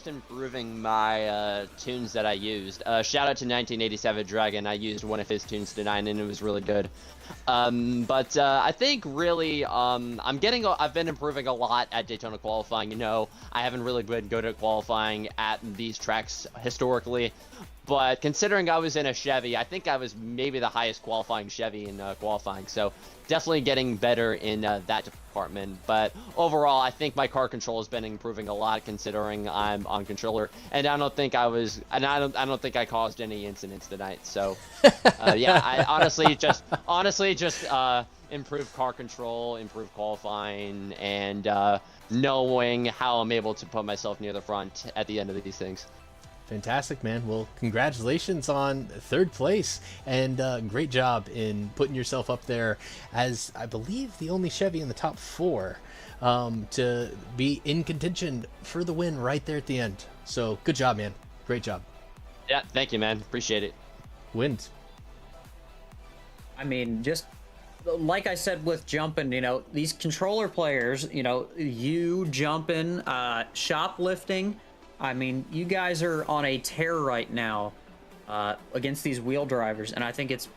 improving my tunes that I used. Shout out to 1987 Dragon. I used one of his tunes tonight, and it was really good. But I think really I've been improving a lot at Daytona qualifying. I haven't really been good at qualifying at these tracks historically. But considering I was in a Chevy, I think I was maybe the highest qualifying Chevy in qualifying. So definitely getting better in that department. But overall, I think my car control has been improving a lot considering I'm on controller. And I don't think I caused any incidents tonight. So yeah, I honestly just improved car control, improved qualifying, and knowing how I'm able to put myself near the front at the end of these things. Fantastic, man. Well, congratulations on 3rd place, and great job in putting yourself up there as, I believe, the only Chevy in the top 4 to be in contention for the win right there at the end. So good job, man. Great job. Yeah, thank you, man. Appreciate it. Wins. Just like I said with jumping, these controller players, you jumping, shoplifting, you guys are on a tear right now against these wheel drivers, and I think it's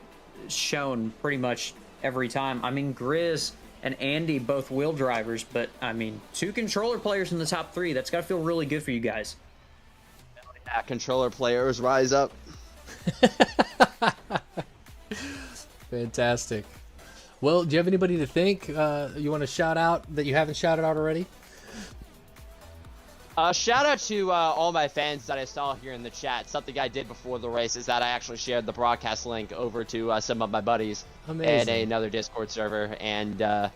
shown pretty much every time. Grizz and Andy, both wheel drivers, but 2 controller players in the top 3. That's got to feel really good for you guys. Yeah, controller players rise up. Fantastic. Well, do you have anybody to thank? You want to shout out that you haven't shouted out already? Shout out to all my fans that I saw here in the chat. Something I did before the race is that I actually shared the broadcast link over to some of my buddies and another Discord server, and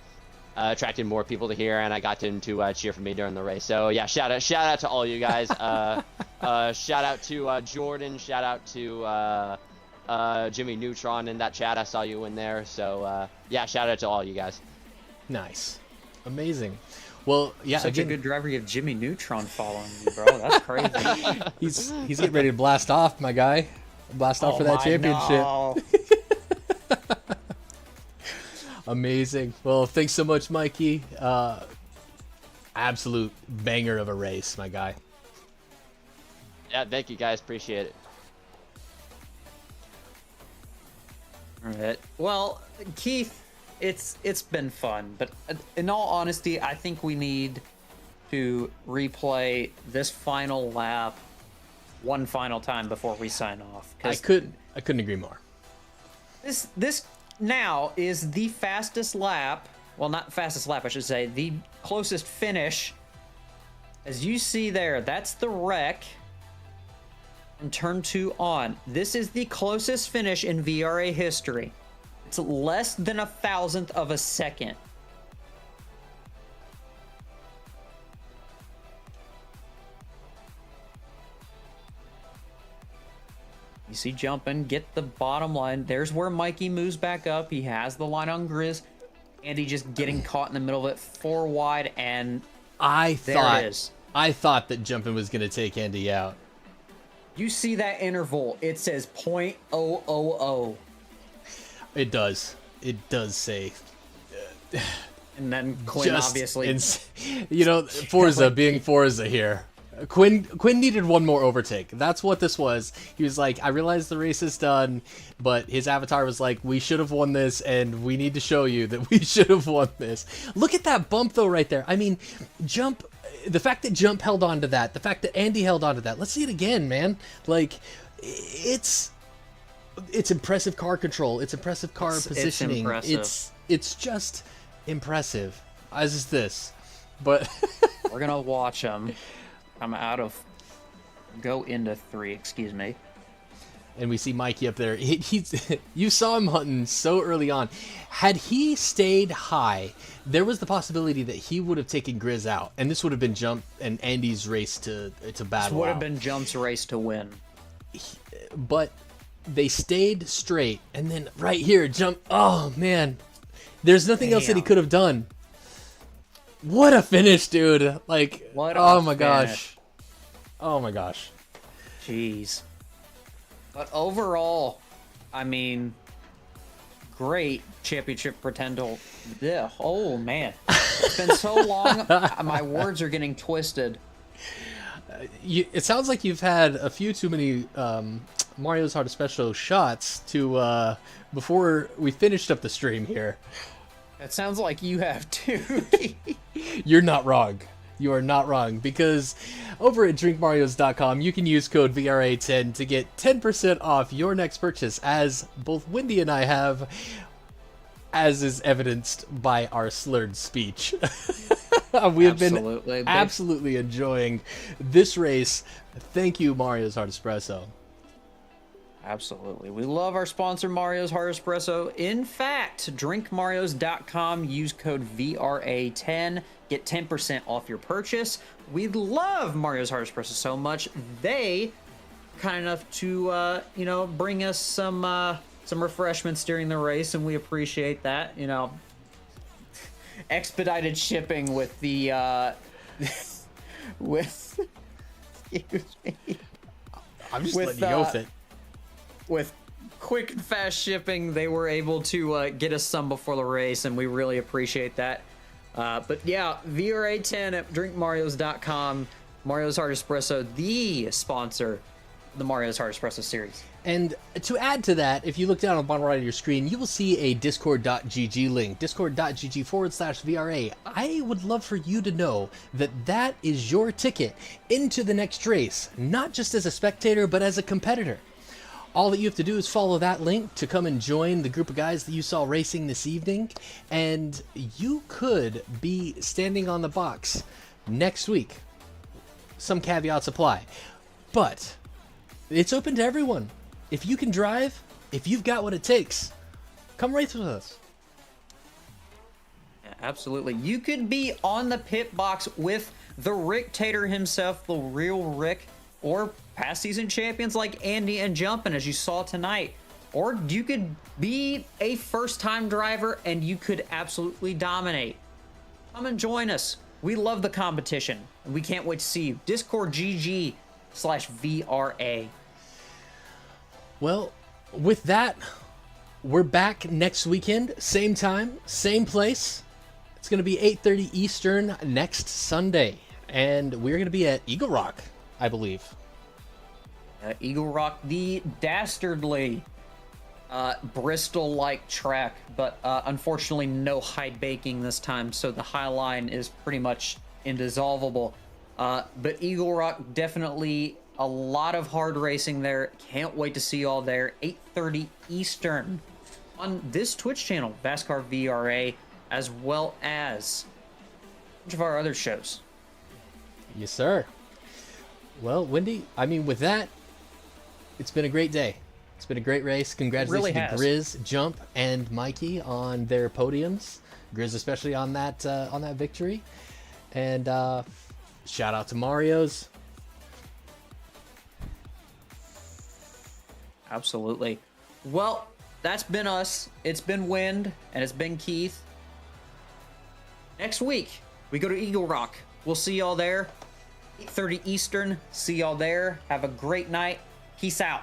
attracted more people to here, and I got them to cheer for me during the race. So yeah, shout out to all you guys. Shout out to Jordan. Shout out to Jimmy Neutron in that chat. I saw you in there. So yeah, shout out to all you guys. Nice, amazing. Well, yeah, such a good driver. You have Jimmy Neutron following you, bro. That's crazy. he's getting ready to blast off, my guy. Blast off for that championship. No. Amazing. Well, thanks so much, Mikey. Absolute banger of a race, my guy. Yeah, thank you guys. Appreciate it. All right. Well, Keith, it's been fun, but in all honesty, I think we need to replay this final lap one final time before we sign off. I couldn't agree more. This now is the fastest lap. Well, not fastest lap, I should say. The closest finish. As you see there, that's the wreck. From turn 2 on. This is the closest finish in VRA history. It's less than 1,000th of a second. You see jumping, get the bottom line. There's where Mikey moves back up. He has the line on Grizz. Andy just getting caught in the middle of it, 4 wide, and there it is. I thought that jumping was going to take Andy out. You see that interval, it says .000. It does. It does say. And then Quinn, obviously. Forza being Forza here. Quinn needed one more overtake. That's what this was. He was like, I realize the race is done, but his avatar was like, we should have won this, and we need to show you that we should have won this. Look at that bump, though, right there. I mean, the fact that Jump held on to that, the fact that Andy held on to that. Let's see it again, man. Like, it's impressive car control. It's impressive car positioning. It's impressive. It's just impressive, as is this. But we're going to watch them. Go into 3, excuse me. And we see Mikey up there. You saw him hunting so early on. Had he stayed high, there was the possibility that he would have taken Grizz out, and this would have been Jump and Andy's race to battle. This would have been Jump's race to win. But they stayed straight, and then right here, Jump. Oh man, there's nothing else that he could have done. What a finish, dude! Like, oh my gosh. Jeez. But overall, I mean, great championship pretender. Yeah. Oh man, it's been so long. My words are getting twisted. It sounds like you've had a few too many Mario's Hard Espresso shots to before we finished up the stream here. It sounds like you have too. You're not wrong. You are not wrong, because over at drinkmarios.com you can use code VRA10 to get 10% off your next purchase, as both Wendy and I have, as is evidenced by our slurred speech. We have been absolutely enjoying this race. Thank you, Mario's Hard Espresso. Absolutely. We love our sponsor, Mario's Hard Espresso. In fact, drinkmarios.com, use code VRA10, get 10% off your purchase. We love Mario's Hard Espresso so much, they are kind enough to, bring us some refreshments during the race, and we appreciate that. Expedited shipping with the, excuse me. I'm just letting you go with it. With quick and fast shipping, they were able to get us some before the race, and we really appreciate that. But yeah, VRA10 at drinkmarios.com, Mario's Hard Espresso, the sponsor of the Mario's Hard Espresso series. And to add to that, if you look down on the bottom right of your screen, you will see a discord.gg link, discord.gg/VRA. I would love for you to know that that is your ticket into the next race, not just as a spectator, but as a competitor. All that you have to do is follow that link to come and join the group of guys that you saw racing this evening, and you could be standing on the box next week. Some caveats apply, but it's open to everyone. If you can drive, if you've got what it takes, come race with us. Yeah, absolutely. You could be on the pit box with the Rick Tater himself, the real Rick, or past season champions like Andy and Jumpin', as you saw tonight. Or you could be a first-time driver and you could absolutely dominate. Come and join us. We love the competition, and we can't wait to see you. Discord.gg/VRA. Well, with that, we're back next weekend, same time, same place. It's going to be 8:30 Eastern next Sunday, and we're going to be at Eagle Rock, I believe. Eagle Rock, the dastardly Bristol-like track, but unfortunately no high baking this time, so the high line is pretty much indissolvable. But Eagle Rock, definitely a lot of hard racing there. Can't wait to see you all there. 8:30 Eastern on this Twitch channel, Vascar VRA, as well as a bunch of our other shows. Yes, sir. Well, Wendy, I mean, with that, it's been a great day. It's been a great race. Congratulations to has. Grizz, Jump, and Mikey on their podiums. Grizz especially on that victory. And shout out to Mario's. Absolutely. Well, that's been us. It's been Wind, and it's been Keith. Next week, we go to Eagle Rock. We'll see y'all there. 8:30 Eastern. See y'all there. Have a great night. Peace out.